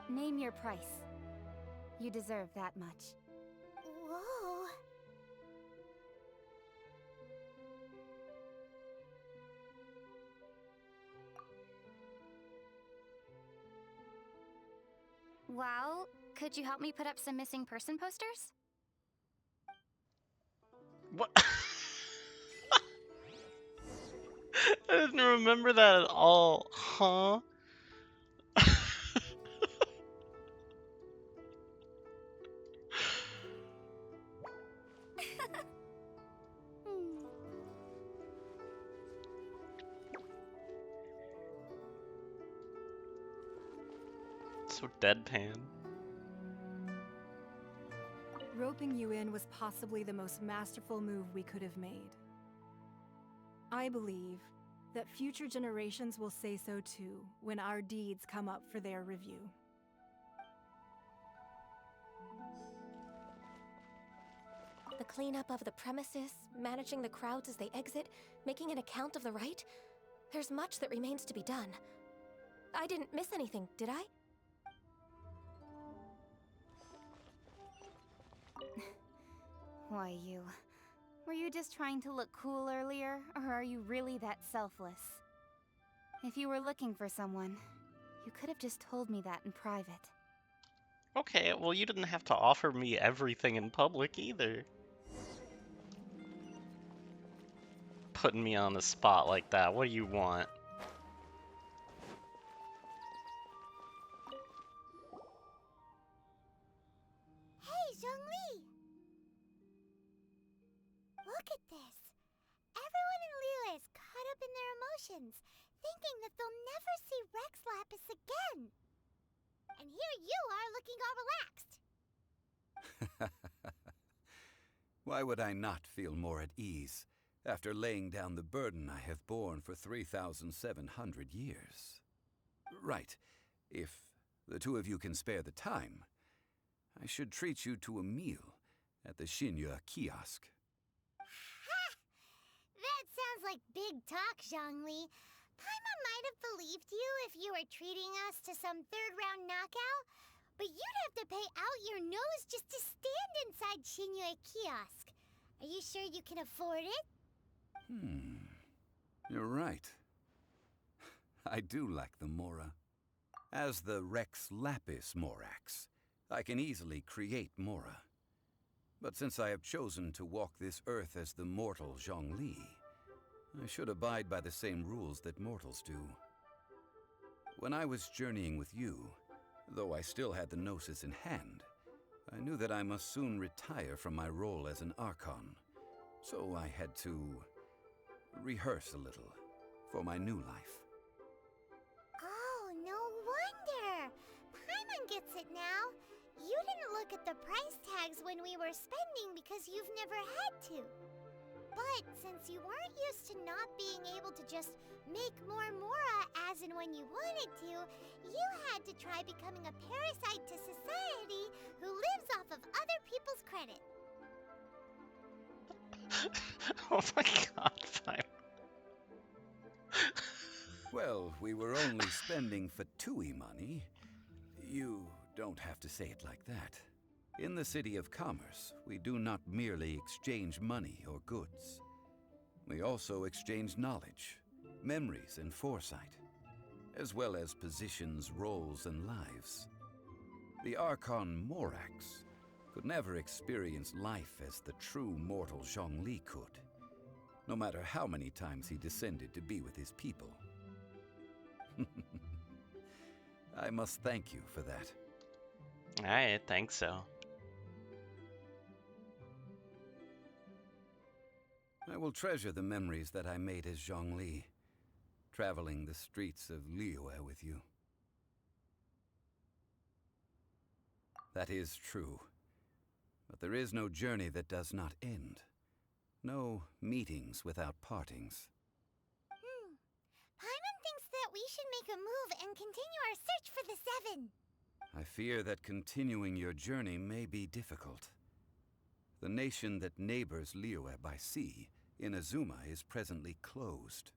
Name your price. You deserve that much. Whoa. Well, could you help me put up some missing person posters? What? I didn't remember that at all. Huh? So deadpan. Roping you in was possibly the most masterful move we could have made. I believe that future generations will say so too when our deeds come up for their review. The cleanup of the premises, managing the crowds as they exit, making an account of the rite? There's much that remains to be done. I didn't miss anything, did I? Why, you... Were you just trying to look cool earlier, or are you really that selfless? If you were looking for someone, you could have just told me that in private. Okay, well you didn't have to offer me everything in public either. Putting me on the spot like that, what do you want? Hey, Zhongli! Look at this. Everyone in Liyue is caught up in their emotions, thinking that they'll never see Rex Lapis again. And here you are looking all relaxed. Why would I not feel more at ease after laying down the burden I have borne for 3,700 years? Right. If the two of you can spare the time, I should treat you to a meal at the Shinya kiosk. Ha! That sounds like big talk, Zhongli. Paimon might have believed you if you were treating us to some third-round knockout, but you'd have to pay out your nose just to stand inside Shinya kiosk. Are you sure you can afford it? You're right. I do lack the Mora. As the Rex Lapis Morax, I can easily create Mora. But since I have chosen to walk this earth as the mortal Zhongli, I should abide by the same rules that mortals do. When I was journeying with you, though I still had the Gnosis in hand, I knew that I must soon retire from my role as an Archon, so I had to rehearse a little for my new life. Oh, no wonder! Paimon gets it now. You didn't look at the price tags when we were spending because you've never had to. But since you weren't used to not being able to just make more Mora as and when you wanted to, you had to try becoming a parasite to society who lives off of other people's credit. Oh my god, fine. Well, we were only spending Fatui money. You don't have to say it like that. In the City of Commerce, we do not merely exchange money or goods. We also exchange knowledge, memories, and foresight, as well as positions, roles, and lives. The Archon Morax could never experience life as the true mortal Zhongli could, no matter how many times he descended to be with his people. I must thank you for that. I think so. I will treasure the memories that I made as Zhongli, traveling the streets of Liyue with you. That is true. But there is no journey that does not end. No meetings without partings. Paimon thinks that we should make a move and continue our search for the Seven. I fear that continuing your journey may be difficult. The nation that neighbors Liyue by sea, Inazuma, is presently closed.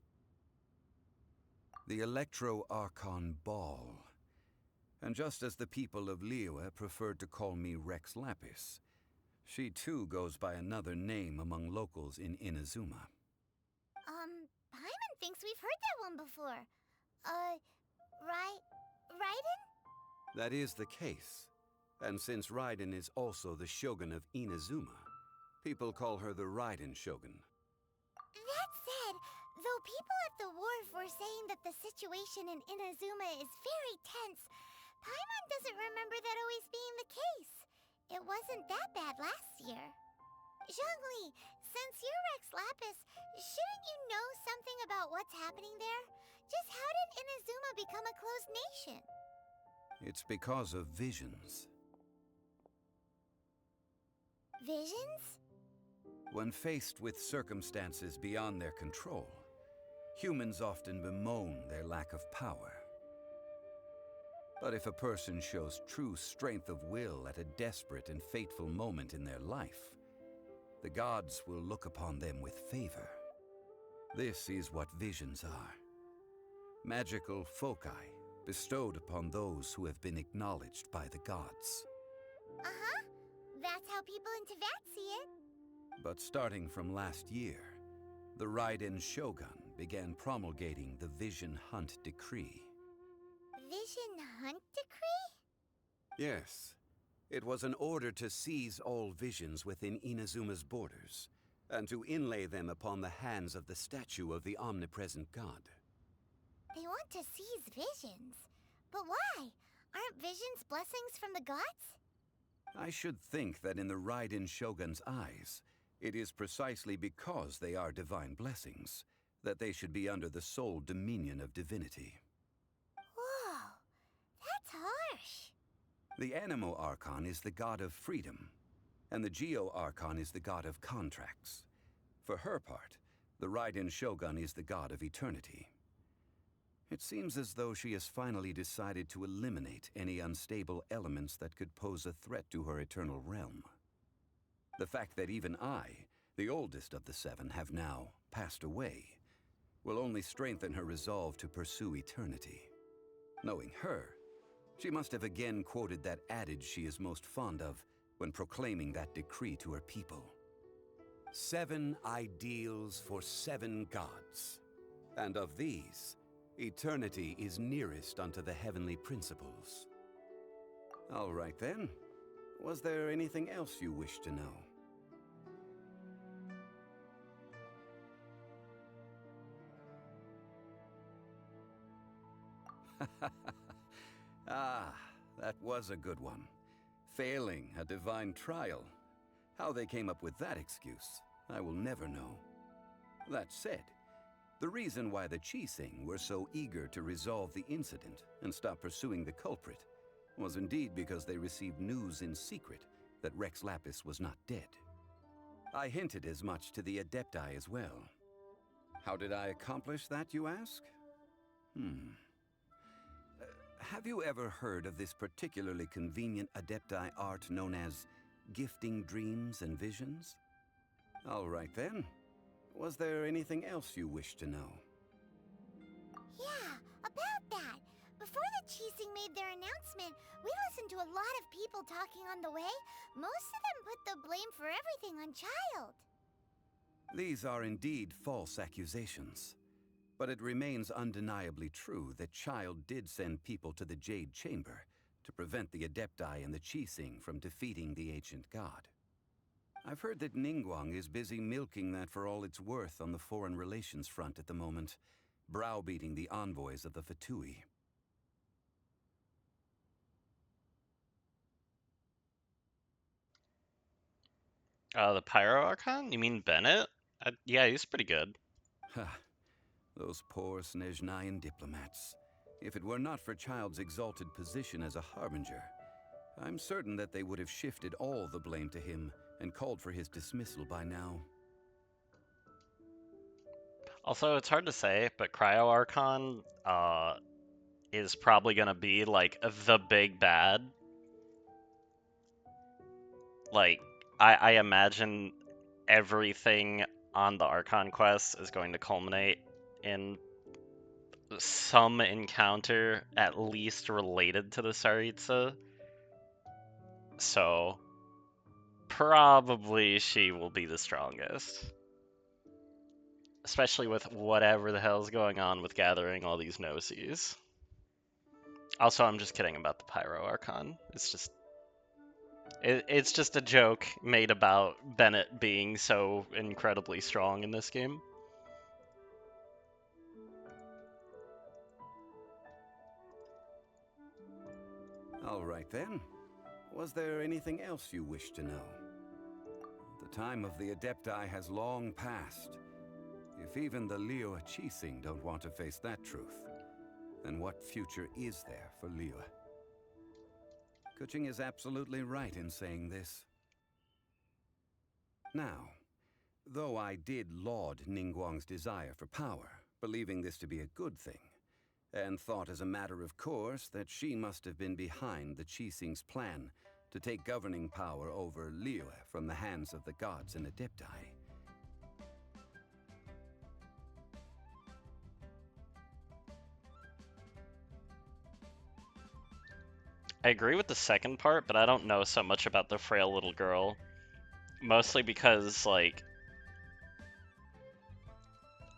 The Electro-Archon Ball. And just as the people of Liyue preferred to call me Rex Lapis, she too goes by another name among locals in Inazuma. Paimon thinks we've heard that one before. Raiden? That is the case. And since Raiden is also the Shogun of Inazuma, people call her the Raiden Shogun. That said, though people at the wharf were saying that the situation in Inazuma is very tense, Paimon doesn't remember that always being the case. It wasn't that bad last year. Zhongli, since you're Rex Lapis, shouldn't you know something about what's happening there? Just how did Inazuma become a closed nation? It's because of visions. Visions? When faced with circumstances beyond their control, humans often bemoan their lack of power. But if a person shows true strength of will at a desperate and fateful moment in their life, the gods will look upon them with favor. This is what visions are. Magical foci bestowed upon those who have been acknowledged by the gods. Uh-huh. That's how people in Teyvat see it. But starting from last year, the Raiden Shogun began promulgating the Vision Hunt Decree. Vision Hunt Decree? Yes. It was an order to seize all visions within Inazuma's borders, and to inlay them upon the hands of the statue of the omnipresent god. They want to seize visions. But why? Aren't visions blessings from the gods? I should think that in the Raiden Shogun's eyes, it is precisely because they are divine blessings that they should be under the sole dominion of divinity. Whoa, that's harsh. The Animo Archon is the god of freedom, and the Geo-Archon is the god of contracts. For her part, the Raiden Shogun is the god of eternity. It seems as though she has finally decided to eliminate any unstable elements that could pose a threat to her eternal realm. The fact that even I, the oldest of the seven, have now passed away, will only strengthen her resolve to pursue eternity. Knowing her, she must have again quoted that adage she is most fond of when proclaiming that decree to her people. 7 ideals for 7 gods, and of these, eternity is nearest unto the heavenly principles. All right then. Was there anything else you wish to know? Ah, that was a good one. Failing a divine trial. How they came up with that excuse, I will never know. That said, the reason why the Qixing were so eager to resolve the incident and stop pursuing the culprit was indeed because they received news in secret that Rex Lapis was not dead. I hinted as much to the Adepti as well. How did I accomplish that, you ask? Have you ever heard of this particularly convenient Adepti art known as gifting dreams and visions? All right then. Was there anything else you wish to know? Yeah, about that. Before the Qixing made their announcement, we listened to a lot of people talking on the way. Most of them put the blame for everything on Child. These are indeed false accusations. But it remains undeniably true that Child did send people to the Jade Chamber to prevent the Adepti and the Qixing from defeating the ancient god. I've heard that Ningguang is busy milking that for all it's worth on the foreign relations front at the moment, browbeating the envoys of the Fatui. The Pyro Archon? You mean Bennett? Yeah, he's pretty good. Ha. Those poor Snezhnayan diplomats. If it were not for Child's exalted position as a harbinger, I'm certain that they would have shifted all the blame to him and called for his dismissal by now. Also, it's hard to say, but Cryo Archon is probably gonna be like the big bad. Like, I imagine everything on the Archon quest is going to culminate in some encounter at least related to the Tsaritsa. So, probably she will be the strongest. Especially with whatever the hell's going on with gathering all these Gnosis. Also, I'm just kidding about the Pyro Archon. It's just a joke made about Bennett being so incredibly strong in this game. All right then. Was there anything else you wish to know? The time of the Adepti has long passed. If even the Liyue Qixing don't want to face that truth, then what future is there for Liyue? Kuching is absolutely right in saying this. Now, though I did laud Ningguang's desire for power, believing this to be a good thing, and thought as a matter of course that she must have been behind the Qixing's plan to take governing power over Liyue from the hands of the gods and Adepti. I agree with the second part, but I don't know so much about the frail little girl. Mostly because, like,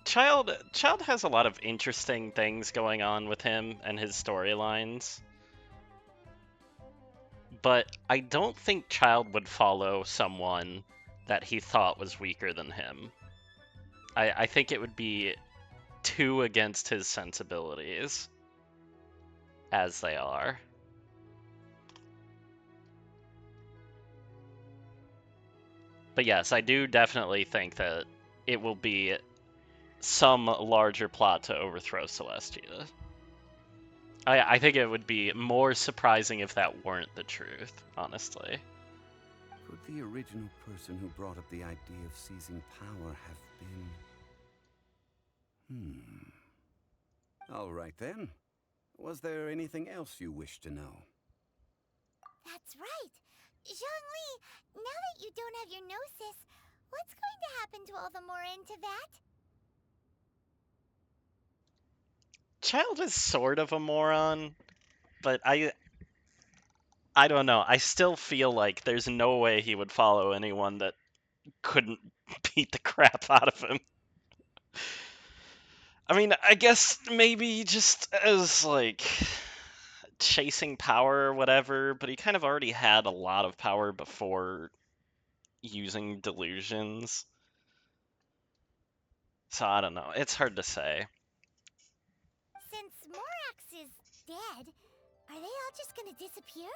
Child has a lot of interesting things going on with him and his storylines. But I don't think Child would follow someone that he thought was weaker than him. I think it would be too against his sensibilities, as they are. But yes, I do definitely think that it will be some larger plot to overthrow Celestia. I think it would be more surprising if that weren't the truth, honestly. Could the original person who brought up the idea of seizing power have been... All right then. Was there anything else you wish to know? That's right. Zhongli, now that you don't have your gnosis, what's going to happen to all the Mora in Teyvat? Child is sort of a moron, but I don't know. I still feel like there's no way he would follow anyone that couldn't beat the crap out of him. I mean, I guess maybe just as, like, chasing power or whatever, but he kind of already had a lot of power before using delusions. So I don't know. It's hard to say. Since Morax is dead, are they all just gonna disappear?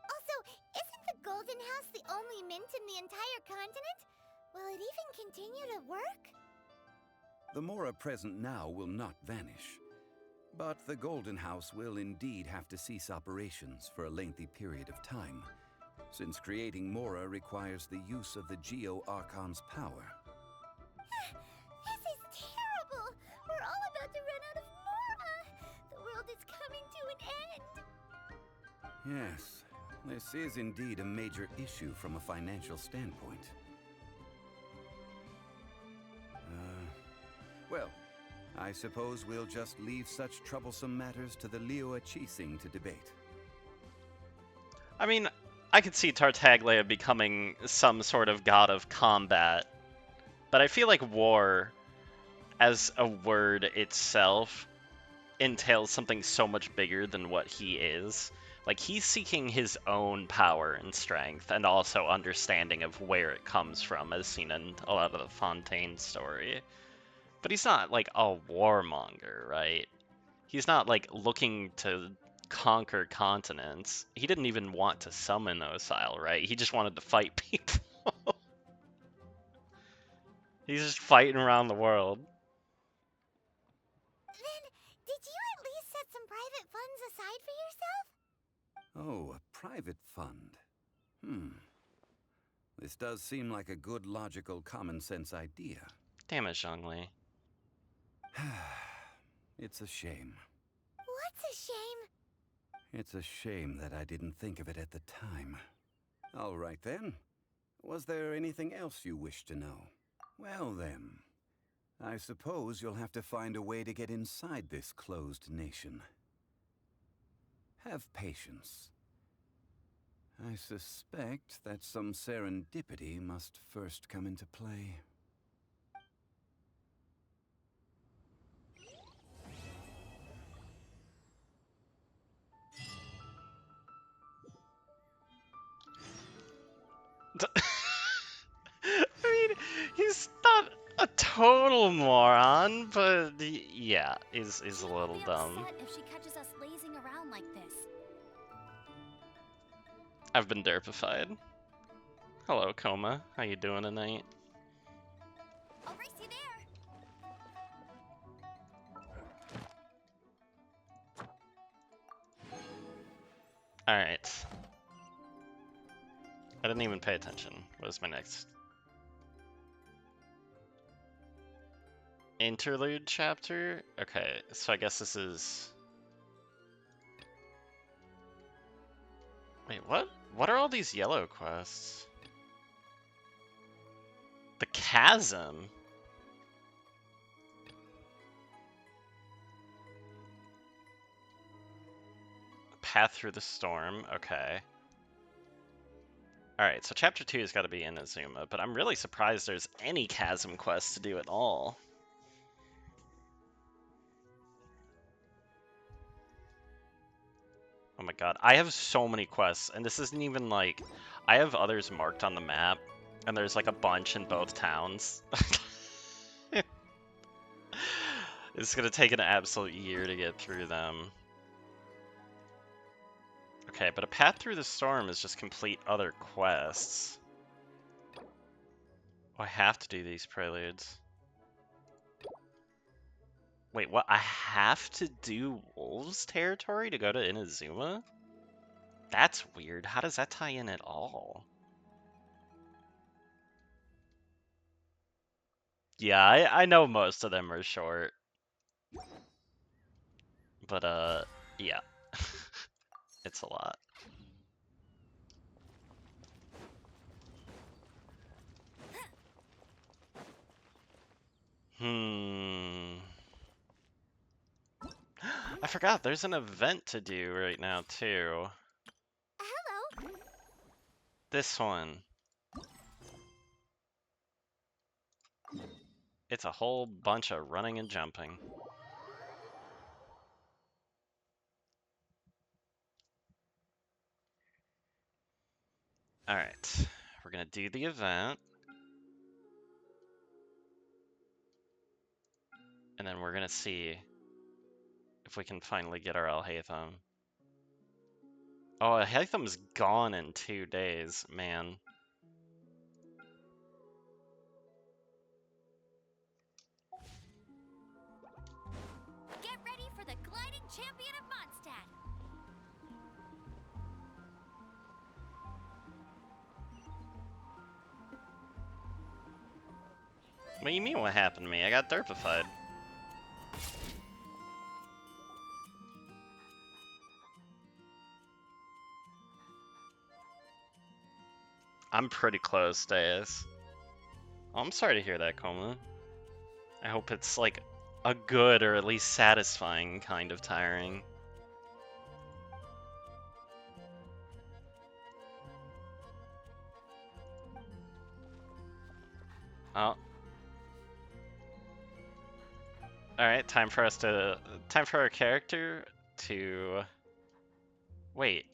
Also, isn't the Golden House the only mint in the entire continent? Will it even continue to work? The Mora present now will not vanish. But the Golden House will indeed have to cease operations for a lengthy period of time, since creating Mora requires the use of the Geo-Archon's power. This is terrible! We're all about to run out of Mora! The world is coming to an end! Yes, this is indeed a major issue from a financial standpoint. Well, I suppose we'll just leave such troublesome matters to the Liyue Qixing to debate. I mean, I could see Tartaglia becoming some sort of god of combat, but I feel like war, as a word itself, entails something so much bigger than what he is. Like, he's seeking his own power and strength, and also understanding of where it comes from, as seen in a lot of the Fontaine story. But he's not, like, a warmonger, right? He's not, like, looking to conquer continents. He didn't even want to summon Osile, right? He just wanted to fight people. He's just fighting around the world. Then, did you at least set some private funds aside for yourself? Oh, a private fund. This does seem like a good, logical, common-sense idea. Damn it, Zhongli. It's a shame. What's a shame? It's a shame that I didn't think of it at the time. All right then. Was there anything else you wish to know? Well then, I suppose you'll have to find a way to get inside this closed nation. Have patience. I suspect that some serendipity must first come into play. I mean, he's not a total moron, but yeah, he's a little dumb. If she catches us lazing around like this. I've been derpified. Hello, Coma. How you doing tonight? I'll race you there. Alright. I didn't even pay attention. What was my next? Interlude chapter? Okay, so I guess this is... Wait, what? What are all these yellow quests? The Chasm? Path Through the Storm, okay. Alright, so chapter 2 has got to be in Inazuma, but I'm really surprised there's any Chasm quests to do at all. Oh my god, I have so many quests, and this isn't even like... I have others marked on the map, and there's like a bunch in both towns. It's gonna take an absolute year to get through them. Okay, but a Path Through the Storm is just complete other quests. Oh, I have to do these preludes. Wait, what? I have to do Wolves territory to go to Inazuma? That's weird. How does that tie in at all? Yeah, I know most of them are short. But, yeah. It's a lot. I forgot, there's an event to do right now, too. Hello. This one. It's a whole bunch of running and jumping. Alright, we're gonna do the event. And then we're gonna see if we can finally get our Alhaitham. Oh, Alhaitham's gone in 2 days, man. Get ready for the gliding champion of Mondstadt. What do you mean what happened to me? I got derpified. I'm pretty close, Deus. Oh, I'm sorry to hear that, Coma. I hope it's like a good or at least satisfying kind of tiring. Oh. Alright, time for our character to... Wait.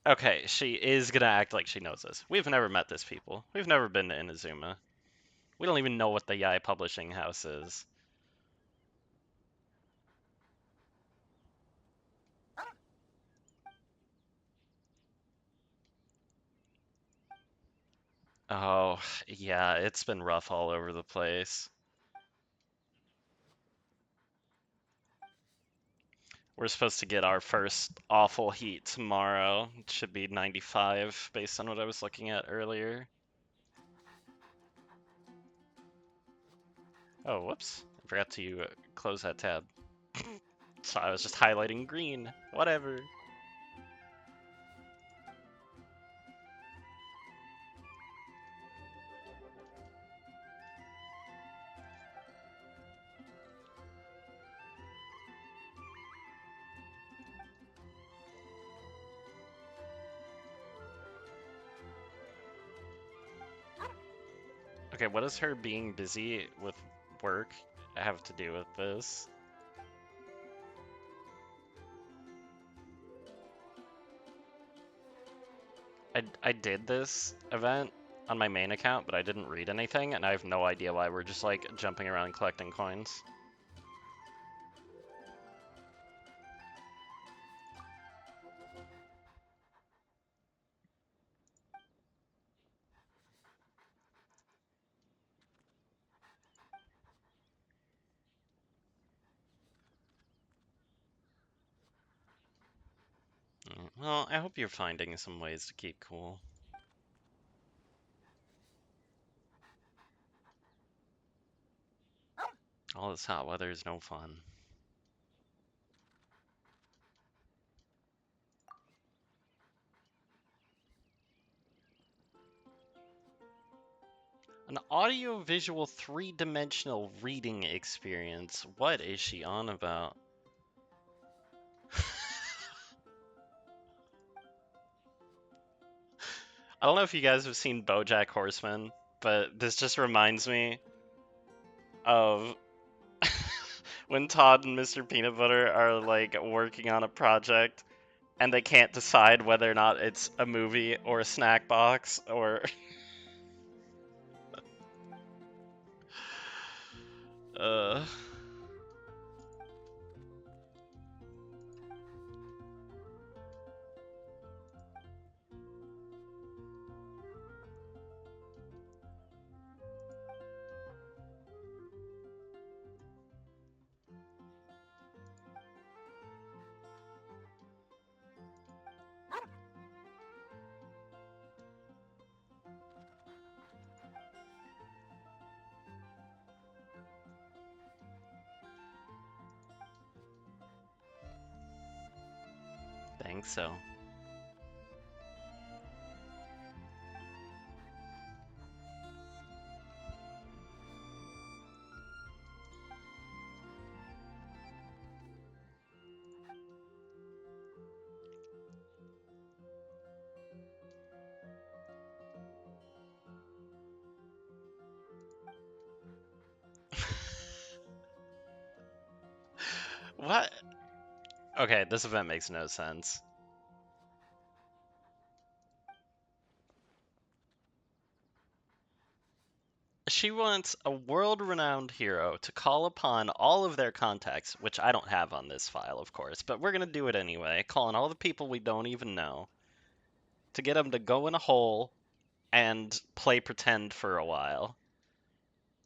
Okay, she is gonna act like she knows us. We've never met this people. We've never been to Inazuma. We don't even know what the Yai publishing house is. Oh, yeah, it's been rough all over the place. We're supposed to get our first awful heat tomorrow. It should be 95 based on what I was looking at earlier. Oh, whoops. I forgot to close that tab. So I was just highlighting green. Whatever. Okay, what does her being busy with work have to do with this? I did this event on my main account, but I didn't read anything, and I have no idea why we're just like jumping around collecting coins. Well, I hope you're finding some ways to keep cool. All this hot weather is no fun. An audio-visual three-dimensional reading experience. What is she on about? I don't know if you guys have seen BoJack Horseman, but this just reminds me of when Todd and Mr. Peanut Butter are like working on a project and they can't decide whether or not it's a movie or a snack box or think so. What? Okay, this event makes no sense. She wants a world-renowned hero to call upon all of their contacts, which I don't have on this file, of course, but we're gonna do it anyway, calling all the people we don't even know, to get them to go in a hole and play pretend for a while.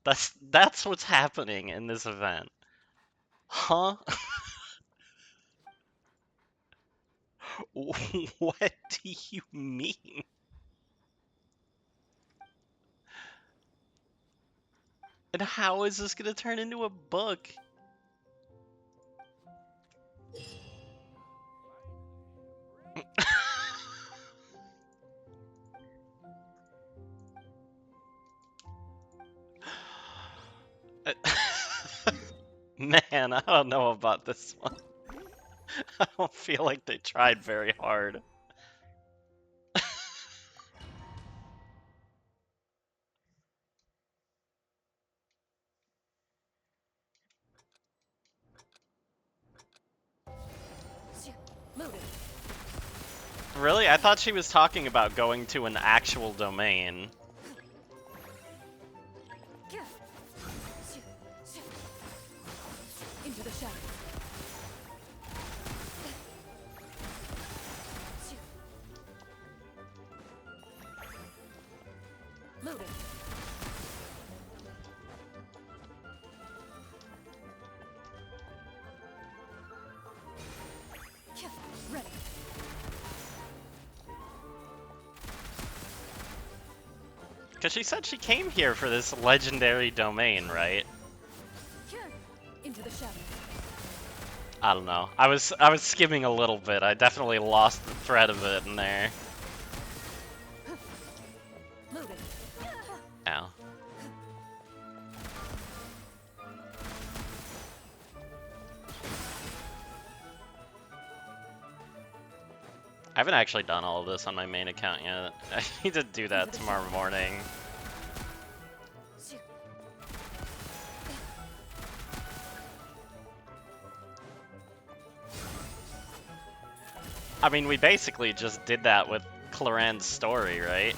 That's what's happening in this event. Huh? What do you mean? And how is this gonna turn into a book? Man, I don't know about this one. I don't feel like they tried very hard. Really? I thought she was talking about going to an actual domain. Into the shadows. Moving. Ready. Because she said she came here for this legendary domain, right? Into the shadows. I don't know. I was skimming a little bit. I definitely lost the thread of it in there. Moving. Ow. I haven't actually done all of this on my main account yet. I need to do that tomorrow morning. I mean, we basically just did that with Cloran's story, right?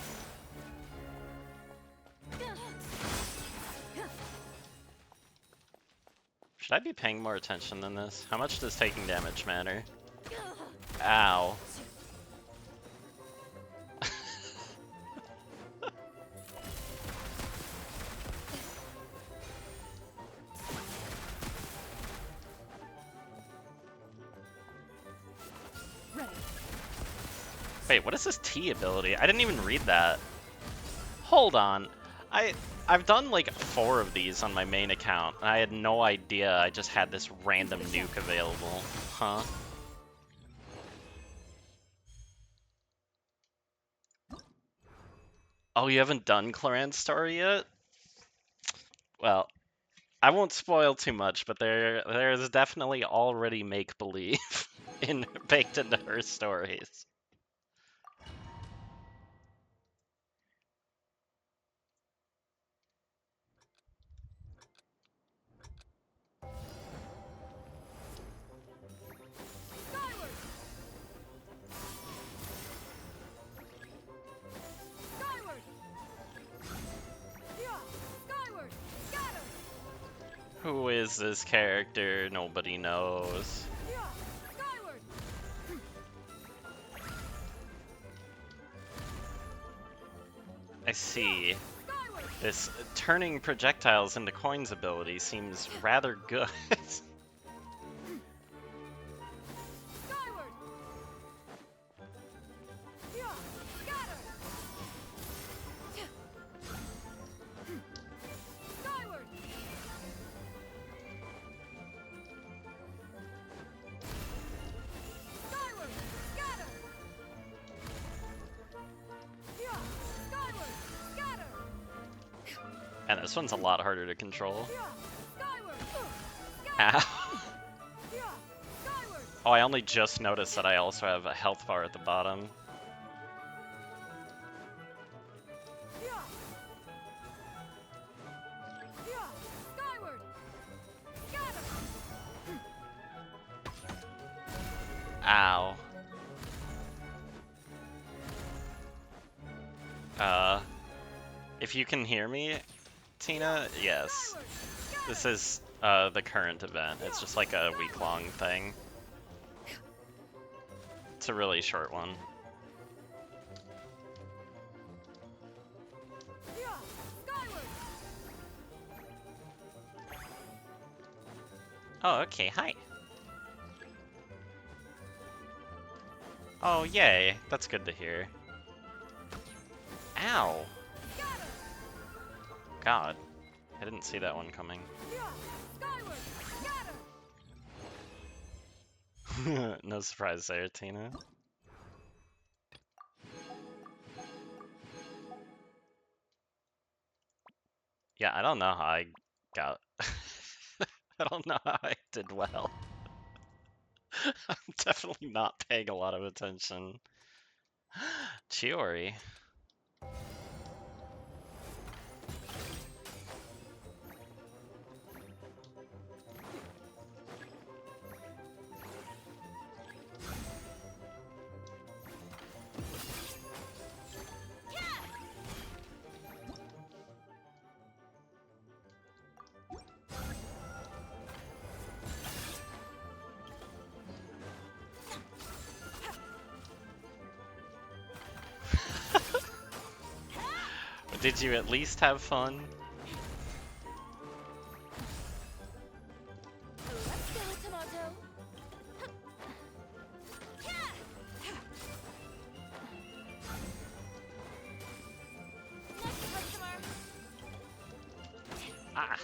Should I be paying more attention than this? How much does taking damage matter? Ow. Wait, what is this T ability? I didn't even read that. Hold on. I've done like 4 of these on my main account, and I had no idea I just had this random nuke available. Huh? Oh, you haven't done Cloran's story yet? Well, I won't spoil too much, but there is definitely already make-believe baked into her stories. Who is this character? Nobody knows. I see. This turning projectiles into coins ability seems rather good. This one's a lot harder to control. Ow. Oh, I only just noticed that I also have a health bar at the bottom. Ow. If you can hear me, Tina, yes. This is the current event. It's just like a week-long thing. It's a really short one. Oh, okay, hi. Oh, yay. That's good to hear. Ow. God. I didn't see that one coming. No surprise there, Tina. Yeah, I don't know how I got... I don't know how I did well. I'm definitely not paying a lot of attention. Chiori. Did you at least have fun? Ah.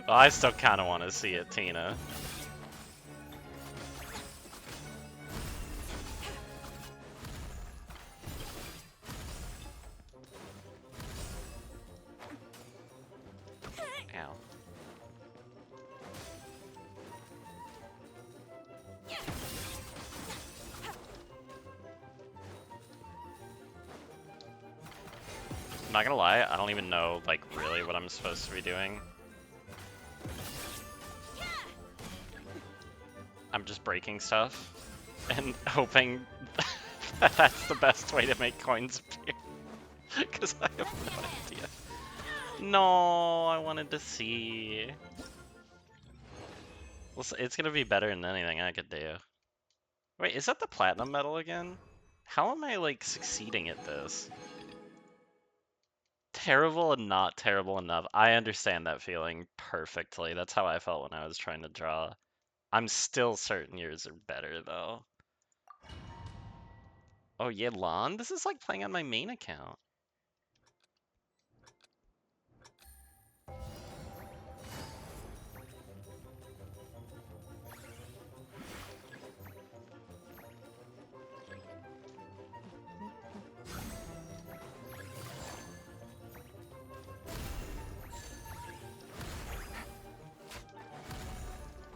Well, I still kind of want to see it, Tina. Ow. I'm not gonna lie, I don't even know, like, really what I'm supposed to be doing. I'm just breaking stuff and hoping that that's the best way to make coins appear. Because I have no idea. No, I wanted to see. Well, it's gonna be better than anything I could do. Wait, is that the platinum medal again? How am I, like, succeeding at this? Terrible and not terrible enough. I understand that feeling perfectly. That's how I felt when I was trying to draw. I'm still certain yours are better, though. Oh, yeah, Lon? This is like playing on my main account.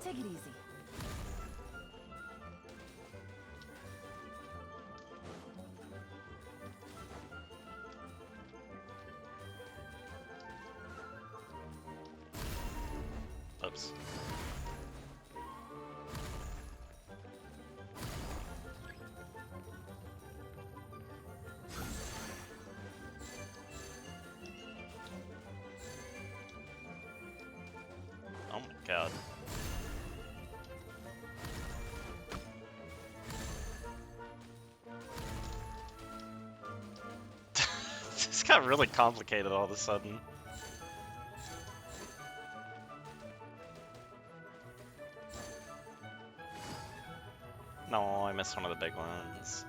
Take it easy. Oops. Oh my god. This got really complicated all of a sudden. No, I missed one of the big ones.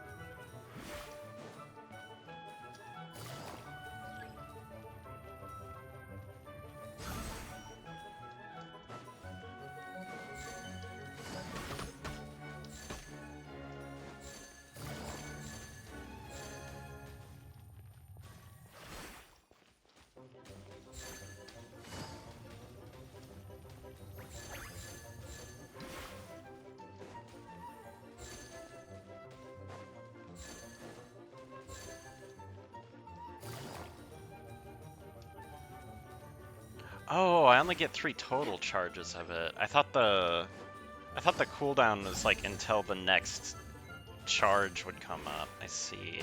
Oh, I only get 3 total charges of it. I thought the cooldown was like until the next charge would come up. I see.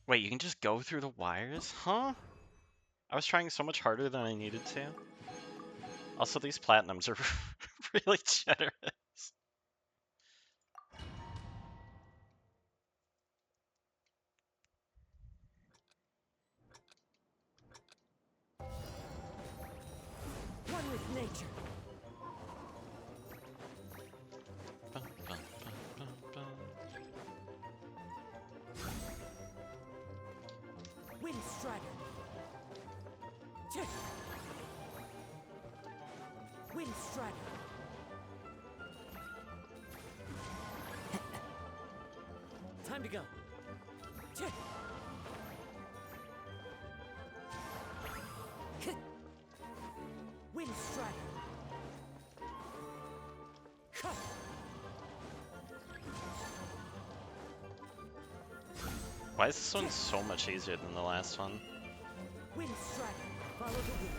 Wait, you can just go through the wires? Huh? I was trying so much harder than I needed to. Also, these platinums are really generous. One with nature. Wind Strider. Tick. Wind Strider. Time to go. Tick. Wind Strider. Cut. Why is this one so much easier than the last one? Wind Strider. Follow the wind.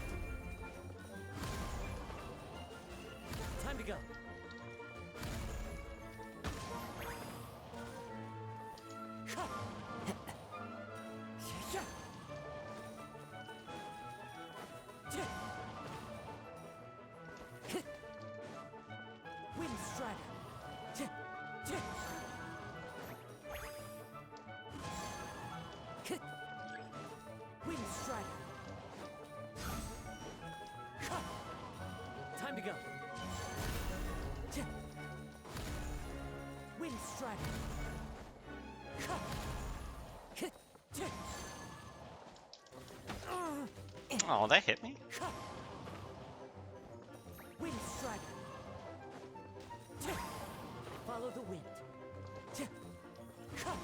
Time to go. Cut. Yeah. Tick. Wind Strider. Tick. Tick. Wind Strider. Cut. Time to go. Tick. Wind Strider. Cut. Tick. Oh, that hit me? Cut. Wind Strider. Tick. Follow the wind. Tick. Cut.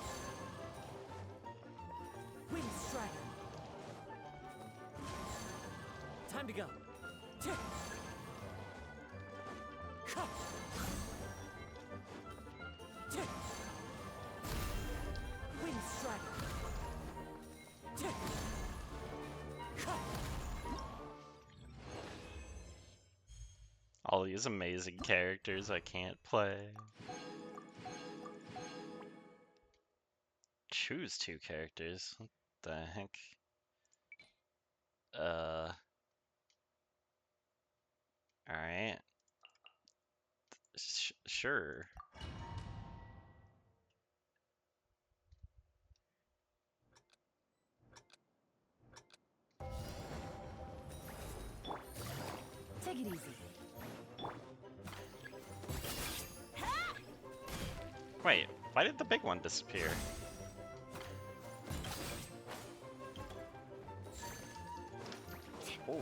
Wind Strider. Time to go. Tick. Cut. Tick. Wind Strider. Tick. Cut. All these amazing characters I can't play. Choose 2 characters. What the heck? Alright. Sure. Take it easy. Wait, why did the big one disappear? Oh.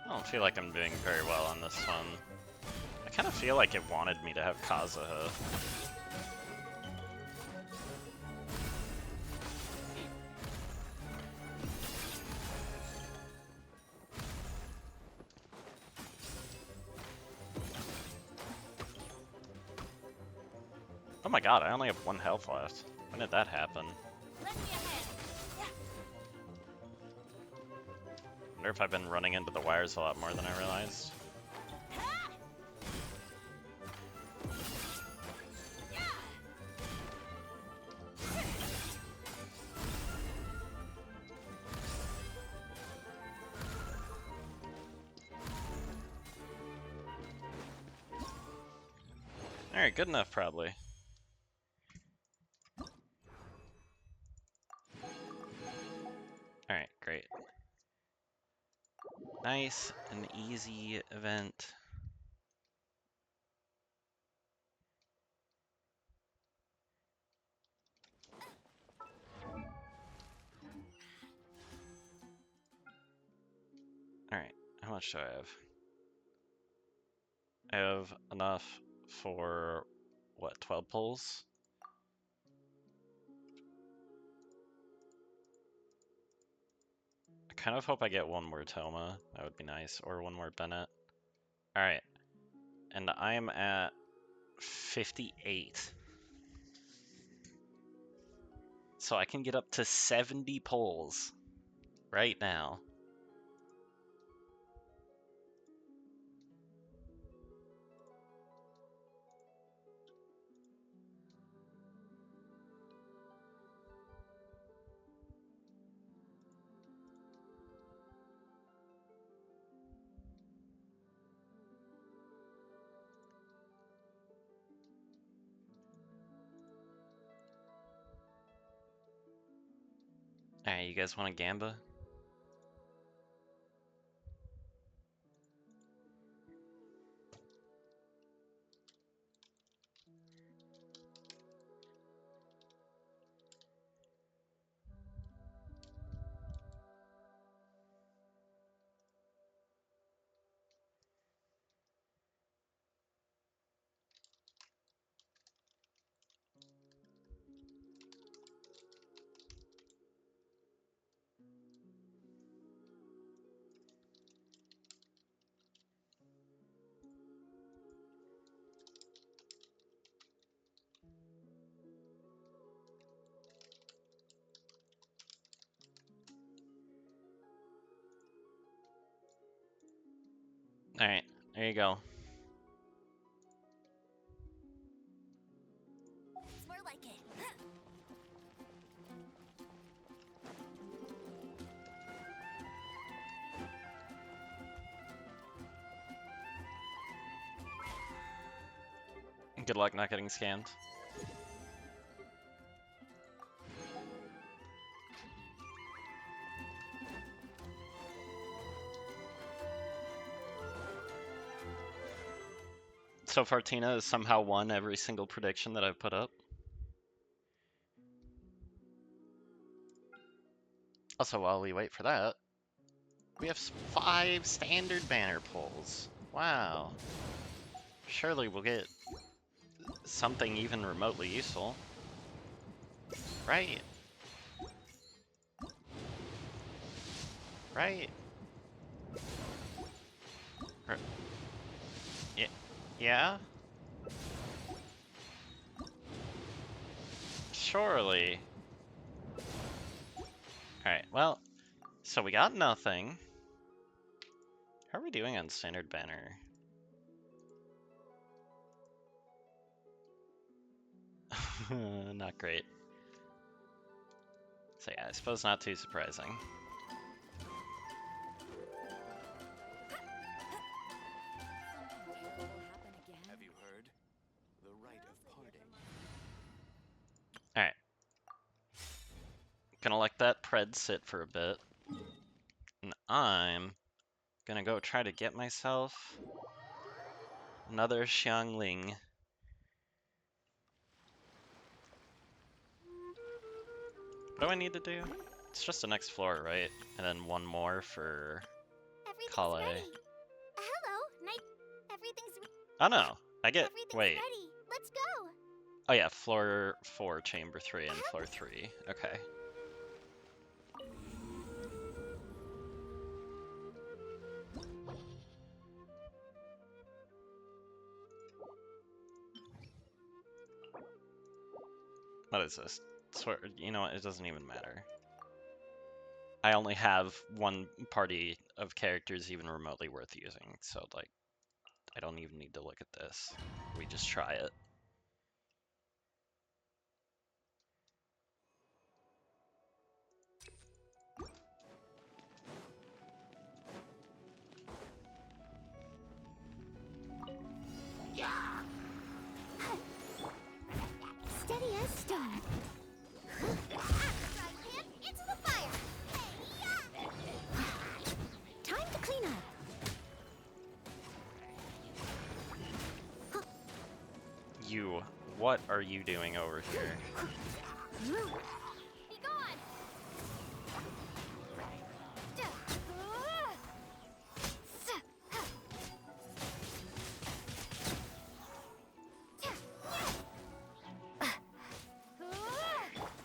I don't feel like I'm doing very well on this one. I kind of feel like it wanted me to have Kazuha. Oh my god, I only have 1 health left. When did that happen? Wonder if I've been running into the wires a lot more than I realized. Alright, good enough probably. Alright, great. Nice and easy event. Alright, how much do I have? I have enough for, what, 12 pulls? I kind of hope I get 1 more Toma. That would be nice. Or 1 more Bennett. Alright. And I'm at 58. So I can get up to 70 pulls right now. Alright, you guys want a Gamba? Alright, there you go. It's more like it. Good luck not getting scammed. So far, Tina has somehow won every single prediction that I've put up. Also, while we wait for that, we have 5 standard banner pulls. Wow. Surely we'll get something even remotely useful. Right? Right? Yeah? Yeah? Surely. Alright, well, so we got nothing. How are we doing on standard banner? Not great. So yeah, I suppose not too surprising. Have you heard? The rite of parting. Alright. Gonna let that pred sit for a bit. And I'm gonna go try to get myself another Xiangling. What do I need to do? It's just the next floor, right? And then 1 more for Kale. Hello, night. Everything's Oh no, I get. Everything's Wait. ready. Let's go. Oh yeah, floor 4, chamber 3, and floor 3. Okay. What is this? Swear, you know what? It doesn't even matter. I only have one party of characters even remotely worth using, so like, I don't even need to look at this. We just try it. Steady as stone. Into the fire. Time to clean up. You, what are you doing over here? Be gone.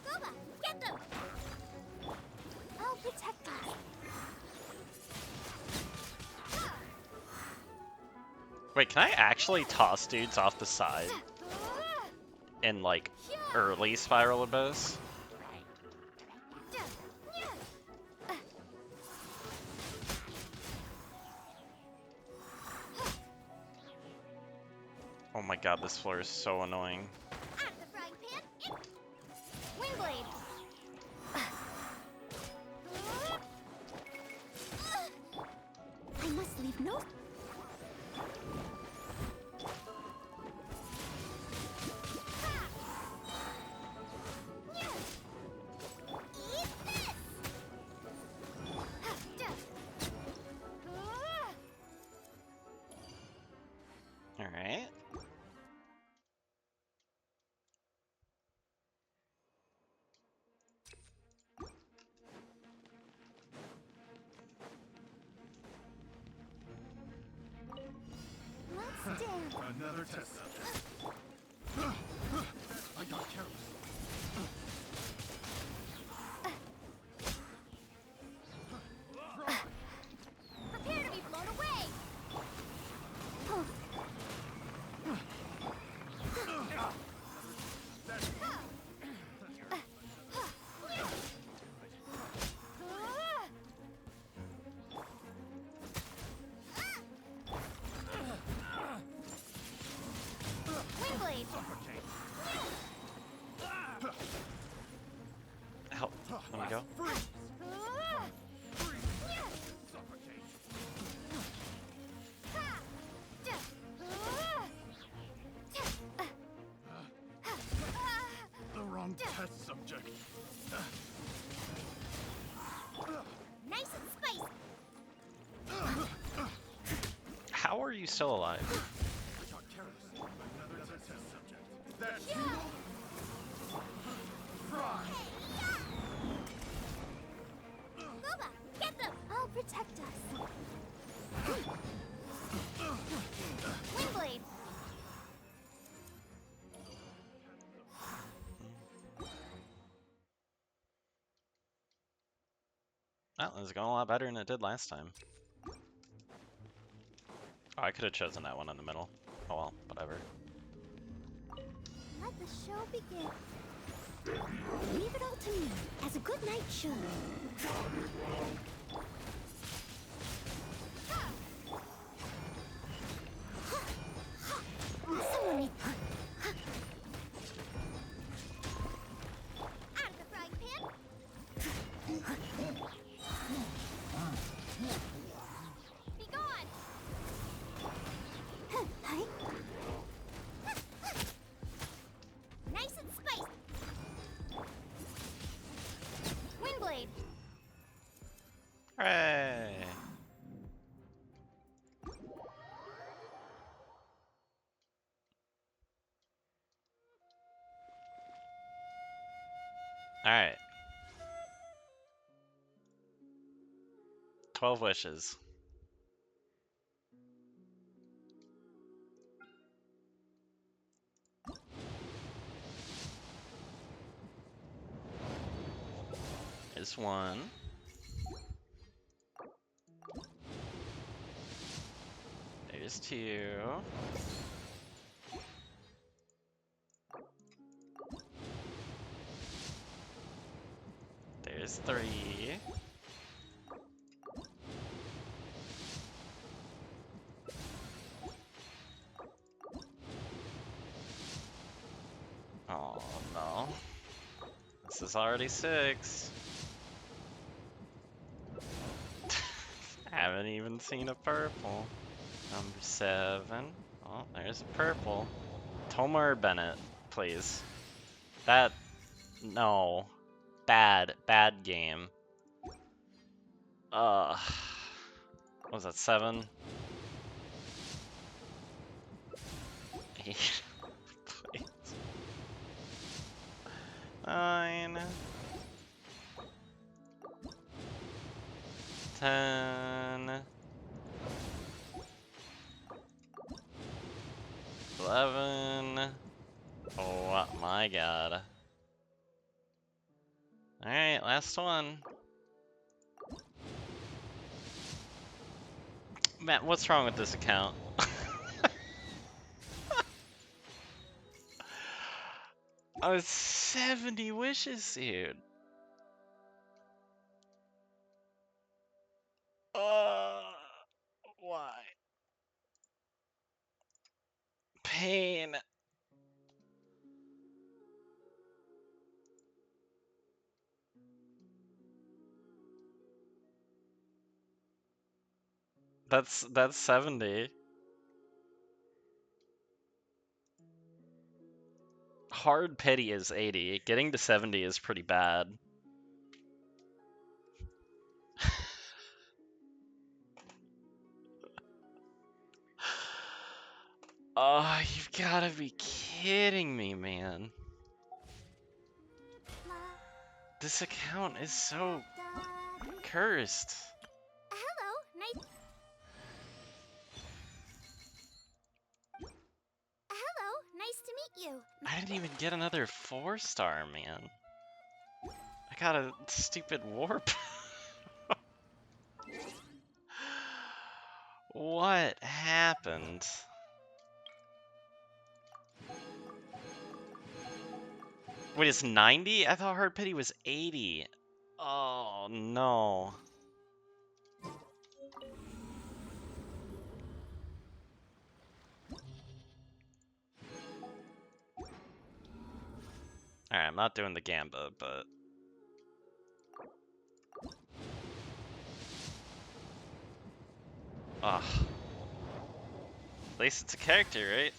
Goba, get them. I'll protect us. Wait, can I actually toss dudes off the side in like early Spiral Abyss? Oh my god, this floor is so annoying. Out of the frying pan. Windblade. I must leave no. Alright. Let's dance. Another test subject. I got careless. Prepare to be blown away. Windblade. Help. Let me go. The wrong test subject. Nice and spicy. How are you still alive? I got careless. Another test subject. That's you. Fry. Goba, get them. I'll protect us. Windblade. Well, it's going a lot better than it did last time. Oh, I could have chosen that one in the middle. Oh well, whatever. Let the show begin. Leave it all to me, as a good night should. Someone need... Out of the frying pan. Be gone. Hi. Nice and spicy. Windblade. Hooray! Alright. 12 wishes. There's one. There's two. There's three. Oh no. This is already 6. Haven't even seen a purple. Number 7. Oh, there's a purple. Toma or Bennett, please. That... No. Bad game. What was that, 7? 8. Please. 9. 10. 11. Oh my god. Alright, last one. Matt, what's wrong with this account? I was 70 wishes, dude. Why? Pain. That's 70. Hard pity is 80. Getting to 70 is pretty bad. Oh, you've gotta be kidding me, man. This account is so cursed. Hello, nice. Hello, nice to meet you. I didn't even get another 4-star, man. I got a stupid warp. What happened? Wait, it's 90? I thought hard pity was 80. Oh no. Alright, I'm not doing the Gamba, but... Ugh. At least it's a character, right?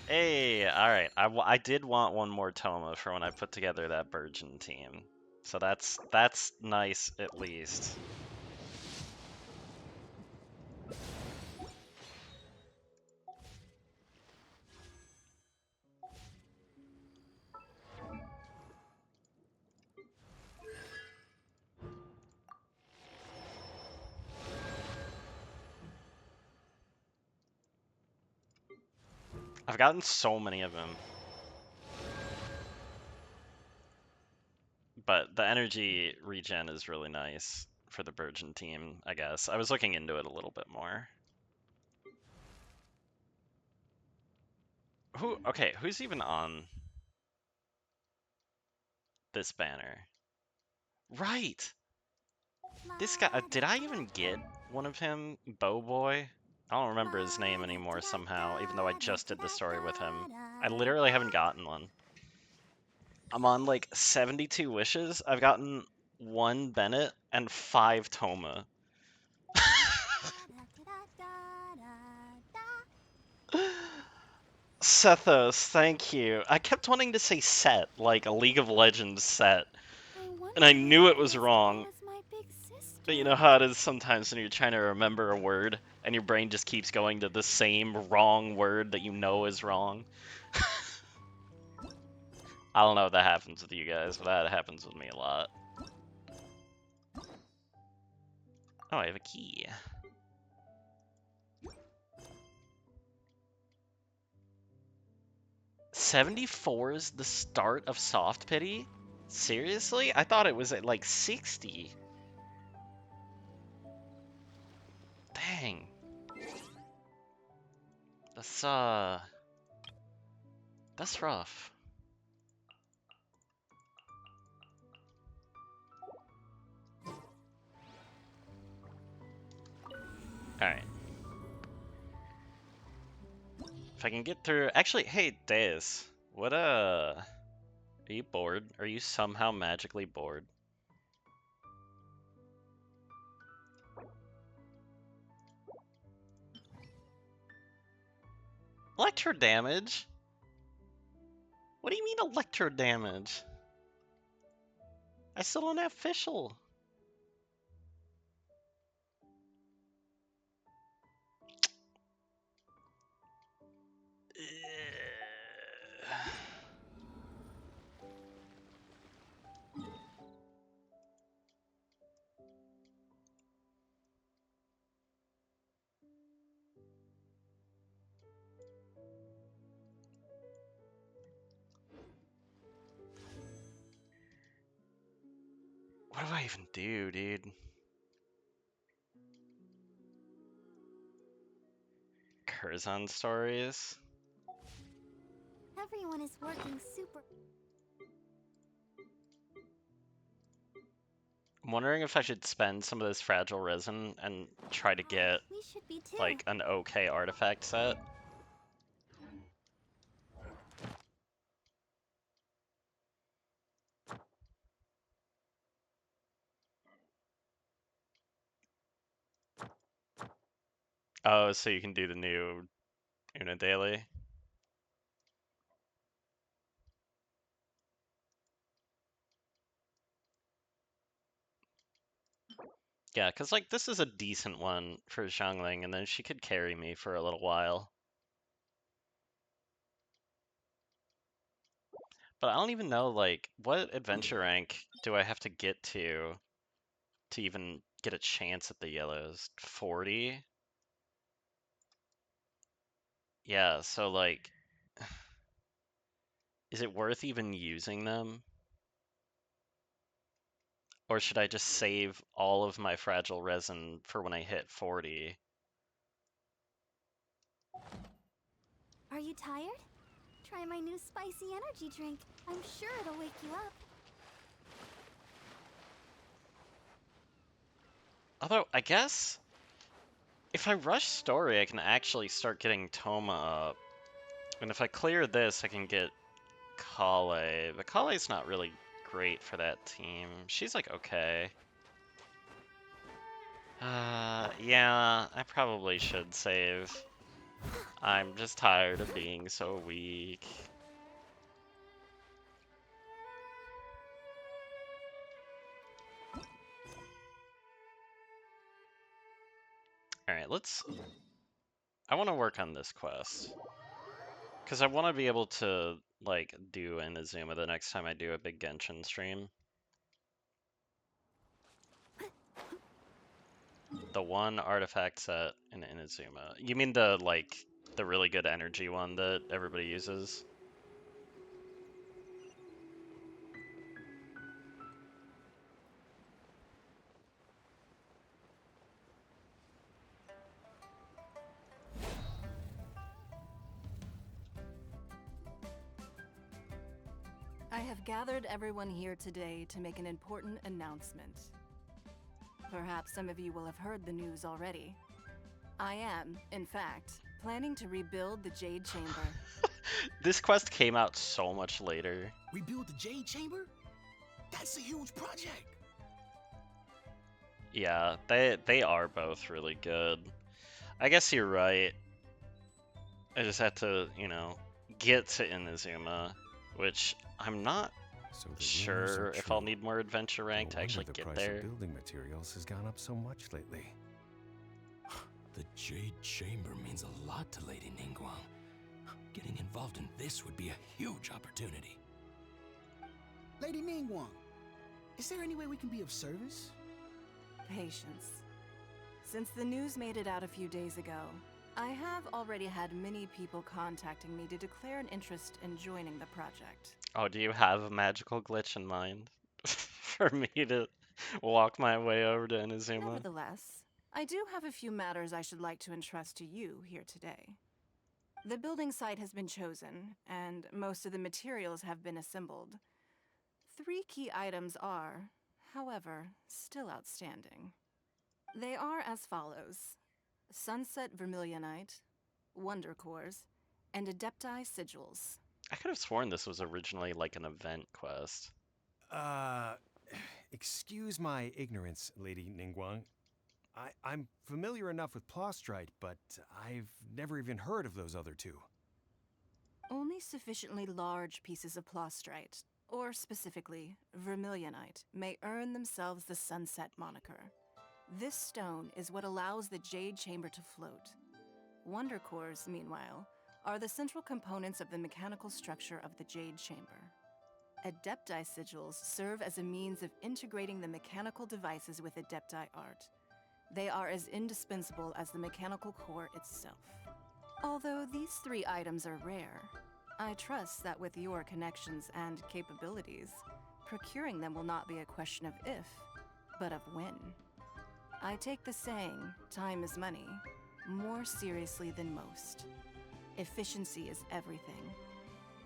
Hey, alright. I did want one more Toma for when I put together that Burgeon team. So that's nice, at least. I've gotten so many of them. But the energy regen is really nice for the Burgeon team, I guess. I was looking into it a little bit more. Okay, who's even on this banner? Right! This guy, did I even get one of him? Boy? I don't remember his name anymore somehow, even though I just did the story with him. I literally haven't gotten one. I'm on like 72 wishes. I've gotten 1 Bennett and 5 Toma. Sethos, thank you. I kept wanting to say set, like a League of Legends set. And I knew it was wrong. But you know how it is sometimes when you're trying to remember a word and your brain just keeps going to the same wrong word that you know is wrong. I don't know if that happens with you guys, but that happens with me a lot. Oh, I have a key. $74 is the start of Soft Pity? Seriously? I thought it was at like 60. Dang. That's rough. Alright. If I can get through... Actually, hey, Deus. What, Are you bored? Are you somehow magically bored? Electro damage? What do you mean electro damage? I still don't have Fischl. What do I even do, dude? Curzon stories? Everyone is working super. I'm wondering if I should spend some of this fragile resin and try to get We should be too. like an okay artifact set. Oh, so you can do the new Una Daily. Yeah, because like this is a decent one for Xiangling, and then she could carry me for a little while. But I don't even know like what adventure rank do I have to get to even get a chance at the yellows? 40? Yeah, so like is it worth even using them? Or should I just save all of my fragile resin for when I hit 40? Are you tired? Try my new spicy energy drink. I'm sure it'll wake you up. Although, I guess if I rush story, I can actually start getting Toma up. And if I clear this, I can get Kale. But Kale's not really great for that team. She's like okay. Yeah, I probably should save. I'm just tired of being so weak. Alright, I want to work on this quest. Because I want to be able to, like, do Inazuma the next time I do a big Genshin stream. The one artifact set in Inazuma. You mean the, like, the really good energy one that everybody uses? I have gathered everyone here today to make an important announcement. Perhaps some of you will have heard the news already. I am, in fact, planning to rebuild the Jade Chamber. This quest came out so much later. Rebuild the Jade Chamber? That's a huge project. Yeah, they are both really good. I guess you're right. I just have to, you know, get to Inazuma, which I'm not sure if I'll need more adventure rank to actually get there. The price of building materials has gone up so much lately. The Jade Chamber means a lot to Lady Ningguang. Getting involved in this would be a huge opportunity. Lady Ningguang, is there any way we can be of service? Patience. Since the news made it out a few days ago, I have already had many people contacting me to declare an interest in joining the project. Oh, do you have a magical glitch in mind for me to walk my way over to Inazuma? Nevertheless, I do have a few matters I should like to entrust to you here today. The building site has been chosen, and most of the materials have been assembled. 3 key items are, however, still outstanding. They are as follows: Sunset Vermilionite, Wonder Cores, and Adepti Sigils. I could have sworn this was originally like an event quest. Excuse my ignorance, Lady Ningguang. I'm familiar enough with Plostrite, but I've never even heard of those other 2. Only sufficiently large pieces of Plostrite, or specifically Vermilionite, may earn themselves the Sunset moniker. This stone is what allows the Jade Chamber to float. Wonder Cores, meanwhile, are the central components of the mechanical structure of the Jade Chamber. Adepti Sigils serve as a means of integrating the mechanical devices with Adepti art. They are as indispensable as the mechanical core itself. Although these 3 items are rare, I trust that with your connections and capabilities, procuring them will not be a question of if, but of when. I take the saying, time is money, more seriously than most. Efficiency is everything.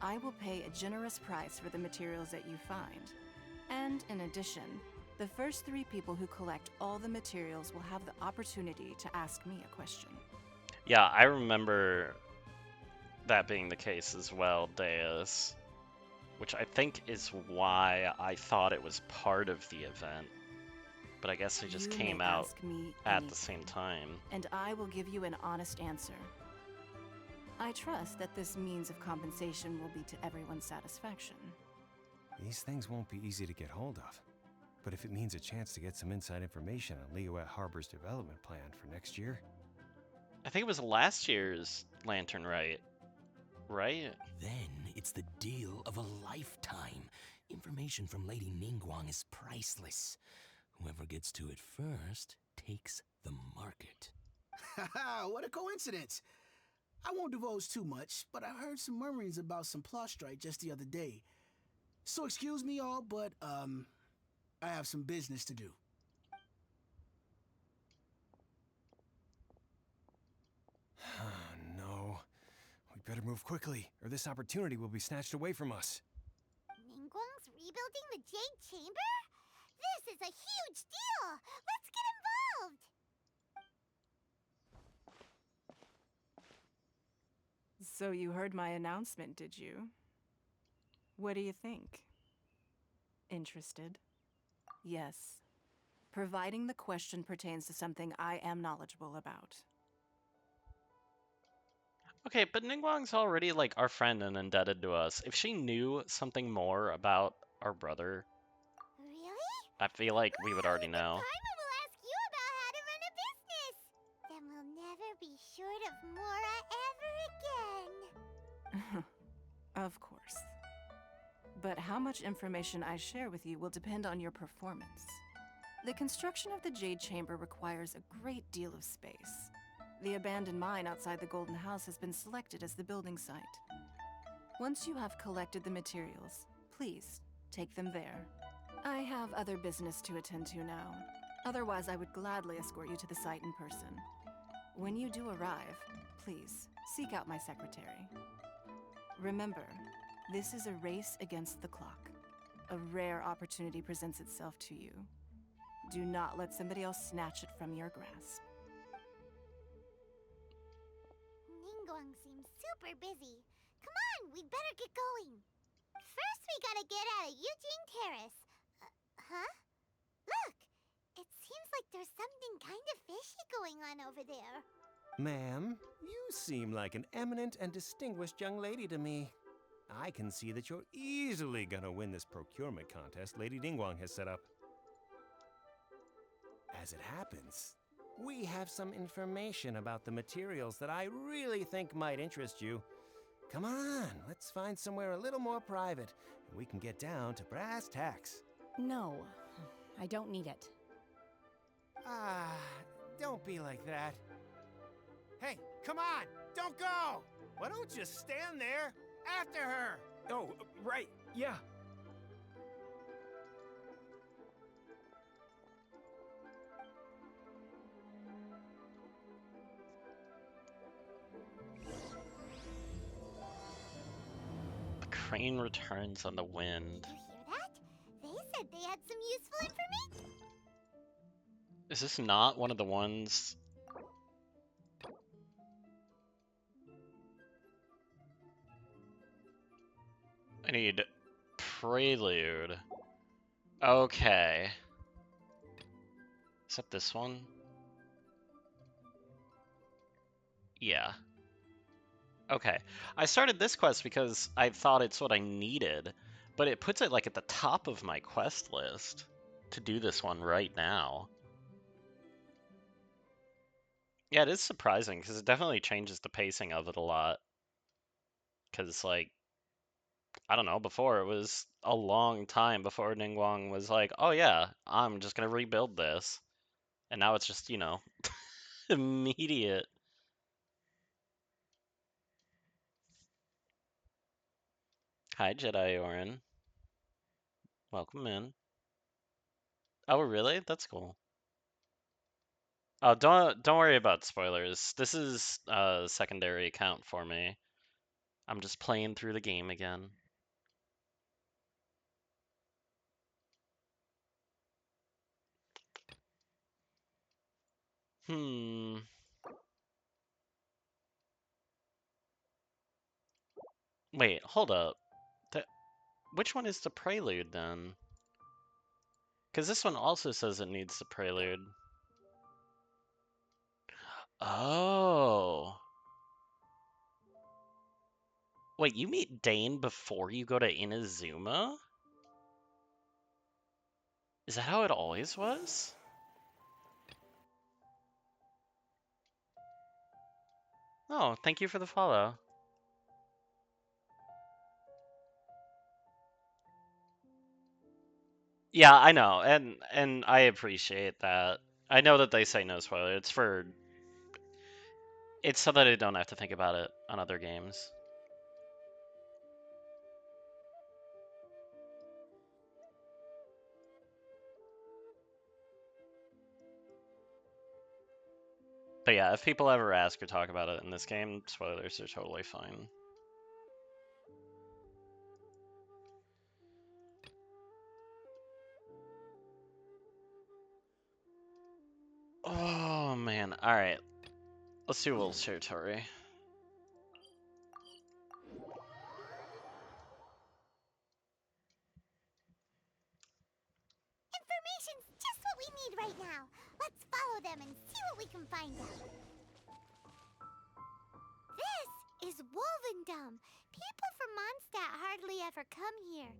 I will pay a generous price for the materials that you find. And in addition, the first 3 people who collect all the materials will have the opportunity to ask me a question. Yeah, I remember that being the case as well, Deus. Which I think is why I thought it was part of the event. But I guess it just came out at the same time. And I will give you an honest answer. I trust that this means of compensation will be to everyone's satisfaction. These things won't be easy to get hold of. But if it means a chance to get some inside information on Liyue Harbor's development plan for next year... I think it was last year's Lantern Rite, right? Then it's the deal of a lifetime. Information from Lady Ningguang is priceless. Whoever gets to it first takes the market. Haha, what a coincidence! I won't divulge too much, but I heard some murmurings about some Plostrite just the other day. So excuse me all, but, I have some business to do. No. We better move quickly, or this opportunity will be snatched away from us. Ningguang's rebuilding the Jade Chamber? This is a huge deal! Let's get involved! So you heard my announcement, did you? What do you think? Interested? Yes. Providing the question pertains to something I am knowledgeable about. Okay, but Ningguang's already like our friend and indebted to us. If she knew something more about our brother, I feel like we would already know. Paimon will ask you about how to run a business! Then we'll never be short of Mora ever again! Of course. But how much information I share with you will depend on your performance. The construction of the Jade Chamber requires a great deal of space. The abandoned mine outside the Golden House has been selected as the building site. Once you have collected the materials, please take them there. I have other business to attend to now. Otherwise, I would gladly escort you to the site in person. When you do arrive, please seek out my secretary. Remember, this is a race against the clock. A rare opportunity presents itself to you. Do not let somebody else snatch it from your grasp. Ningguang seems super busy. Come on, we'd better get going. First, we gotta get out of Eugene Terrace. Huh? Look! It seems like there's something kind of fishy going on over there. Ma'am, you seem like an eminent and distinguished young lady to me. I can see that you're easily gonna win this procurement contest Lady Ningguang has set up. As it happens, we have some information about the materials that I really think might interest you. Come on, let's find somewhere a little more private, and we can get down to brass tacks. No, I don't need it. Ah, don't be like that. Hey, come on, don't go! Why don't you stand there after her? Oh, right, yeah. The crane returns on the wind. You hear that? They said they had some useful information. Is this not one of the ones? I need prelude. Okay. Is that this one? Yeah. Okay. I started this quest because I thought it's what I needed, but it puts it like at the top of my quest list to do this one right now. Yeah, it is surprising because it definitely changes the pacing of it a lot. Because, like, I don't know, before it was a long time before Ningguang was like, oh yeah, I'm just gonna rebuild this. And now it's just, you know, immediate. Hi, Jedi Orin. Welcome in. Oh, really? That's cool. Oh, don't worry about spoilers. This is a secondary account for me. I'm just playing through the game again. Hmm. Wait, hold up. Which one is the prelude then? Because this one also says it needs the prelude. Oh. Wait, you meet Dane before you go to Inazuma? Is that how it always was? Oh, thank you for the follow. Yeah, I know, and I appreciate that. I know that they say no spoiler. It's so that I don't have to think about it on other games. But yeah, if people ever ask or talk about it in this game, spoilers are totally fine. Oh man, alright. Let's do Wolf's Territory. Information's just what we need right now. Let's follow them and see what we can find out. This is Wolvendom. People from Mondstadt hardly ever come here.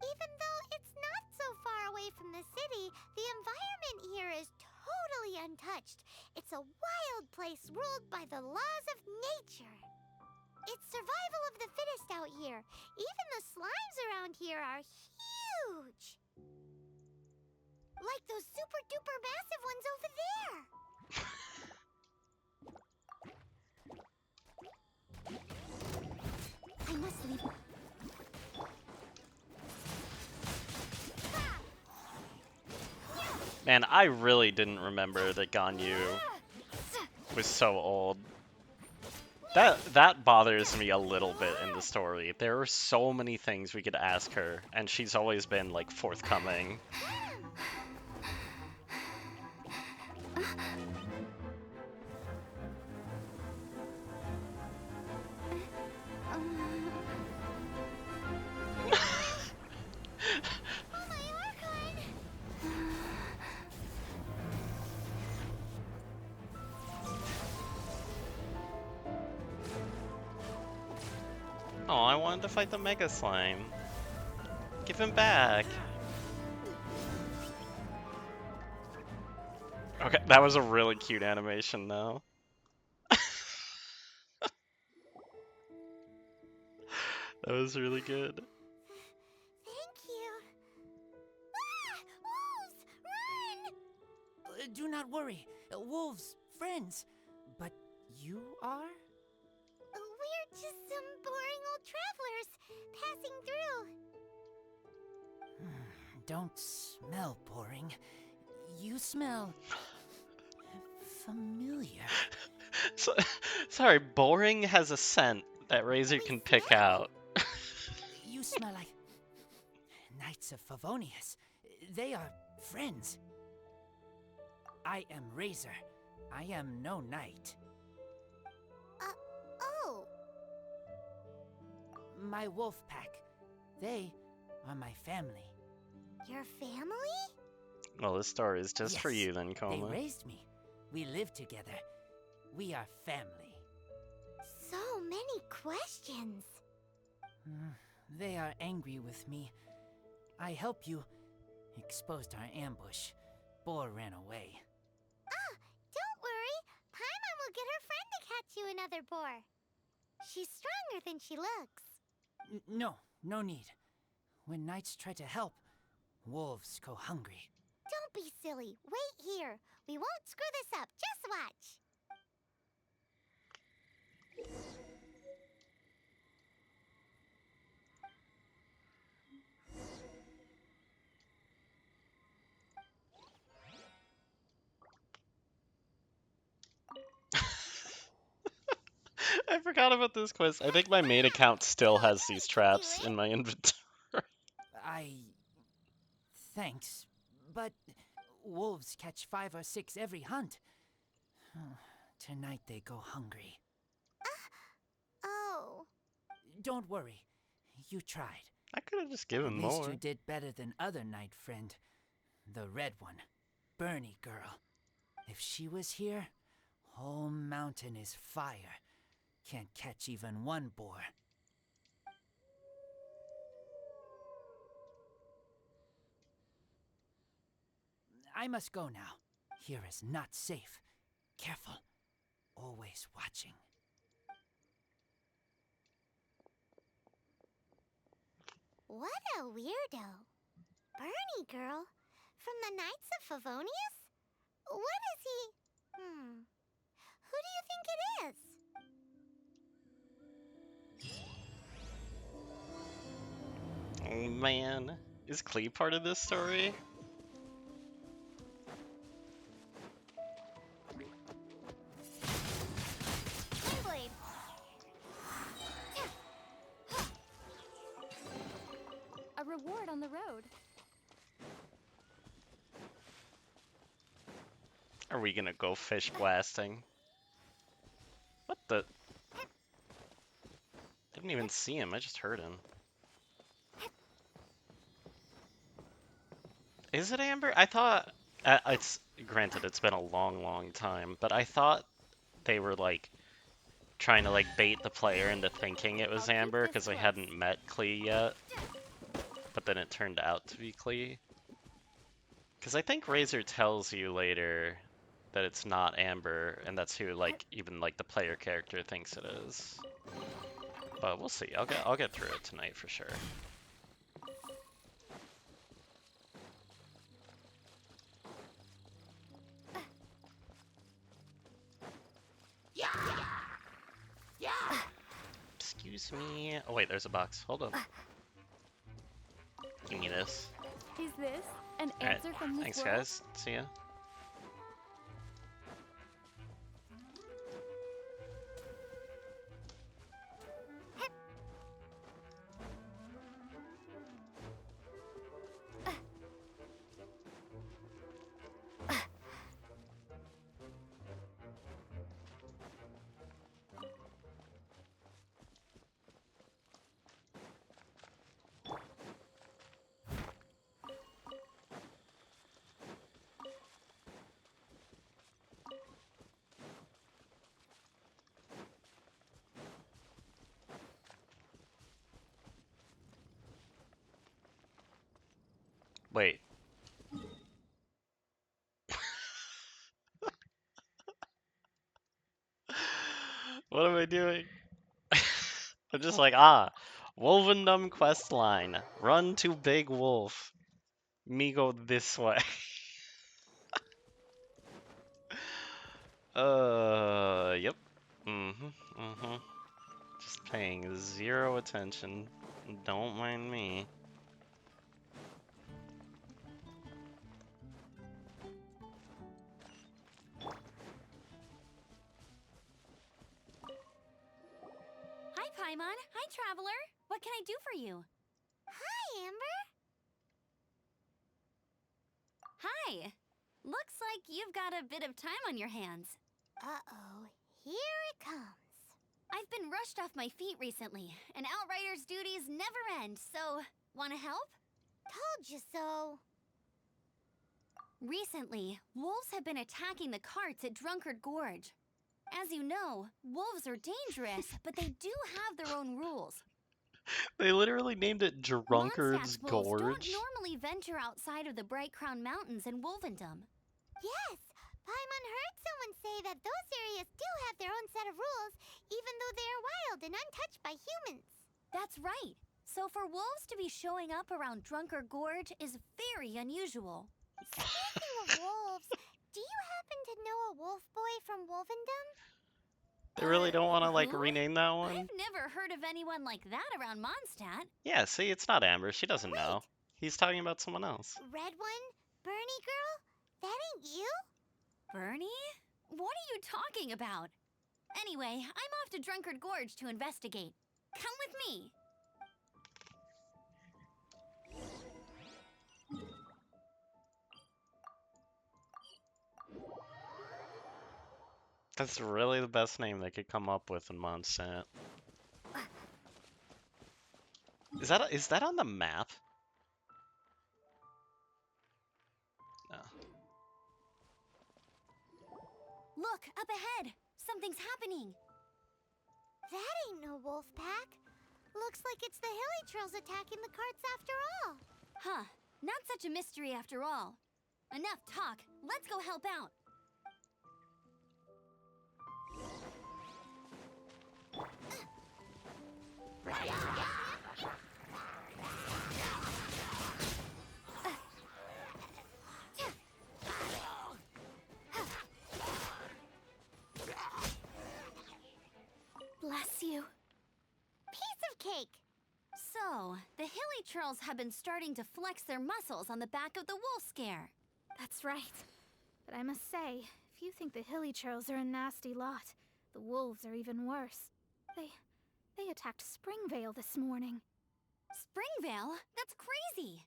Even though it's not so far away from the city, the environment here is totally untouched. It's a wild place ruled by the laws of nature. It's survival of the fittest out here. Even the slimes around here are huge. Like those super duper massive ones over there. I must leave. Man, I really didn't remember that Ganyu was so old. That bothers me a little bit in the story. There are so many things we could ask her, and she's always been, like, forthcoming. Oh, I wanted to fight the Mega Slime. Give him back. Okay, that was a really cute animation, though. That was really good. Thank you. Wolves, run! Do not worry. Wolves, friends. But You are? We're just some boring old travelers passing through. Don't smell boring. You smell familiar. Sorry, boring has a scent that Razor can pick out. You smell like Knights of Favonius. They are friends. I am Razor. I am no knight. Oh. My wolf pack. They are my family. Your family? Well, this story is just for you then, They Coma. raised me. We live together. We are family. So many questions. They are angry with me. I helped you. Exposed our ambush. Boar ran away. Don't worry. Paimon will get her friend to catch you another boar. She's stronger than she looks. No need. When knights try to help, wolves go hungry. Don't be silly. Wait here. We won't screw this up. Just watch. I forgot about this quest. I think my main account still has these traps in my inventory. Thanks, but wolves catch 5 or 6 every hunt. Tonight they go hungry. Oh. Don't worry. You tried. I could have just given At least more. you did better than other knight friend. The red one. Bernie girl. If she was here, whole mountain is fire. Can't catch even one boar. I must go now. Here is not safe. Careful. Always watching. What a weirdo. Bernie girl? From the Knights of Favonius? What is he? Who do you think it is? Oh man. Is Klee part of this story? Blade. A reward on the road. Are we gonna go fish blasting? What the? Didn't even see him, I just heard him. Is it Amber? I thought, it's, granted it's been a long time, but I thought they were like, trying to like bait the player into thinking it was Amber because they hadn't met Klee yet. But then it turned out to be Klee. Because I think Razor tells you later that it's not Amber, and that's who like even like the player character thinks it is. But we'll see. I'll get through it tonight for sure. Excuse me. Oh wait, there's a box. Hold on. Give me this. Is this an Alright, answer from this thanks world? guys. See ya. Wait. What am I doing? I'm just like, Wolvendom quest line. Run to Big Wolf. Me go this way. Yep. Just paying zero attention. Don't mind me. Hi, Paimon. Hi, Traveler. What can I do for you? Hi, Amber. Hi. Looks like you've got a bit of time on your hands. Uh-oh, here it comes. I've been rushed off my feet recently, and Outrider's duties never end, so wanna help? Told you so. Recently, wolves have been attacking the carts at Drunkard Gorge. As you know, wolves are dangerous, but they do have their own rules. They literally named it Drunkard's Mondstadt's wolves don't Gorge. normally venture outside of the Bright Crown Mountains in Wolvendom. Yes, Paimon heard someone say that those areas do have their own set of rules, even though they are wild and untouched by humans. That's right. So for wolves to be showing up around Drunkard Gorge is very unusual. Speaking of wolves, do you happen to know a wolf boy from Wolvendom? They really don't want to like who? rename that one? I've never heard of anyone like that around Mondstadt. Yeah, see, it's not Amber. She doesn't know. He's talking about someone else. Red one? Bernie girl? That ain't you? Bernie? What are you talking about? Anyway, I'm off to Drunkard Gorge to investigate. Come with me. That's really the best name they could come up with in Mondstadt. Is that on the map? No. Look, up ahead. Something's happening. That ain't no wolf pack. Looks like it's the Hilly Trills attacking the carts after all. Huh. Not such a mystery after all. Enough talk. Let's go help out. Bless you. Piece of cake. So, the Hilly Trolls have been starting to flex their muscles on the back of the wolf scare. That's right. But I must say, if you think the Hilly Trolls are a nasty lot, the wolves are even worse. They attacked Springvale this morning. Springvale? That's crazy!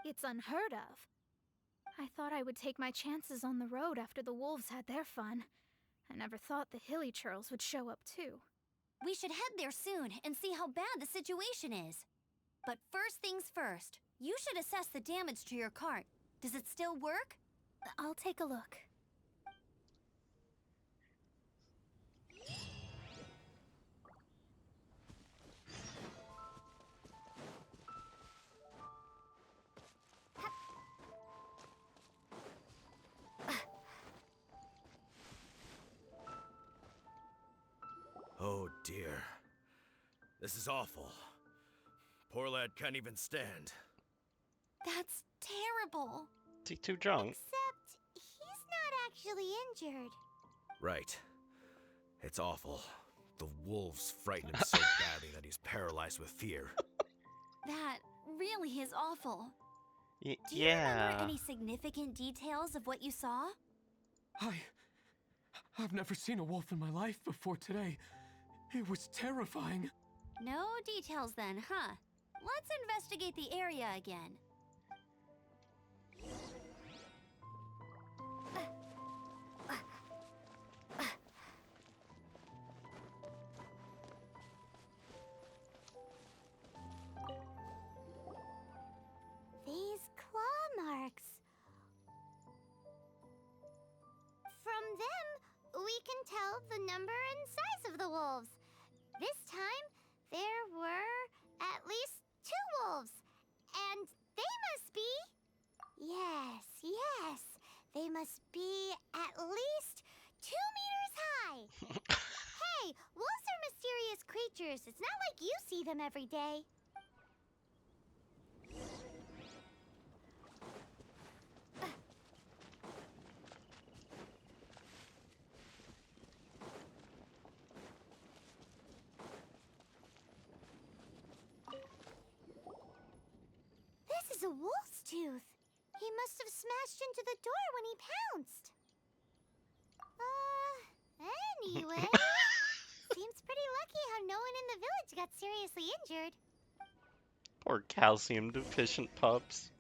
It's unheard of. I thought I would take my chances on the road after the wolves had their fun. I never thought the Hilly Trolls would show up too. We should head there soon and see how bad the situation is. But first things first, you should assess the damage to your cart. Does it still work? I'll take a look. Oh dear. This is awful. Poor lad can't even stand. That's terrible. Is he too drunk? Except he's not actually injured. Right. It's awful. The wolves frighten him so badly that he's paralyzed with fear. That really is awful. Do you yeah. remember any significant details of what you saw? I've never seen a wolf in my life before today. It was terrifying. No details then, huh? Let's investigate the area again. These claw marks. From them, we can tell the number and size of the wolves. This time, there were at least 2 wolves. And they must be... Yes, they must be at least 2 meters high. Hey, wolves are mysterious creatures. It's not like you see them every day. tooth. He must have smashed into the door when he pounced. Anyway, seems pretty lucky how no one in the village got seriously injured. Poor calcium deficient pups.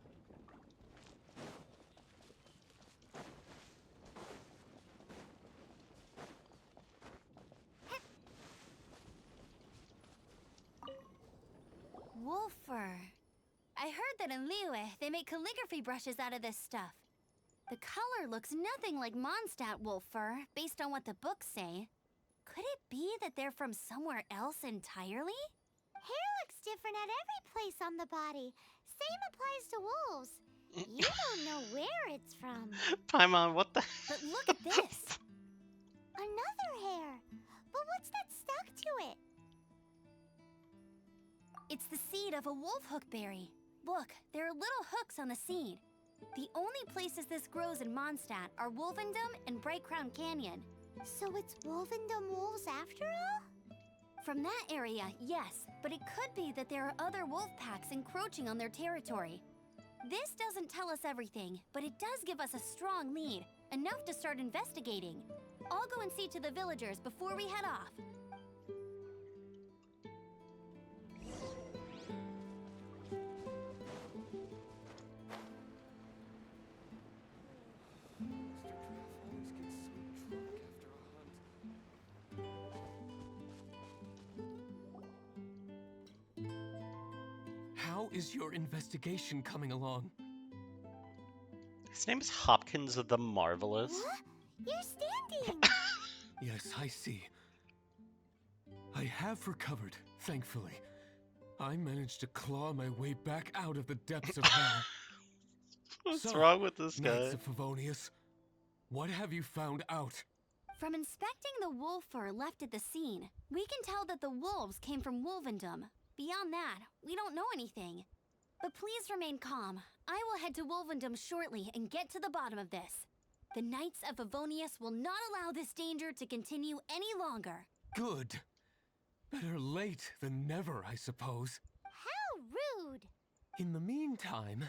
Wolf fur. I heard that in Liyue, they make calligraphy brushes out of this stuff. The color looks nothing like Mondstadt wolf fur, based on what the books say. Could it be that they're from somewhere else entirely? Hair looks different at every place on the body. Same applies to wolves. You don't know where it's from. Paimon, what the? But look at this. Another hair. But what's that stuck to it? It's the seed of a wolf hook berry. Look, there are little hooks on the seed. The only places this grows in Mondstadt are Wolvendom and Bright Crown Canyon. So it's Wolvendom wolves after all? From that area, yes, but it could be that there are other wolf packs encroaching on their territory. This doesn't tell us everything, but it does give us a strong lead, enough to start investigating. I'll go and see to the villagers before we head off. How is your investigation coming along? His name is Hopkins of the Marvelous. What? You're standing! Yes, I see. I have recovered, thankfully. I managed to claw my way back out of the depths of hell. What's wrong with this guy? Knights of Favonius, what have you found out? From inspecting the wolf fur left at the scene, we can tell that the wolves came from Wolvendom. Beyond that, we don't know anything. But please remain calm. I will head to Wolvendom shortly and get to the bottom of this. The Knights of Favonius will not allow this danger to continue any longer. Good. Better late than never, I suppose. How rude! In the meantime,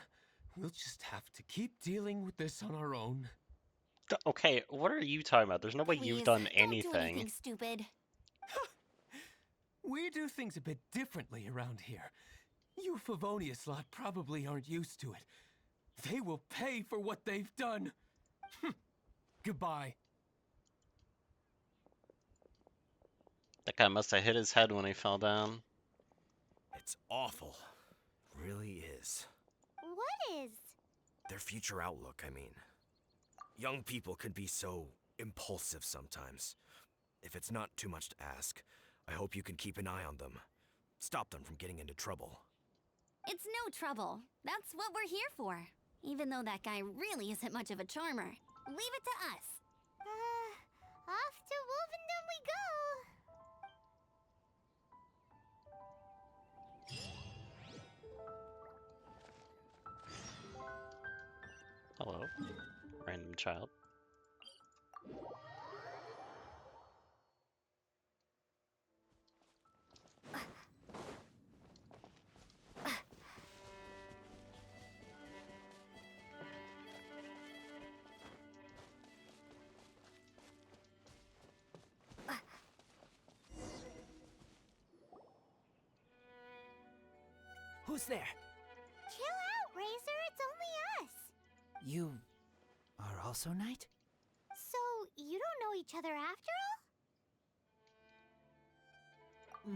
we'll just have to keep dealing with this on our own. Okay, what are you talking about? There's no way you've done anything. Don't do anything stupid. We do things a bit differently around here. You Favonius lot probably aren't used to it. They will pay for what they've done. Goodbye. That guy must have hit his head when he fell down. It's awful. Really is. What is? Their future outlook, I mean. Young people can be so impulsive sometimes. If it's not too much to ask, I hope you can keep an eye on them. Stop them from getting into trouble. It's no trouble. That's what we're here for. Even though that guy really isn't much of a charmer. Leave it to us. Off to Wolvendom we go! Hello, random child. Who's there? Chill out, Razor. It's only us. You are also Knight? So, you don't know each other after all?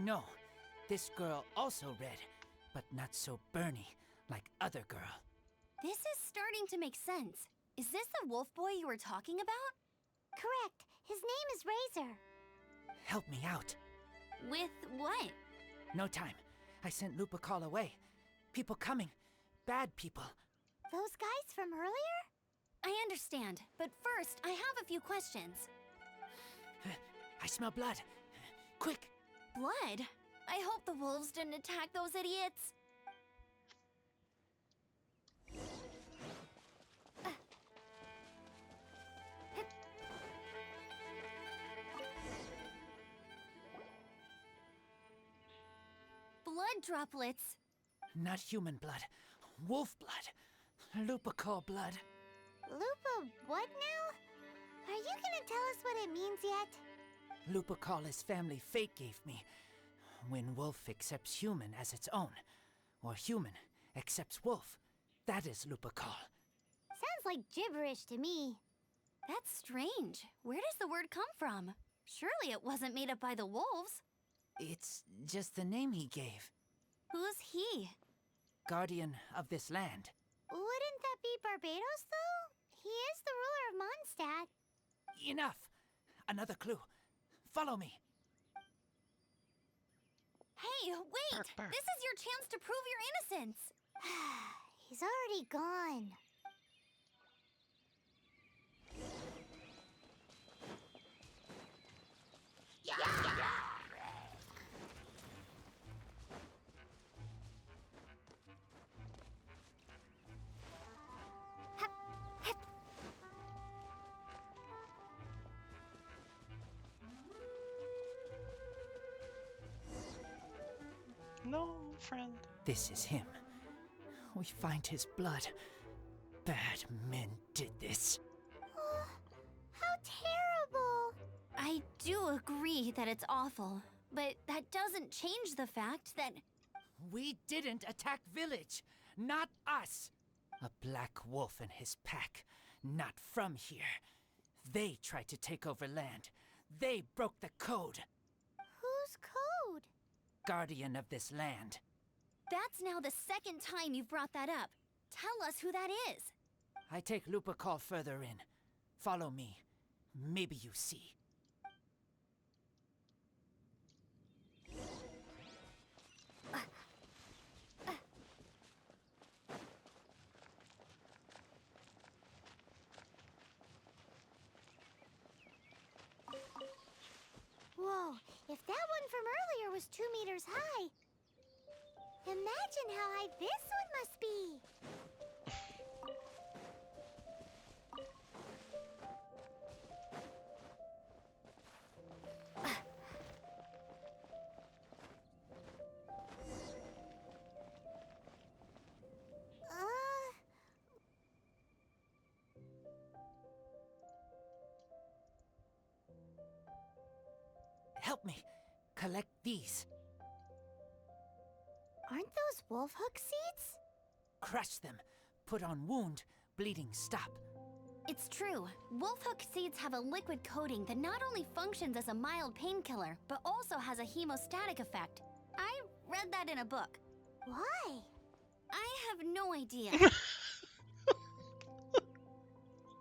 No. This girl also red, but not so burny like other girl. This is starting to make sense. Is this the wolf boy you were talking about? Correct. His name is Razor. Help me out. With what? No time. I sent Lupa call away. People coming. Bad people. Those guys from earlier? I understand, but first, I have a few questions. I smell blood. Quick! Blood? I hope the wolves didn't attack those idiots. Blood droplets. Not human blood. Wolf blood. Lupical blood. Lupa what now? Are you gonna tell us what it means yet? Lupical is family fate gave me. When wolf accepts human as its own, or human accepts wolf, that is Lupical. Sounds like gibberish to me. That's strange. Where does the word come from? Surely it wasn't made up by the wolves. It's just the name he gave. Who's he? Guardian of this land. Wouldn't that be Barbados, though? He is the ruler of Mondstadt. Enough! Another clue. Follow me. Hey, wait! Bark, bark. This is your chance to prove your innocence. He's already gone. No, friend. This is him. We find his blood. Bad men did this. How terrible! I do agree that it's awful, but that doesn't change the fact that... We didn't attack village. Not us. A black wolf and his pack. Not from here. They tried to take over land. They broke the code. Whose code? Guardian of this land. That's now the second time you've brought that up. Tell us who that is. I take Lupical further in. Follow me. Maybe you see. Whoa, if that one from earlier was 2 meters high, imagine how high this one must be. Help me. Collect these. Aren't those wolf hook seeds? Crush them. Put on wound. Bleeding stop. It's true. Wolfhook seeds have a liquid coating that not only functions as a mild painkiller, but also has a hemostatic effect. I read that in a book. Why? I have no idea.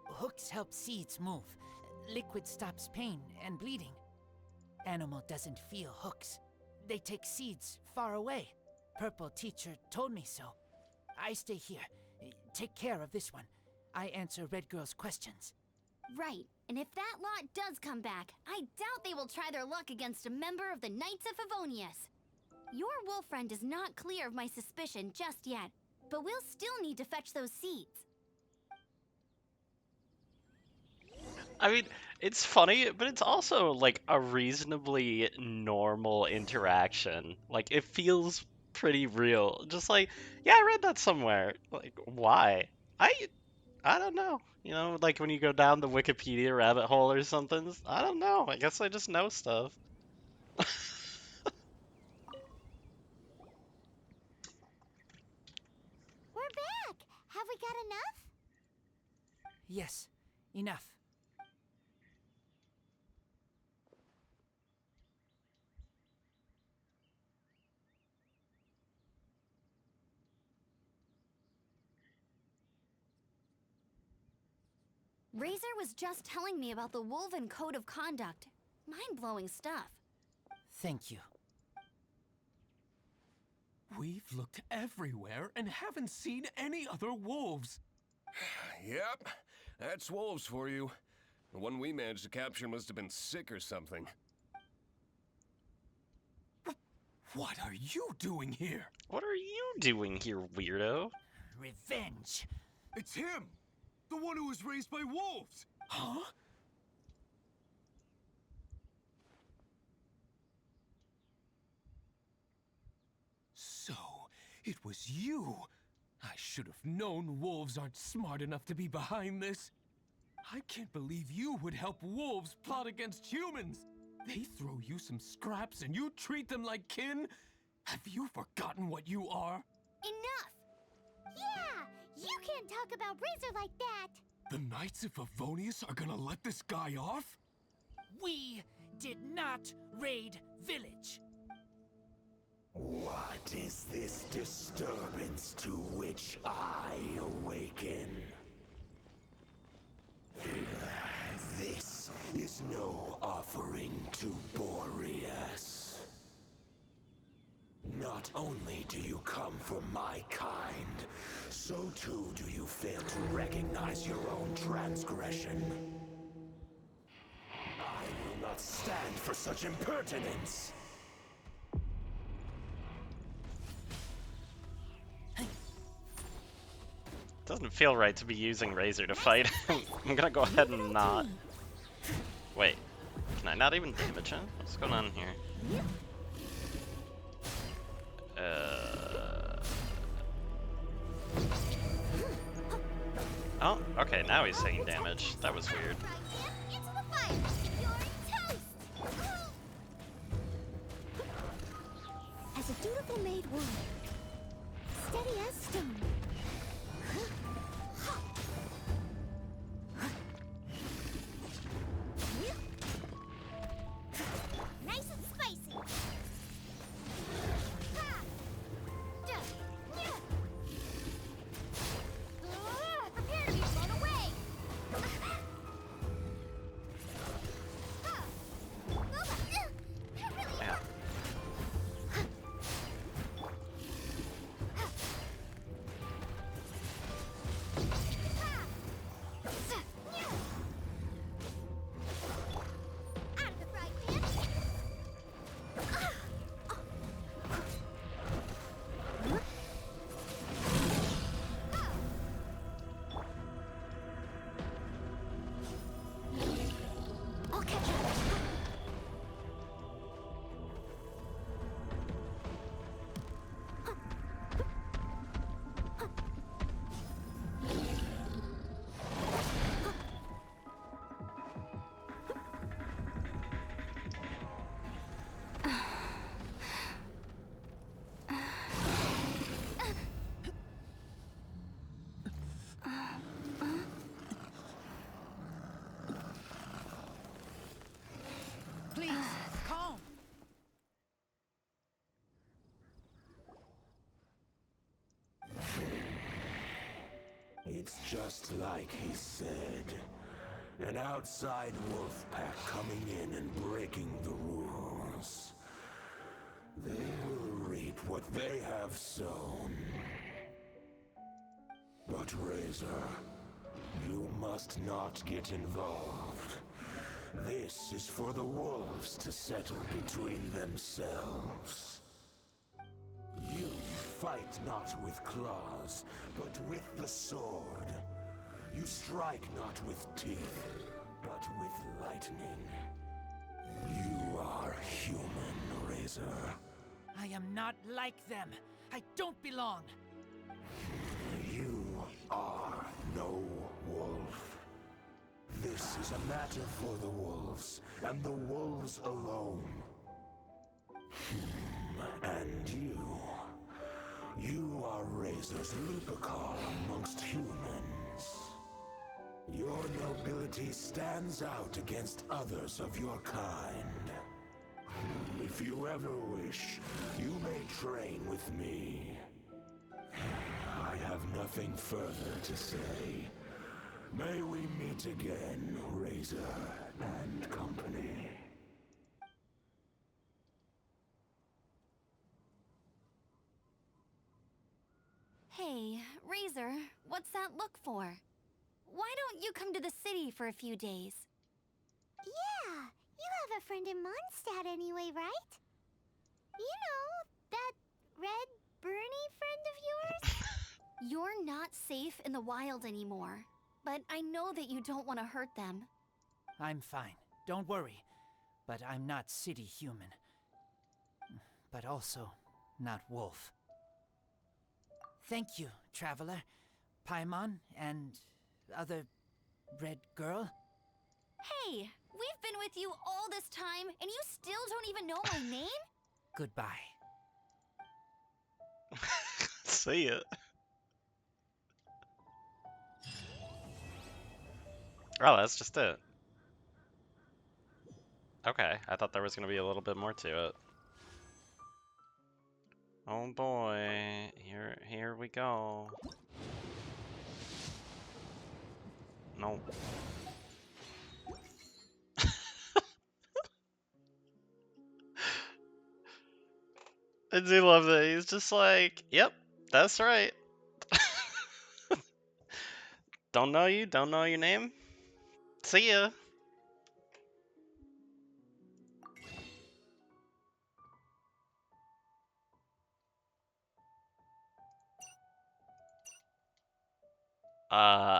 Hooks help seeds move. Liquid stops pain and bleeding. Animal doesn't feel hooks. They take seeds far away. Purple teacher told me so. I stay here. Take care of this one. I answer Red Girl's questions. Right, and if that lot does come back, I doubt they will try their luck against a member of the Knights of Favonius. Your wolf friend is not clear of my suspicion just yet, but we'll still need to fetch those seeds. I mean, it's funny, but it's also like a reasonably normal interaction. Like, it feels pretty real. Just like, yeah, I read that somewhere. Like, why? I don't know. You know, like when you go down the Wikipedia rabbit hole or something. I don't know. I guess I just know stuff. We're back! Have we got enough? Yes, enough. Razor was just telling me about the Wolven Code of Conduct. Mind-blowing stuff. Thank you. We've looked everywhere and haven't seen any other wolves. Yep, that's wolves for you. The one we managed to capture must have been sick or something. What are you doing here? What are you doing here, weirdo? Revenge. It's him! The one who was raised by wolves! Huh? So, it was you. I should have known wolves aren't smart enough to be behind this. I can't believe you would help wolves plot against humans. They throw you some scraps and you treat them like kin? Have you forgotten what you are? Enough! Yeah! You can't talk about Razor like that! The Knights of Favonius are gonna let this guy off? We did not raid village. What is this disturbance to which I awaken? This is no offering to Boreas. Not only do you come from my kind, so too do you fail to recognize your own transgression. I will not stand for such impertinence! Doesn't feel right to be using Razor to fight. I'm gonna go ahead and not. Wait, can I not even damage him? What's going on here? Oh, okay, now he's taking damage. That was weird. Into the fire! You're toast! As a dutiful maid woman, steady as stone. Nice and spicy! Prepare to be blown away! Yeah. Please, calm. It's just like he said. An outside wolf pack coming in and breaking the rules. They will reap what they have sown. But Razor, you must not get involved. This is for the wolves to settle between themselves. You fight not with claws, but with the sword. You strike not with teeth, but with lightning. You are human, Razor. I am not like them. I don't belong. You are no wolf. This is a matter for the wolves, and the wolves alone. And you are Razor's Lupercal amongst humans. Your nobility stands out against others of your kind. If you ever wish, you may train with me. I have nothing further to say. May we meet again, Razor and company. Hey, Razor, what's that look for? Why don't you come to the city for a few days? Yeah, you have a friend in Mondstadt anyway, right? You know, that red Bernie friend of yours? You're not safe in the wild anymore, but I know that you don't want to hurt them. I'm fine. Don't worry. But I'm not city human. But also not wolf. Thank you, traveler. Paimon and other red girl. Hey, we've been with you all this time, and you still don't even know my name? Goodbye. See it. Oh, that's just it. Okay, I thought there was gonna be a little bit more to it. Oh boy, here we go. Nope. I do love that he's just like, yep, that's right. Don't know you, don't know your name. See ya.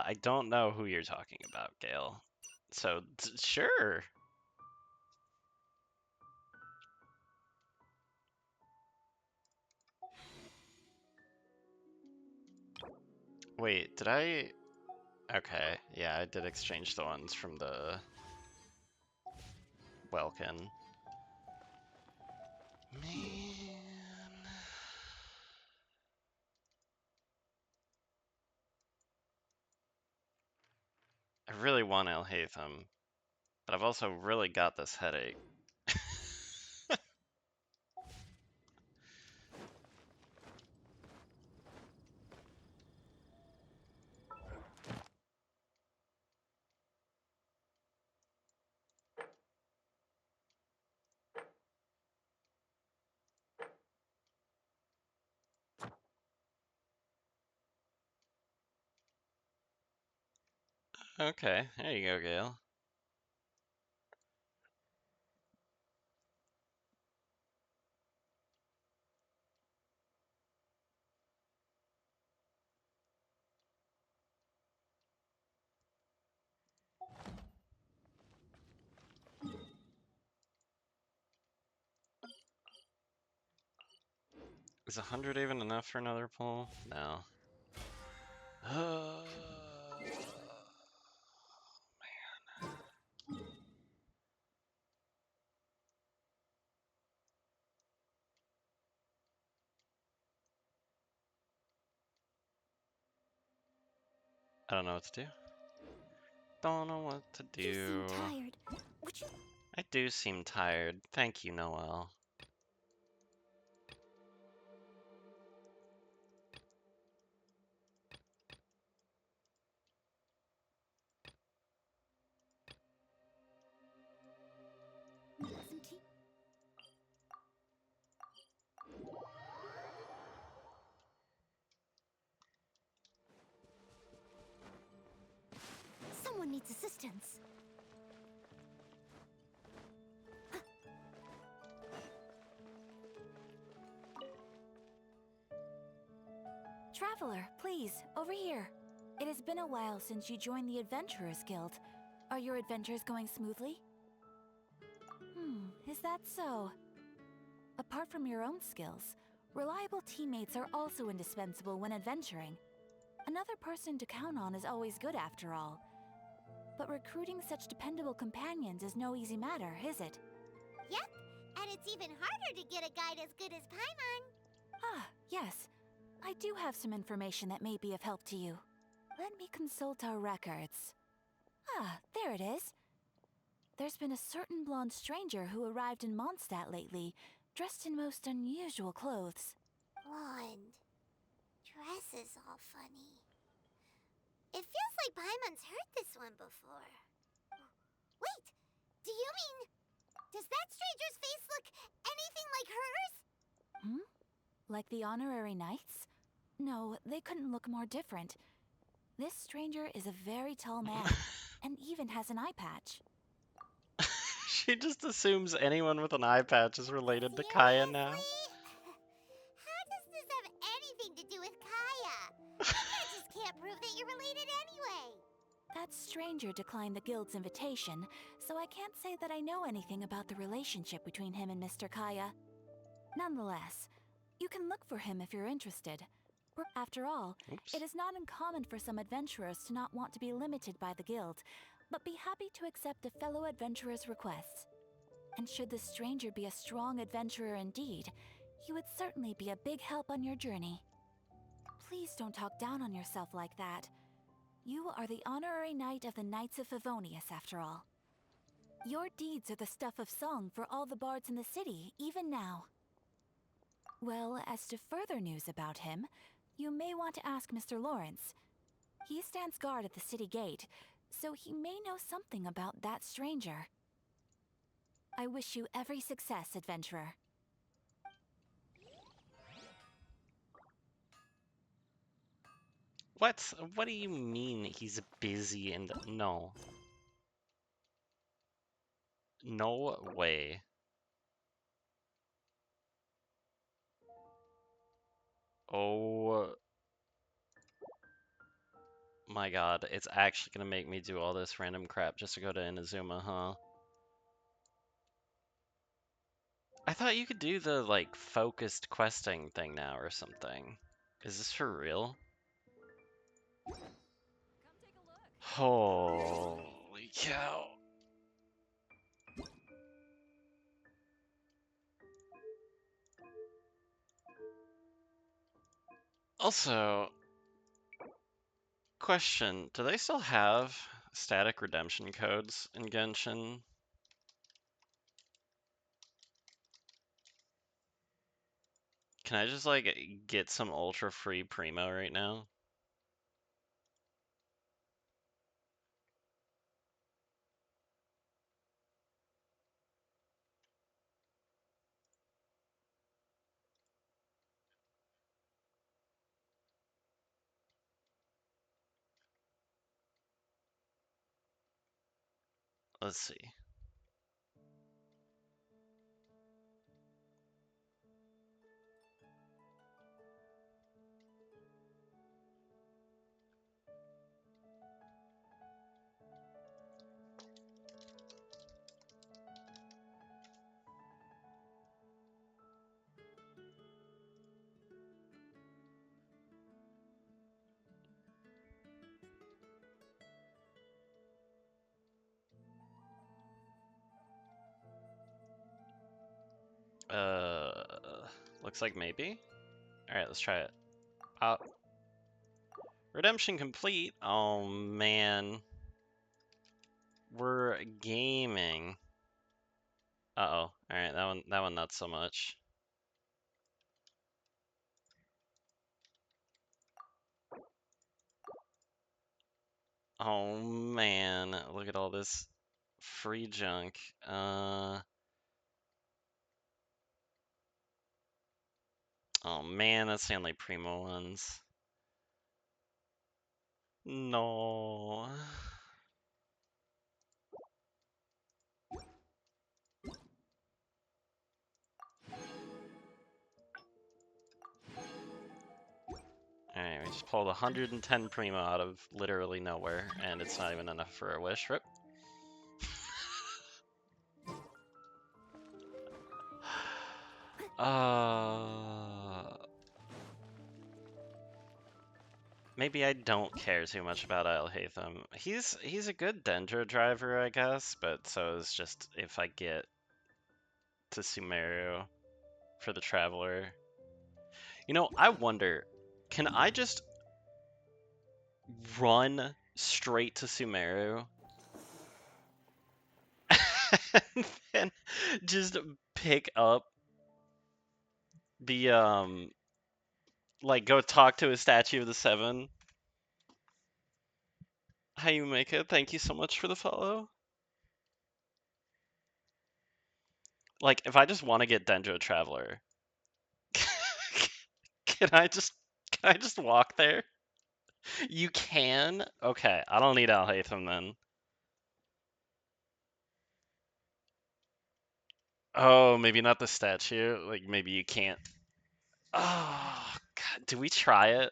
I don't know who you're talking about, Gale. So, sure. Wait, did I? Okay, yeah, I did exchange the ones from the Welkin. Man. I really want Elhatham, but I've also really got this headache. Okay, there you go, Gale. Is 100 even enough for another pull? No. I don't know what to do. Don't know what to do. You seem tired. Would you... I do seem tired. Thank you, Noelle. Someone needs assistance. Traveler, please, over here. It has been a while since you joined the Adventurers Guild. Are your adventures going smoothly? Is that so? Apart from your own skills, reliable teammates are also indispensable when adventuring. Another person to count on is always good after all. But recruiting such dependable companions is no easy matter, is it? Yep, and it's even harder to get a guide as good as Paimon. Ah, yes. I do have some information that may be of help to you. Let me consult our records. Ah, there it is. There's been a certain blonde stranger who arrived in Mondstadt lately, dressed in most unusual clothes. Blonde. Dress is all funny. It feels like Paimon's heard this one before. Wait, do you mean... Does that stranger's face look anything like hers? Like the honorary knights? No, they couldn't look more different. This stranger is a very tall man, and even has an eye patch. She just assumes anyone with an eye patch is related to Kaya now. How does this have anything to do with Kaya? Patches can't prove that you're related anyway. That stranger declined the guild's invitation, so I can't say that I know anything about the relationship between him and Mr. Kaya. Nonetheless, you can look for him if you're interested. After all, Oops. it is not uncommon for some adventurers to not want to be limited by the guild, but be happy to accept a fellow adventurer's requests. And should this stranger be a strong adventurer indeed, he would certainly be a big help on your journey. Please don't talk down on yourself like that. You are the honorary knight of the Knights of Favonius, after all. Your deeds are the stuff of song for all the bards in the city, even now. Well, as to further news about him, you may want to ask Mr. Lawrence. He stands guard at the city gate, so he may know something about that stranger. I wish you every success, adventurer. What do you mean he's busy and no? No way. Oh my god, it's actually gonna make me do all this random crap just to go to Inazuma, huh? I thought you could do the, like, focused questing thing now or something. Is this for real? Holy cow. Also, question, do they still have static redemption codes in Genshin? Can I just, like, get some ultra free Primo right now? Let's see. Looks like maybe. Alright, let's try it. Redemption complete. Oh man. We're gaming. Uh-oh. Alright, that one not so much. Oh man, look at all this free junk. Oh man, that's the only Primo ones. No. Alright, we just pulled 110 Primo out of literally nowhere, and it's not even enough for a wish. Rip. Maybe I don't care too much about Alhaitham. He's a good Dendro driver, I guess, but so is just if I get to Sumeru for the Traveler. You know, I wonder, can I just run straight to Sumeru and then just pick up the like go talk to a statue of the Seven? How you make it? Thank you so much for the follow. Like, if I just want to get Dendro Traveler, can I just walk there? You can? Okay, I don't need Alhaitham then. Oh, maybe not the statue. Like, maybe you can't. Oh, God, do we try it?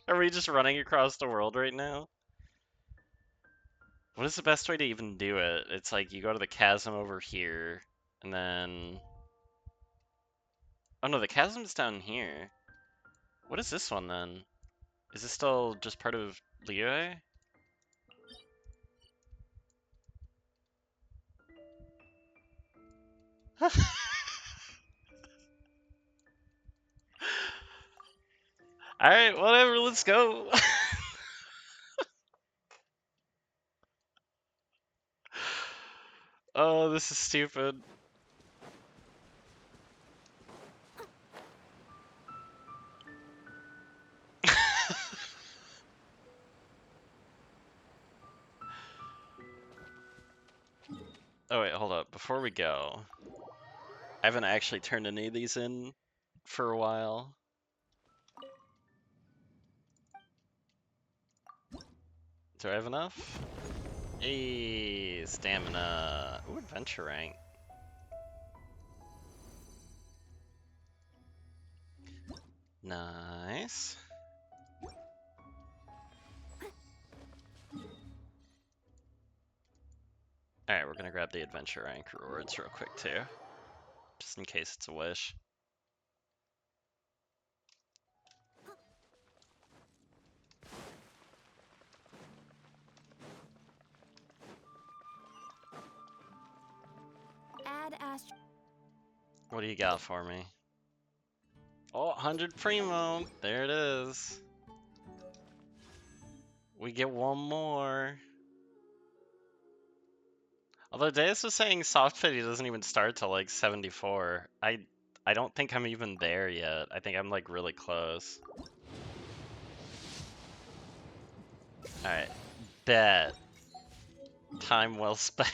Are we just running across the world right now? What is the best way to even do it? It's like you go to the chasm over here, and then... Oh no, the chasm's down here. What is this one then? Is this still just part of Liyue? Alright, whatever, let's go. Oh, this is stupid. Oh wait, hold up. Before we go, I haven't actually turned any of these in for a while. Do I have enough? Hey, stamina. Ooh, adventure rank. Nice. Alright, we're gonna grab the adventure rank rewards real quick too. Just in case it's a wish. Add Ast. What do you got for me? Oh, 100 primo. There it is. We get one more. Although Deus was saying soft pity doesn't even start till like 74. I don't think I'm even there yet. I think I'm like really close. Alright. Bet. Time well spent.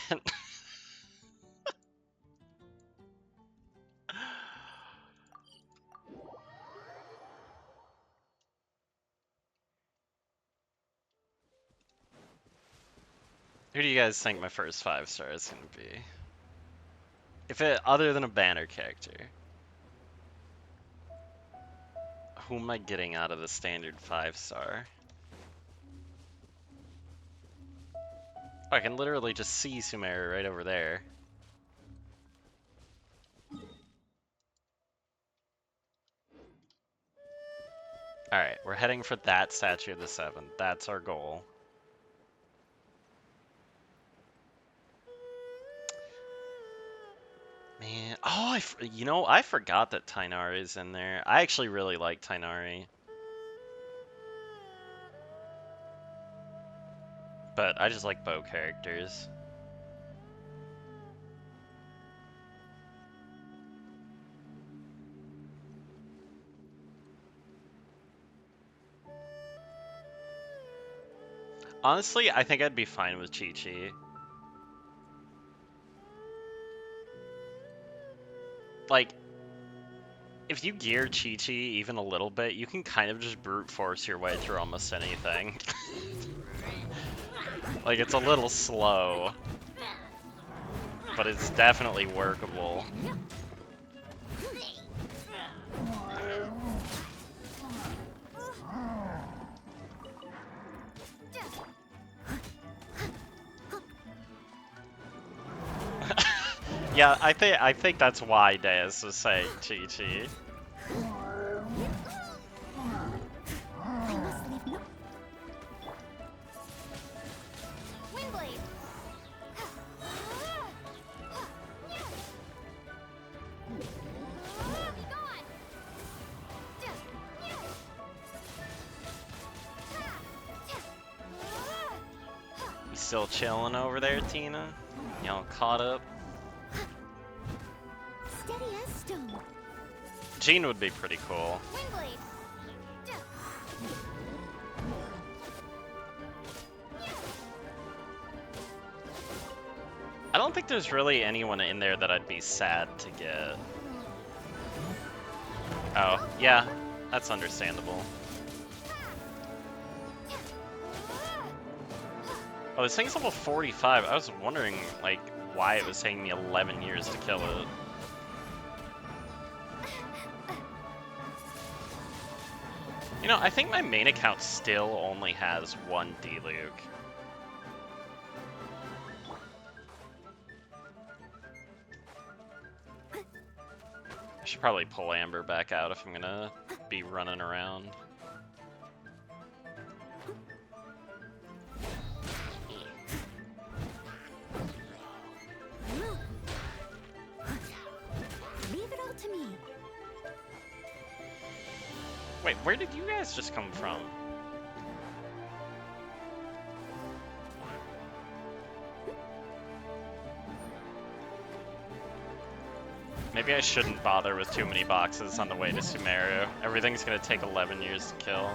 Who do you guys think my first 5-star is gonna be? If it other than a banner character. Who am I getting out of the standard 5-star? Oh, I can literally just see Sumeru right over there. Alright, we're heading for that statue of the 7. That's our goal. Man, oh, you know, I forgot that Tainari is in there. I actually really like Tainari. But I just like bow characters. Honestly, I think I'd be fine with Chi-Chi. Like, if you gear Chi-Chi even a little bit, you can kind of just brute force your way through almost anything. Like, it's a little slow, but it's definitely workable. Yeah, I think that's why Deus was saying Chi-Chi. You still chilling over there, Tina? Y'all caught up? Steady as stone. Jean would be pretty cool. Windblade. I don't think there's really anyone in there that I'd be sad to get. Oh, yeah, that's understandable. Oh, this thing's level 45. I was wondering, like, why it was taking me 11 years to kill it. You know, I think my main account still only has one D-Luke. I should probably pull Amber back out if I'm gonna be running around. Leave it all to me. Wait, where did you guys just come from? Maybe I shouldn't bother with too many boxes on the way to Sumeru. Everything's gonna take 11 years to kill.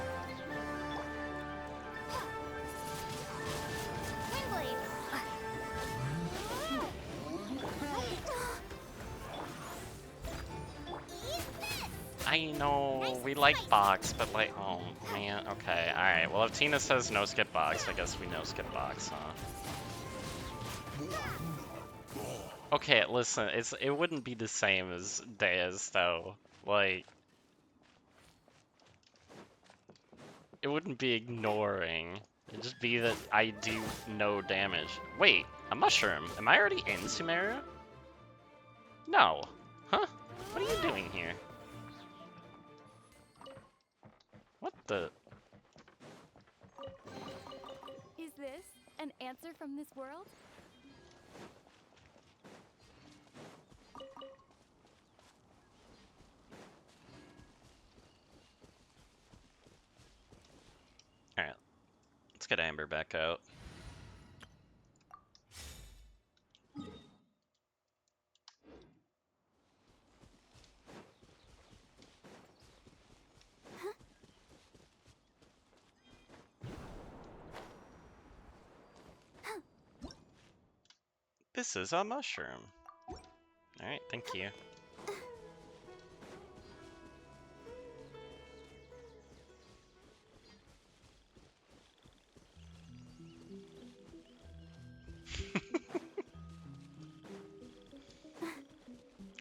I know, we like box, but like, oh man, okay, alright. Well, if Tina says no skip box, I guess we no skip box, huh? Okay, listen, it wouldn't be the same as Dea's, though. Like, it wouldn't be ignoring. It'd just be that I do no damage. Wait, a mushroom. Am I already in Sumeru? No. Huh? What are you doing here? What the? Is this an answer from this world? Alright, let's get Amber back out. This is a mushroom. Alright, thank you.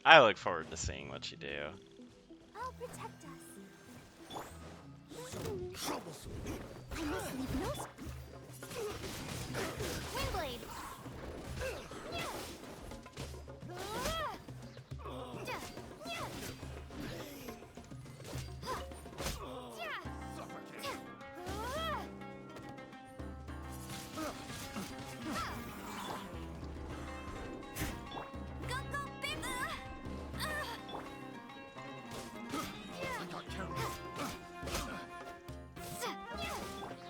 I look forward to seeing what you do. I'll protect us. Troublesome. I must leave no... Windblade!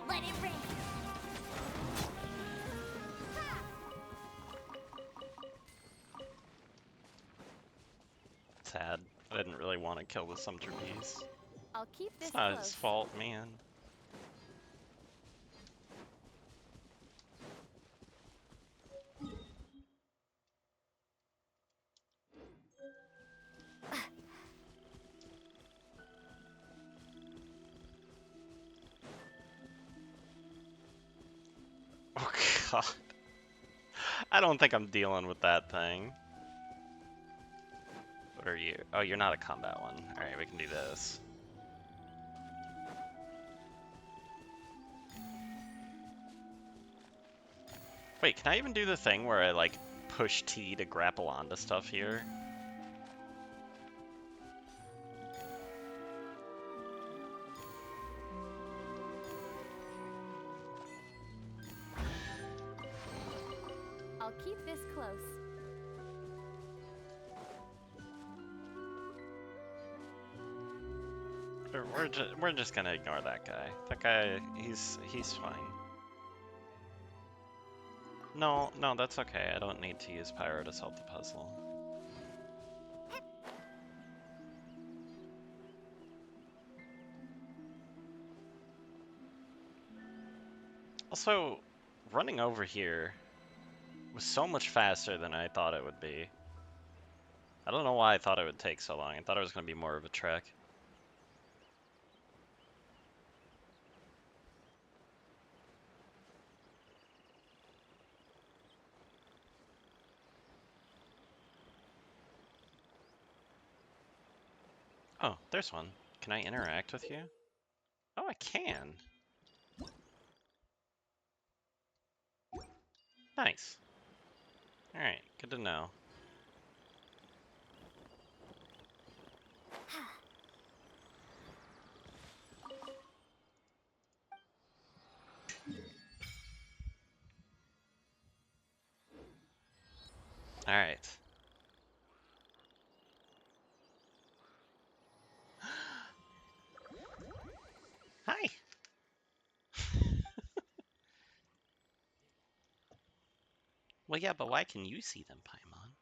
Let it rain. Sad. I didn't really want to kill the Sumter Bees. I'll keep this It's not close. his fault, man. Oh god. I don't think I'm dealing with that thing. What are you? Oh, you're not a combat one. Alright, we can do this. Wait, can I even do the thing where I like push T to grapple onto stuff here? I'll keep this close. We're just gonna ignore that guy. That guy, he's fine. No, that's okay. I don't need to use Pyro to solve the puzzle. Also, running over here was so much faster than I thought it would be. I don't know why I thought it would take so long. I thought it was going to be more of a trek. Oh, there's one. Can I interact with you? Oh, I can. Nice. Alright, good to know. Alright. Hi! Well, yeah, but why can you see them, Paimon?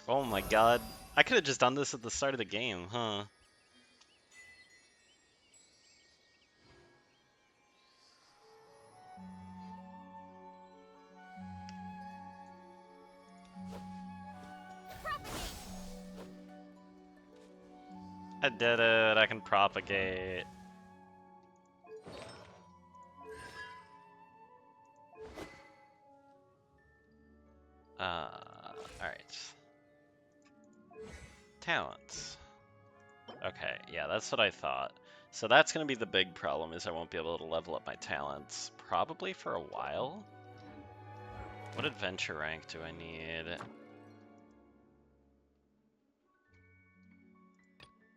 Oh my god. I could have just done this at the start of the game, huh? I did it. I can propagate. Alright. Talents. Okay, yeah, that's what I thought. So that's gonna be the big problem, is I won't be able to level up my talents. Probably for a while? What adventure rank do I need?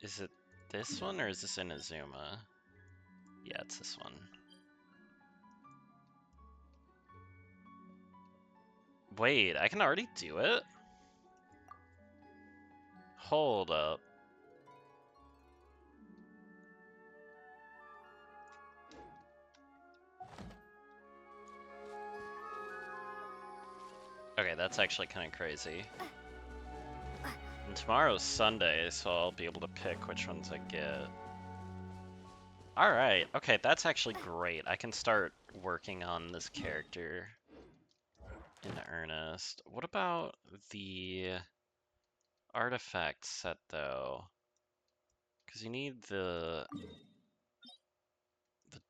Is it this one, or is this Inazuma? Yeah, it's this one. Wait, I can already do it? Hold up. Okay, that's actually kind of crazy. And tomorrow's Sunday, so I'll be able to pick which ones I get. Alright, okay, that's actually great. I can start working on this character in earnest. What about the artifact set, though? Because you need the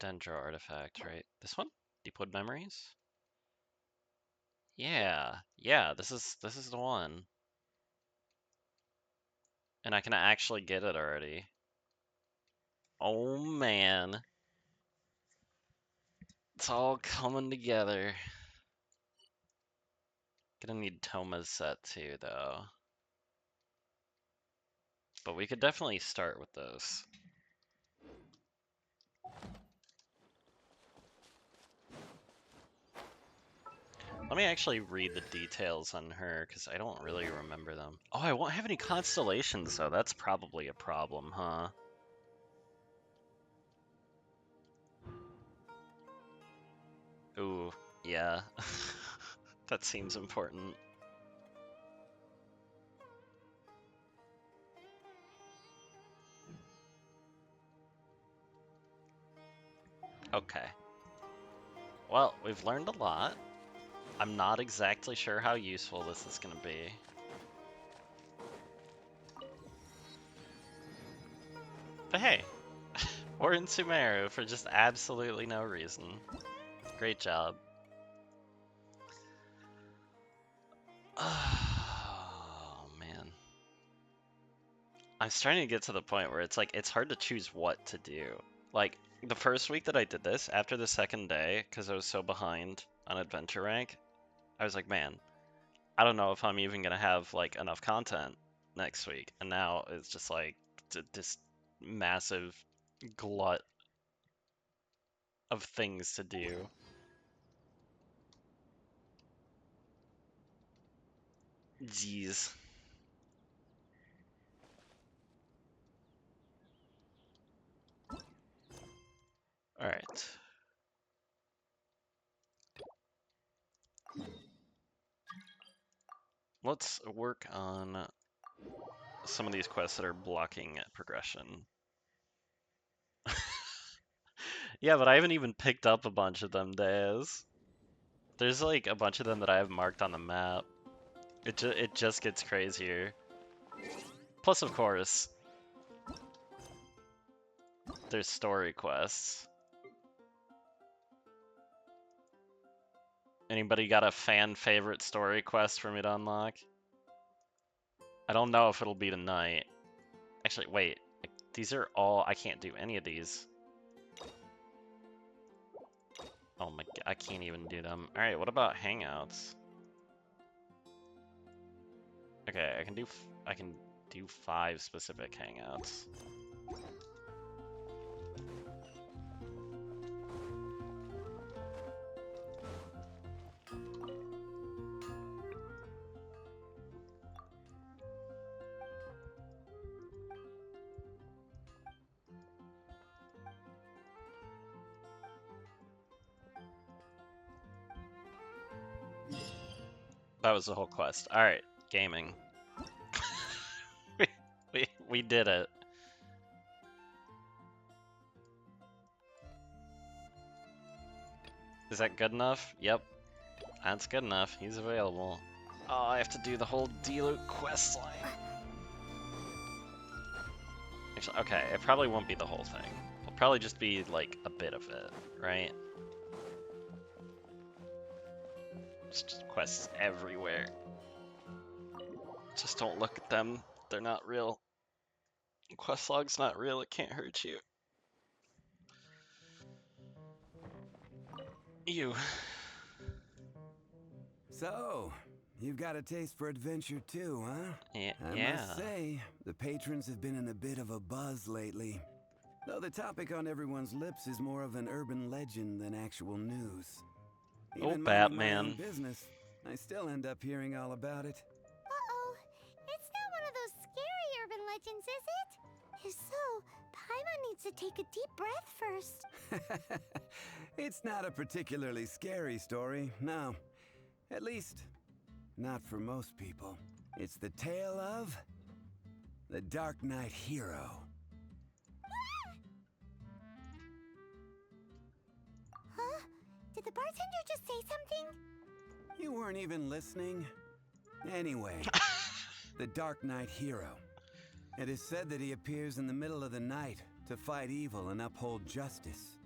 Dendro artifact, right? This one? Deepwood Memories? Yeah, yeah, this is the one. And I can actually get it already. Oh man. It's all coming together. Gonna need Toma's set too, though. But we could definitely start with those. Let me actually read the details on her, because I don't really remember them. Oh, I won't have any constellations, though. That's probably a problem, huh? Ooh, yeah. That seems important. Okay. Well, we've learned a lot. I'm not exactly sure how useful this is going to be. But hey, we're in Sumeru for just absolutely no reason. Great job. Oh, man. I'm starting to get to the point where it's like, it's hard to choose what to do. Like, the first week that I did this, after the second day, because I was so behind on adventure rank, I was like, man, I don't know if I'm even gonna have like enough content next week. And now it's just like this massive glut of things to do. Jeez. All right. Let's work on some of these quests that are blocking progression. Yeah, but I haven't even picked up a bunch of them, Daz. There's like a bunch of them that I have marked on the map. It just gets crazier. Plus, of course, there's story quests. Anybody got a fan favorite story quest for me to unlock? I don't know if it'll be tonight. Actually, wait. These are all... I can't do any of these. Oh my god, I can't even do them. Alright, what about hangouts? Okay, I can do 5 specific hangouts. That was the whole quest. All right, gaming. we did it. Is that good enough? Yep, that's good enough. He's available. Oh, I have to do the whole Diluc quest line. Actually, okay, it probably won't be the whole thing. It'll probably just be like a bit of it, right? Just quests everywhere. Just don't look at them. They're not real. Quest log's not real. It can't hurt you. You. So, you've got a taste for adventure too, huh? Yeah. I must say, the patrons have been in a bit of a buzz lately. Though the topic on everyone's lips is more of an urban legend than actual news. Even minding my own business, I still end up hearing all about it. Uh-oh. It's not one of those scary urban legends, is it? If so, Paimon needs to take a deep breath first. It's not a particularly scary story, no. At least, not for most people. It's the tale of the Dark Knight Hero. Huh? Did the bartender just say something? You weren't even listening? Anyway, the Dark Knight Hero. It is said that he appears in the middle of the night to fight evil and uphold justice.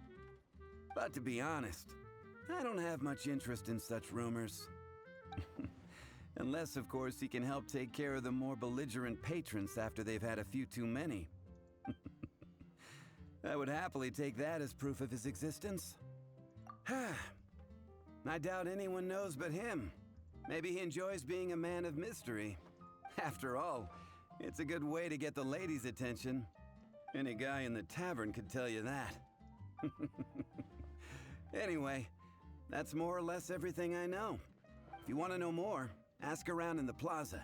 But to be honest, I don't have much interest in such rumors. Unless, of course, he can help take care of the more belligerent patrons after they've had a few too many. I would happily take that as proof of his existence. I doubt anyone knows but him. Maybe he enjoys being a man of mystery. After all, it's a good way to get the ladies' attention. Any guy in the tavern could tell you that. Anyway, that's more or less everything I know. If you want to know more, ask around in the plaza.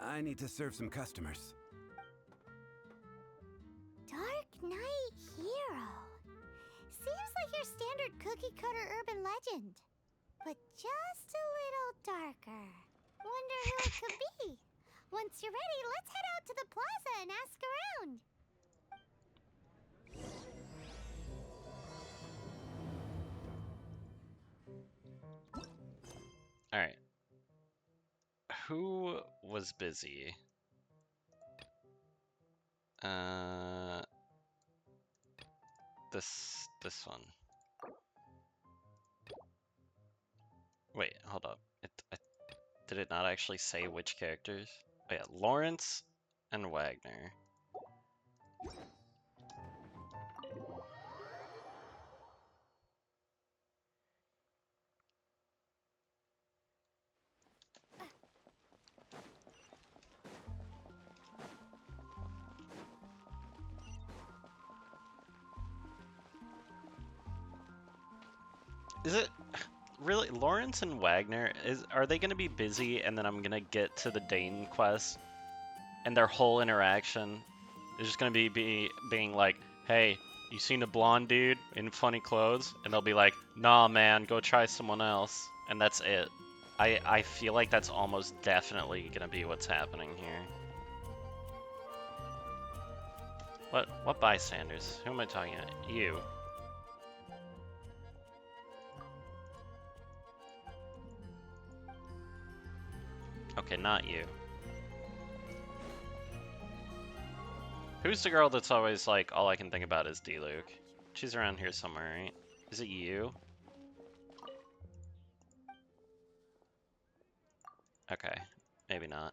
I need to serve some customers. Dark Knight Hero. Seems like your standard cookie-cutter urban legend. But just a little darker. Wonder who it could be. Once you're ready, let's head out to the plaza and ask around. Alright. Who was busy? This one. Wait, hold up. Did it not actually say which characters? Oh yeah, Lawrence and Wagner. Is it really Lawrence and Wagner? Are they gonna be busy and then I'm gonna get to the Dane quest and their whole interaction is just gonna be being like, hey, you seen a blonde dude in funny clothes? And they'll be like, nah man, go try someone else. And that's it. I feel like that's almost definitely gonna be what's happening here. What bystanders? Who am I talking about? You. Okay, not you. Who's the girl that's always like, all I can think about is Diluc? She's around here somewhere, right? Is it you? Okay, maybe not.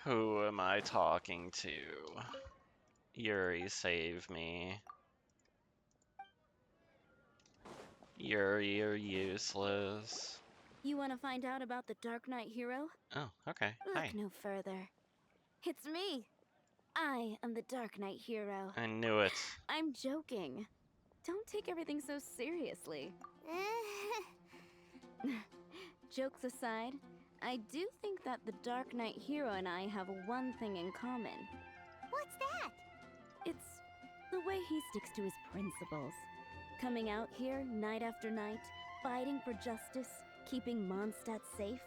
Who am I talking to? Yuri, save me. Yuri, you're useless. You want to find out about the Dark Knight Hero? Oh, okay. Look Hi. no further. It's me. I am the Dark Knight Hero. I knew it. I'm joking. Don't take everything so seriously. Jokes aside, I do think that the Dark Knight Hero and I have one thing in common. What's that? It's the way he sticks to his principles. Coming out here night after night, fighting for justice, keeping Mondstadt safe.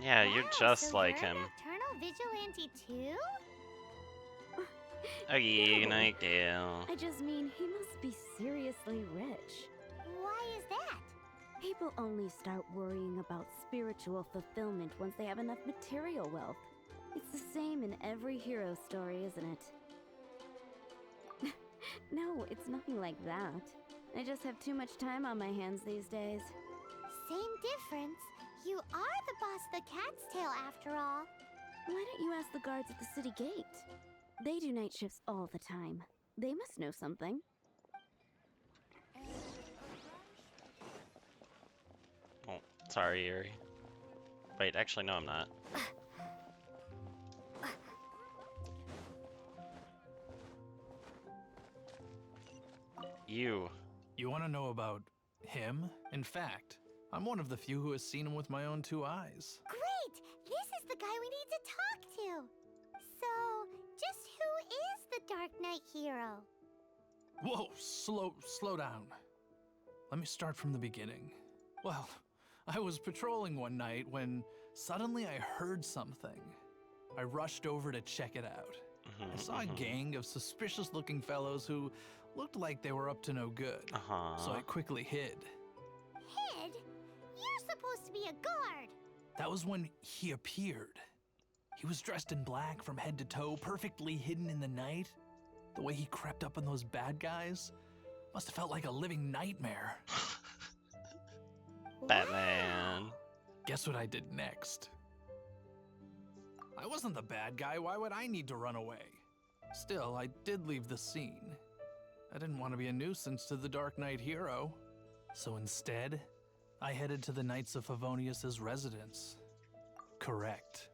Yeah, you're just so like you're him. a nocturnal vigilante too? Okay, No. night Dale. I just mean he must be seriously rich. Why is that? People only start worrying about spiritual fulfillment once they have enough material wealth. It's the same in every hero story, isn't it? No, it's nothing like that. I just have too much time on my hands these days. Same difference. You are the boss of the Cat's Tail after all. Why don't you ask the guards at the city gate? They do night shifts all the time. They must know something. Oh, sorry, Yuri. Wait, actually, no, I'm not. You. You want to know about him? In fact, I'm one of the few who has seen him with my own 2 eyes. Great! This is the guy we need to talk to. So, just who is the Dark Knight hero? Whoa, slow down. Let me start from the beginning. Well, I was patrolling one night when suddenly I heard something. I rushed over to check it out. I saw a gang of suspicious-looking fellows who looked like they were up to no good. So I quickly hid. Hid? You're supposed to be a guard. That was when he appeared. He was dressed in black from head to toe, perfectly hidden in the night. The way he crept up on those bad guys must have felt like a living nightmare. Batman. Guess what I did next? I wasn't the bad guy. Why would I need to run away? Still, I did leave the scene. I didn't want to be a nuisance to the Dark Knight hero. So instead, I headed to the Knights of Favonius' residence. Correct.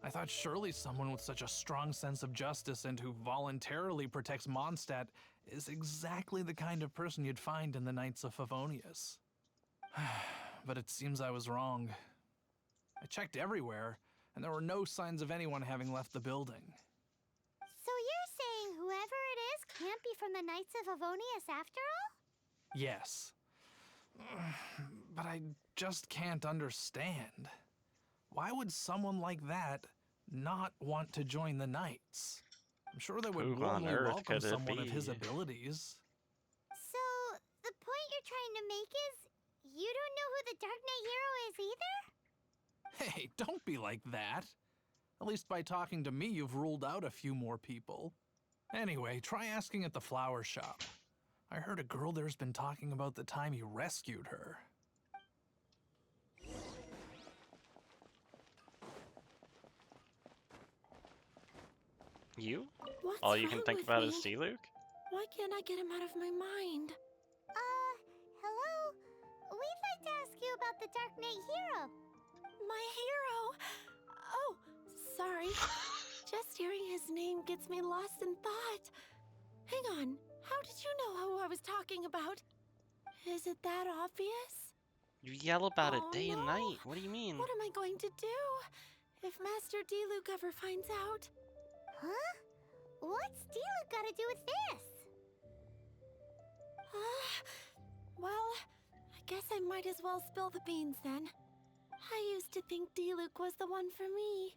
I thought surely someone with such a strong sense of justice and who voluntarily protects Mondstadt is exactly the kind of person you'd find in the Knights of Favonius. But it seems I was wrong. I checked everywhere, and there were no signs of anyone having left the building. So you're saying whoever it is can't be from the Knights of Favonius after all? Yes. But I just can't understand. Why would someone like that not want to join the Knights? I'm sure they would Who on warmly earth welcome could it someone of his be? abilities. So, the point you're trying to make is you don't know who the Dark Knight hero is either? Hey, don't be like that. At least by talking to me, you've ruled out a few more people. Anyway, try asking at the flower shop. I heard a girl there's been talking about the time you rescued her. You? What's All you can wrong think with about me? is Diluc? Why can't I get him out of my mind? Hello? We'd like to ask you about the Dark Knight hero. My hero? Oh, sorry. Just hearing his name gets me lost in thought. Hang on, how did you know who I was talking about? Is it that obvious? You yell about it Oh, day and no. night. What do you mean? What am I going to do if Master Diluc ever finds out? Huh? What's Diluc got to do with this? Well, I guess I might as well spill the beans then. I used to think Diluc was the one for me,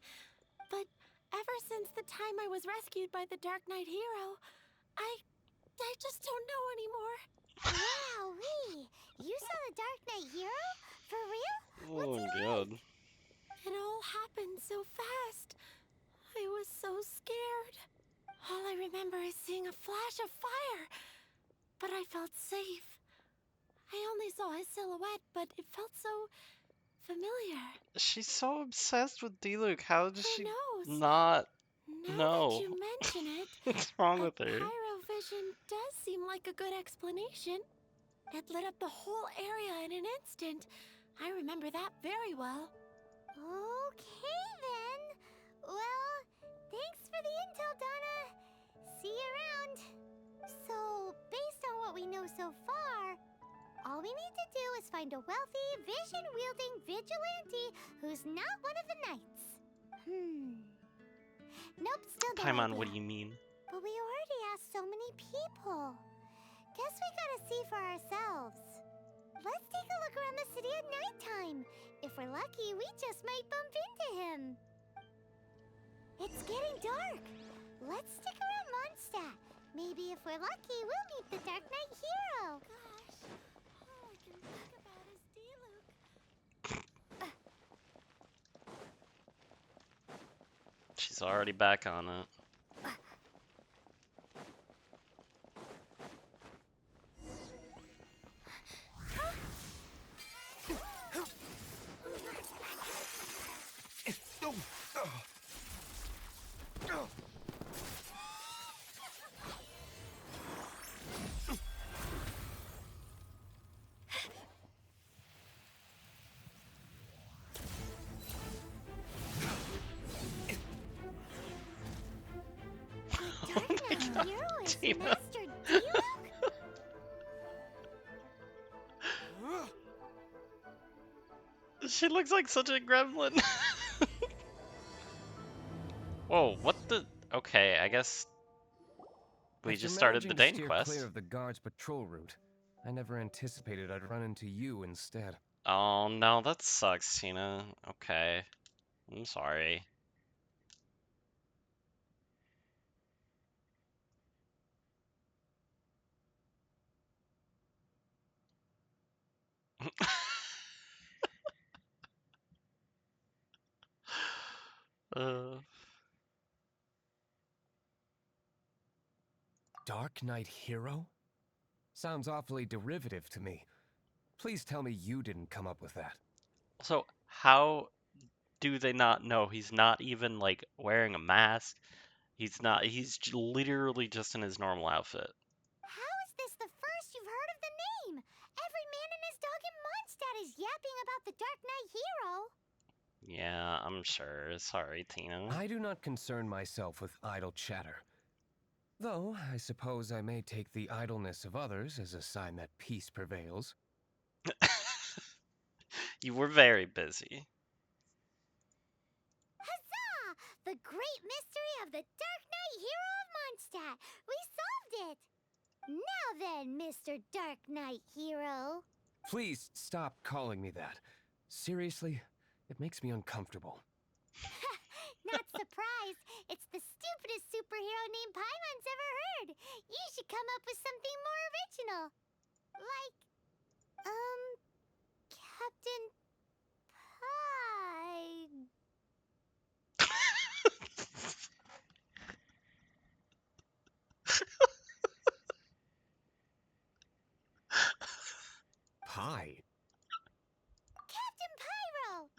but ever since the time I was rescued by the Dark Knight hero, I just don't know anymore. Wowee! You saw the Dark Knight hero? For real? Oh, God. It all happened so fast. I was so scared. All I remember is seeing a flash of fire, but I felt safe. I only saw his silhouette, but it felt so familiar. She's so obsessed with Diluc. How does she knows? not Now know? that you mention it, What's wrong with her? pyrovision does seem like a good explanation. It lit up the whole area in an instant. I remember that very well. Okay then. Well, thanks for the intel, Donna. See you around. So, based on what we know so far, all we need to do is find a wealthy, vision-wielding vigilante who's not one of the knights. Nope, still no Paimon, idea. what do you mean? But we already asked so many people. Guess we gotta see for ourselves. Let's take a look around the city at nighttime. If we're lucky, we just might bump into him. It's getting dark. Let's stick around Mondstadt. Maybe if we're lucky, we'll meet the Dark Knight hero. Gosh, all I can think about is D-Luke. She's already back on it. Hero is Master D-Luke? She looks like such a gremlin. Whoa, what the? Okay, I guess we After just started the managing to Dane steer quest. clear of the guards' patrol route, I never anticipated I'd run into you instead. Oh no, that sucks, Tina. Okay, I'm sorry. Dark Knight hero? Sounds awfully derivative to me. Please tell me you didn't come up with that. So how do they not know he's not even like wearing a mask? He's not. He's literally just in his normal outfit. How is this the first you've heard of the name? Every man and his dog in Mondstadt is yapping about the Dark Knight hero. Yeah, I'm sure. Sorry, Tina. I do not concern myself with idle chatter. Though, I suppose I may take the idleness of others as a sign that peace prevails. You were very busy. Huzzah! The great mystery of the Dark Knight hero of Mondstadt. We solved it. Now then, Mr. Dark Knight hero. Please stop calling me that. Seriously, it makes me uncomfortable. Not surprised. It's the stupidest superhero name Paimon's ever heard. You should come up with something more original. Like, Captain Pie. Pie? Captain Pyro!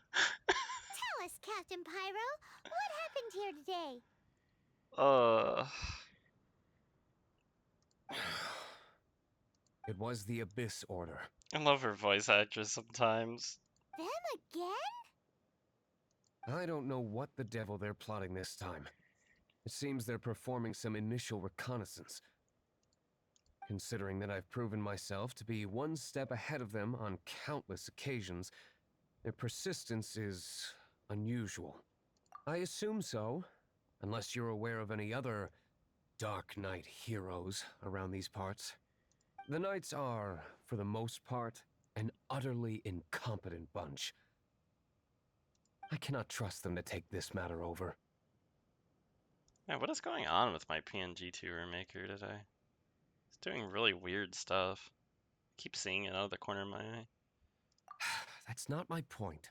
Tell us, Captain Pyro, what happened here today? It was the Abyss Order. I love her voice actress sometimes. Them again? I don't know what the devil they're plotting this time. It seems they're performing some initial reconnaissance. Considering that I've proven myself to be one step ahead of them on countless occasions, their persistence is unusual. I assume so, unless you're aware of any other Dark Knight heroes around these parts. The Knights are, for the most part, an utterly incompetent bunch. I cannot trust them to take this matter over. Yeah, what is going on with my PNG2 remaker today? It's doing really weird stuff. I keep seeing it out of the corner of my eye. That's not my point.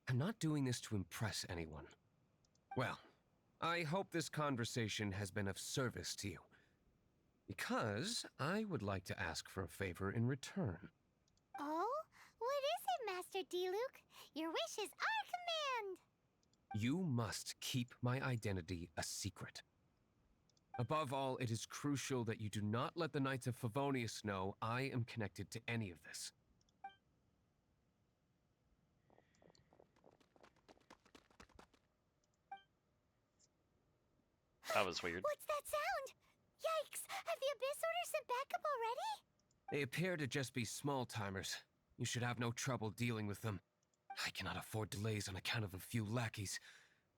I'm not doing this to impress anyone. Well, I hope this conversation has been of service to you. Because I would like to ask for a favor in return. Oh? What is it, Master D-Luke? Your wish is our command! You must keep my identity a secret. Above all, it is crucial that you do not let the Knights of Favonius know I am connected to any of this. That was weird. What's that sound? Yikes! Have the Abyss Order sent backup already? They appear to just be small-timers. You should have no trouble dealing with them. I cannot afford delays on account of a few lackeys.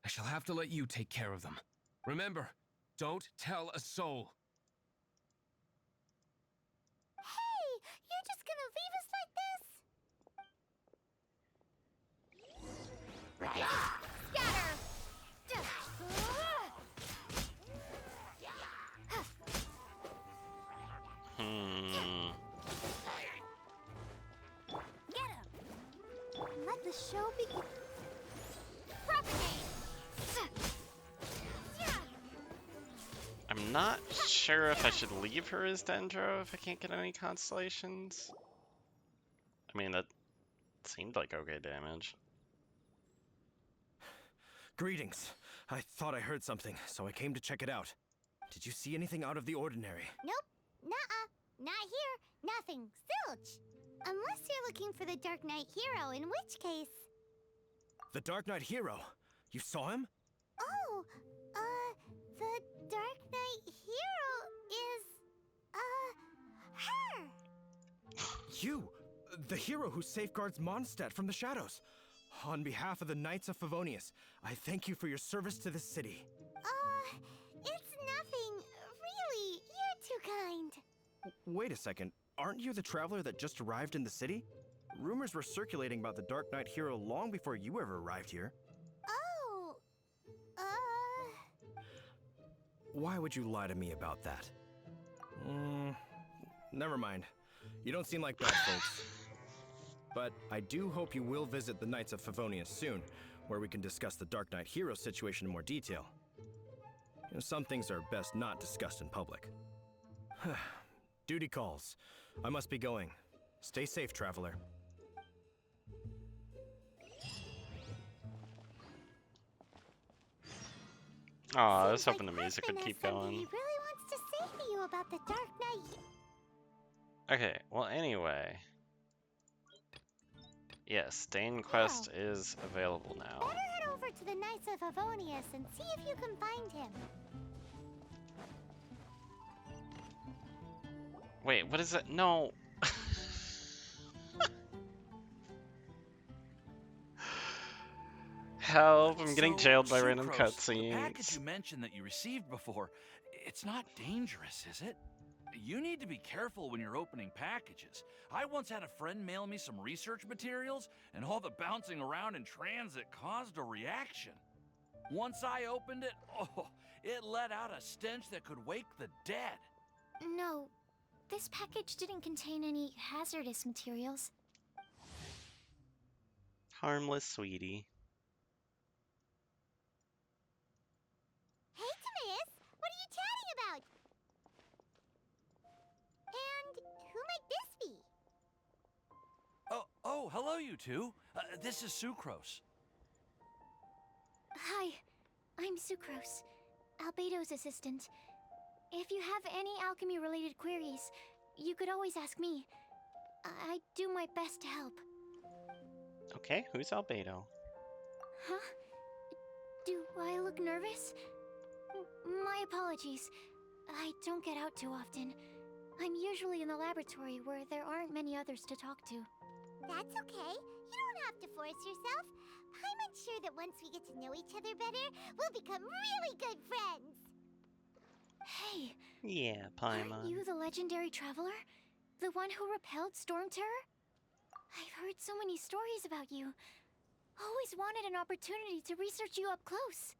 I shall have to let you take care of them. Remember, don't tell a soul. Hey, you're just gonna leave us like this? Scatter! Get him! Let the show begin. Propagate! I'm not sure if I should leave her as Dendro if I can't get any constellations. I mean, that seemed like okay damage. Greetings. I thought I heard something, so I came to check it out. Did you see anything out of the ordinary? Nope. Nuh-uh. Not here. Nothing. Zilch. Unless you're looking for the Dark Knight hero, in which case... The Dark Knight hero? You saw him? Oh, the Dark Knight hero is, her! You! The hero who safeguards Mondstadt from the shadows. On behalf of the Knights of Favonius, I thank you for your service to this city. It's nothing. Really, you're too kind. Wait a second. Aren't you the traveler that just arrived in the city? Rumors were circulating about the Dark Knight hero long before you ever arrived here. Oh, Why would you lie to me about that? Never mind. You don't seem like bad folks. But I do hope you will visit the Knights of Favonius soon, where we can discuss the Dark Knight hero situation in more detail. You know, some things are best not discussed in public. Duty calls. I must be going. Stay safe, traveler. Aw, I was hoping the music would keep going. He really wants to say to you about the Dark Knight. Okay, well anyway. Yes, Dane Quest is available now. Better head over to the Knights of Favonius and see if you can find him. Wait, what is it? No. Help, I'm getting jailed by random Sucrose, the cutscenes. package you mentioned that you received before, it's not dangerous, is it? You need to be careful when you're opening packages. I once had a friend mail me some research materials, and all the bouncing around in transit caused a reaction. Once I opened it, it let out a stench that could wake the dead. No, this package didn't contain any hazardous materials. Harmless sweetie. Hey, Timaeus, what are you chatting about? And who might this be? Oh, hello, you two. This is Sucrose. Hi, I'm Sucrose, Albedo's assistant. If you have any alchemy-related queries, you could always ask me. I do my best to help. Okay, who's Albedo? Huh? Do I look nervous? My apologies. I don't get out too often. I'm usually in the laboratory where there aren't many others to talk to. That's okay. You don't have to force yourself. I'm sure that once we get to know each other better, we'll become really good friends. Hey, Yeah, Paimon. aren't you the legendary traveler? The one who repelled Storm Terror? I've heard so many stories about you. Always wanted an opportunity to research you up close.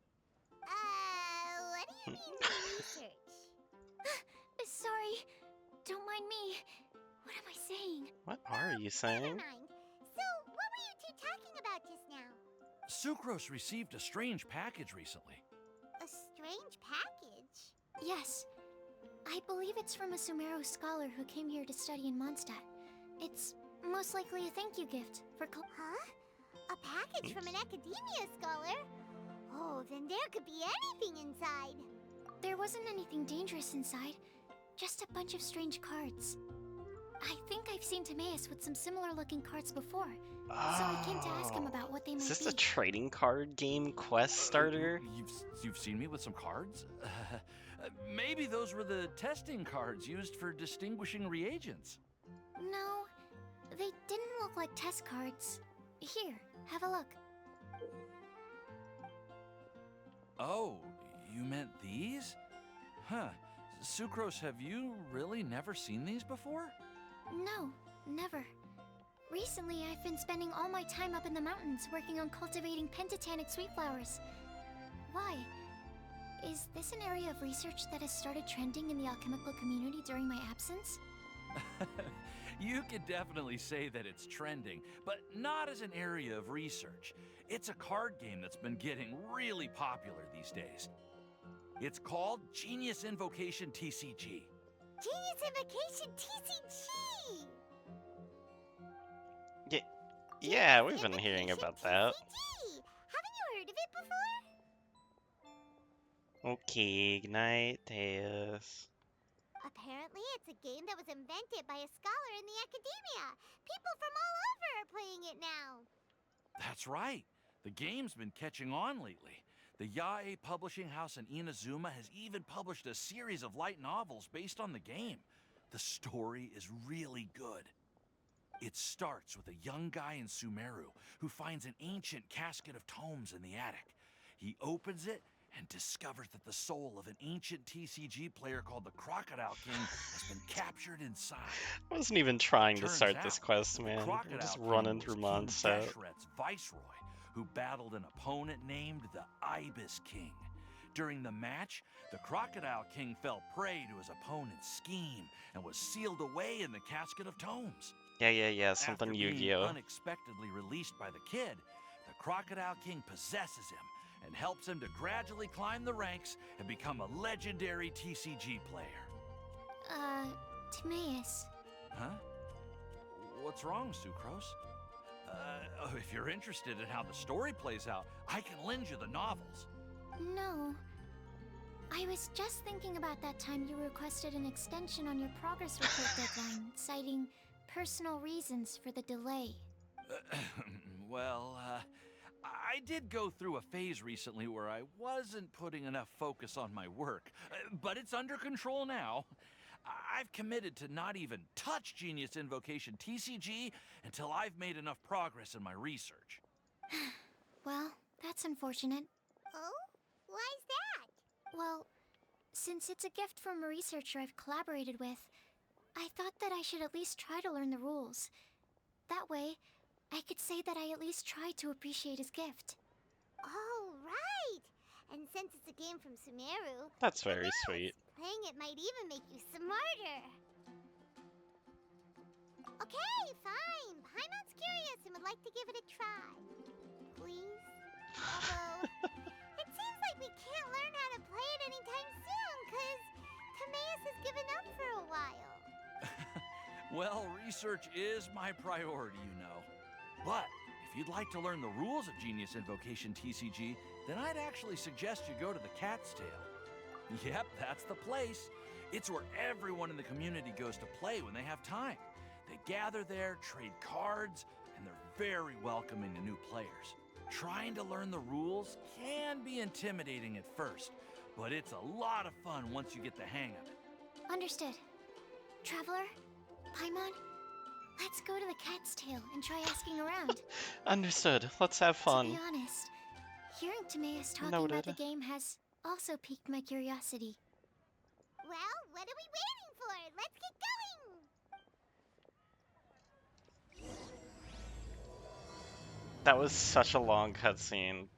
What do you mean by research? Sorry, don't mind me. What am I saying? What are you saying? So, what were you two talking about just now? Sucrose received a strange package recently. A strange package? Yes. I believe it's from a Sumeru scholar who came here to study in Mondstadt. It's most likely a thank you gift for Huh? A package from an academia scholar? Oh, then there could be anything inside. There wasn't anything dangerous inside. Just a bunch of strange cards. I think I've seen Timaeus with some similar-looking cards before, so I came to ask him about what they might Is this be. a trading card game quest starter? You've seen me with some cards? Maybe those were the testing cards used for distinguishing reagents. No, they didn't look like test cards. Here, have a look. Oh, you meant Huh. Sucrose, have you really never seen these before? No, never. Recently, I've been spending all my time up in the mountains working on cultivating pentatonic sweet flowers. Why? Is this an area of research that has started trending in the alchemical community during my absence? You could definitely say that it's trending, but not as an area of research. It's a card game that's been getting really popular these days. It's called Genius Invocation TCG. Genius Invocation TCG! Yeah, we've been hearing about that. Haven't you heard of it before? Okay, Ignite. Apparently, it's a game that was invented by a scholar in the academia. People from all over are playing it now. That's right. The game's been catching on lately. The Yae publishing house in Inazuma has even published a series of light novels based on the game. The story is really good. It starts with a young guy in Sumeru who finds an ancient casket of tomes in the attic. He opens it and discovers that the soul of an ancient TCG player called the Crocodile King has been captured inside. I wasn't even trying to Turns start out this quest, the man. I'm Crocodile just King running was through King Mondstadt. Deshret's viceroy, who battled an opponent named the Ibis King. During the match, the Crocodile King fell prey to his opponent's scheme and was sealed away in the casket of tomes. Yeah, something After being Yu-Gi-Oh. unexpectedly released by the kid, the Crocodile King possesses him and helps him to gradually climb the ranks and become a legendary TCG player. Timaeus. Huh? What's wrong, Sucrose? If you're interested in how the story plays out, I can lend you the novels. No. I was just thinking about that time you requested an extension on your progress report deadline, citing personal reasons for the delay. Well, I did go through a phase recently where I wasn't putting enough focus on my work, but it's under control now. I've committed to not even touch Genius Invocation TCG until I've made enough progress in my research. Well, that's unfortunate. Oh? Why's that? Well, since it's a gift from a researcher I've collaborated with, I thought that I should at least try to learn the rules. That way, I could say that I at least tried to appreciate his gift. Oh, right! And since it's a game from Sumeru, That's very sweet. playing it might even make you smarter. Okay, fine. Paimon's curious and would like to give it a try. Please? Although, it seems like we can't learn how to play it anytime soon, because Timaeus has given up for a while. Well, research is my priority, you know. But if you'd like to learn the rules of Genius Invocation TCG, then I'd actually suggest you go to the Cat's Tail. Yep, that's the place. It's where everyone in the community goes to play when they have time. They gather there, trade cards, and they're very welcoming to new players. Trying to learn the rules can be intimidating at first, but it's a lot of fun once you get the hang of it. Understood. Traveler, Paimon, let's go to the Cat's Tail and try asking around. Understood. Let's have fun. To be honest, hearing Timaeus talking Noted. about the game has also piqued my curiosity. Well, what are we waiting for? Let's get going! That was such a long cutscene.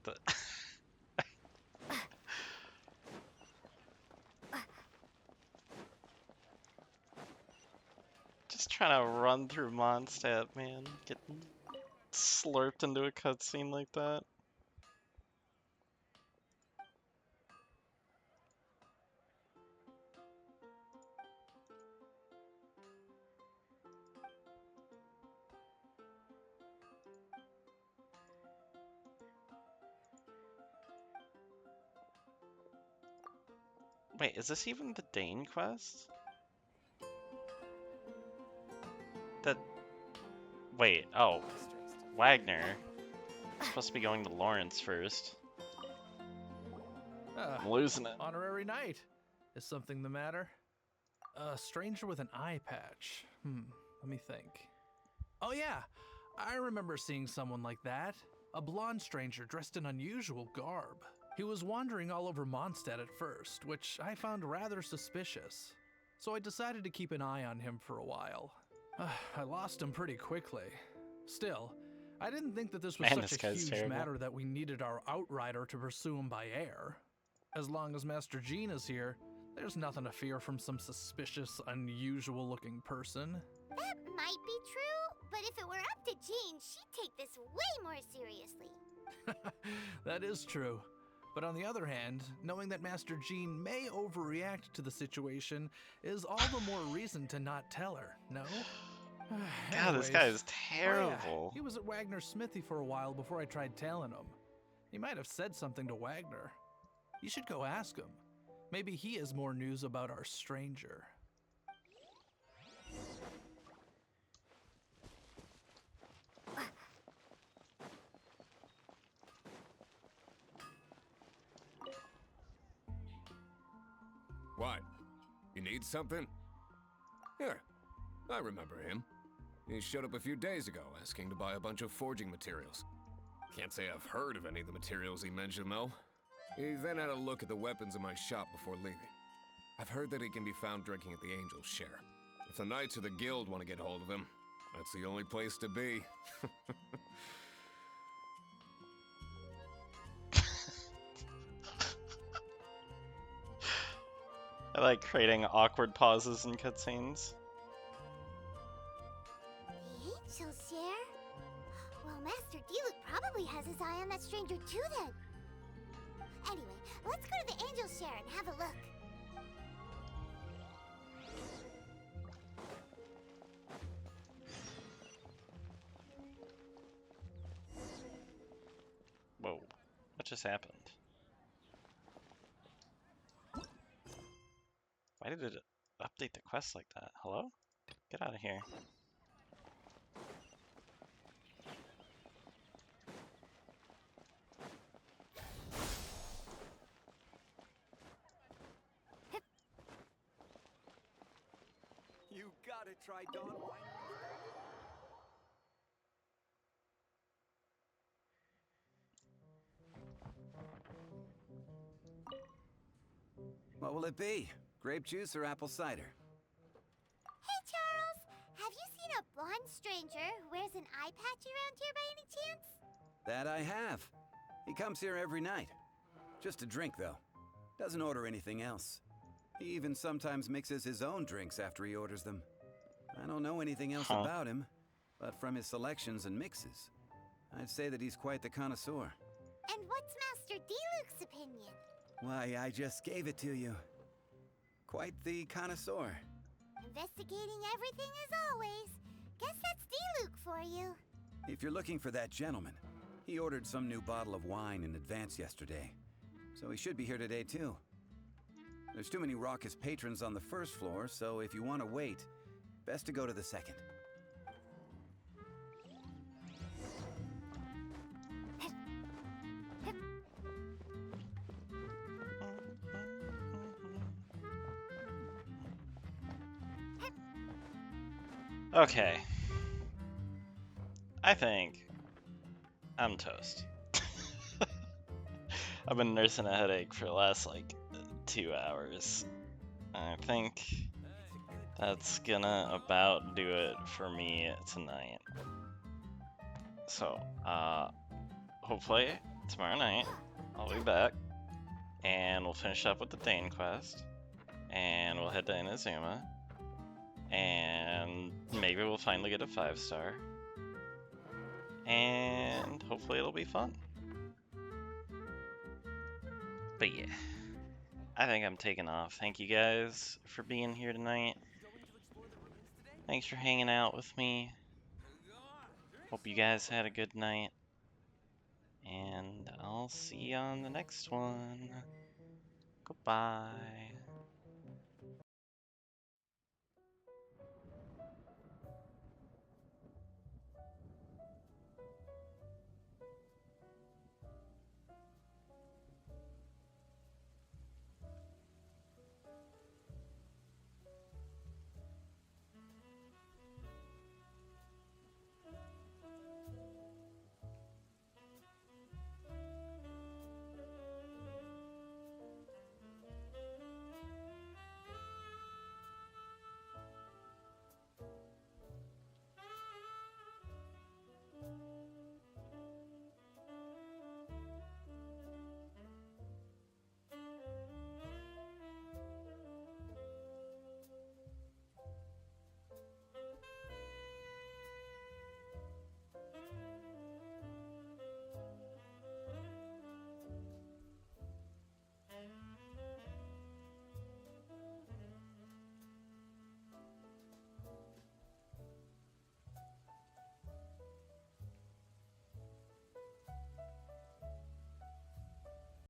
Just trying to run through Mondstadt, man. Getting slurped into a cutscene like that. Wait, is this even the Dane quest? Wait, oh. Wagner. Supposed to be going to Lawrence first. I'm losing it. Honorary knight. Is something the matter? A stranger with an eye patch. Let me think. Oh yeah, I remember seeing someone like that. A blonde stranger dressed in unusual garb. He was wandering all over Mondstadt at first, which I found rather suspicious. So I decided to keep an eye on him for a while. I lost him pretty quickly. Still, I didn't think that this was Man, this such a guy's huge terrible. matter that we needed our outrider to pursue him by air. As long as Master Jean is here, there's nothing to fear from some suspicious, unusual-looking person. That might be true, but if it were up to Jean, she'd take this way more seriously. That is true. But on the other hand, knowing that Master Jean may overreact to the situation is all the more reason to not tell her, no? God, this guy is terrible. Oh yeah, he was at Wagner's smithy for a while before I tried tailing him. He might have said something to Wagner. You should go ask him. Maybe he has more news about our stranger. What? You need something? Here, I remember him. He showed up a few days ago asking to buy a bunch of forging materials. Can't say I've heard of any of the materials he mentioned, though. He then had a look at the weapons in my shop before leaving. I've heard that he can be found drinking at the Angel's Share. If the Knights or the Guild want to get hold of him, that's the only place to be. I like creating awkward pauses in cutscenes. The Angel Share? Well, Master Diluc probably has his eye on that stranger too then. Anyway, let's go to the Angel Share and have a look. Whoa, what just happened? Why did it update the quest like that? Hello? Get out of here. You gotta try Dawn Winery. What will it be? Grape juice or apple cider? Hey, Charles! Have you seen a blonde stranger who wears an eye patch around here by any chance? That I have. He comes here every night. Just a drink, though. Doesn't order anything else. He even sometimes mixes his own drinks after he orders them. I don't know anything else about him, but from his selections and mixes, I'd say that he's quite the connoisseur. And what's Master Diluc's opinion? Why, I just gave it to you. Quite the connoisseur. Investigating everything as always. Guess that's Diluc for you. If you're looking for that gentleman, he ordered some new bottle of wine in advance yesterday, so he should be here today too. There's too many raucous patrons on the first floor, so if you want to wait, best to go to the second. Okay. I think I'm toast. I've been nursing a headache for the last like 2 hours. I think that's gonna about do it for me tonight. So, hopefully tomorrow night I'll be back and we'll finish up with the Thane quest and we'll head to Inazuma and maybe we'll finally get a 5-star and hopefully it'll be fun. But yeah, I think I'm taking off. Thank you guys for being here tonight. Thanks for hanging out with me. Hope you guys had a good night. And I'll see you on the next one. Goodbye.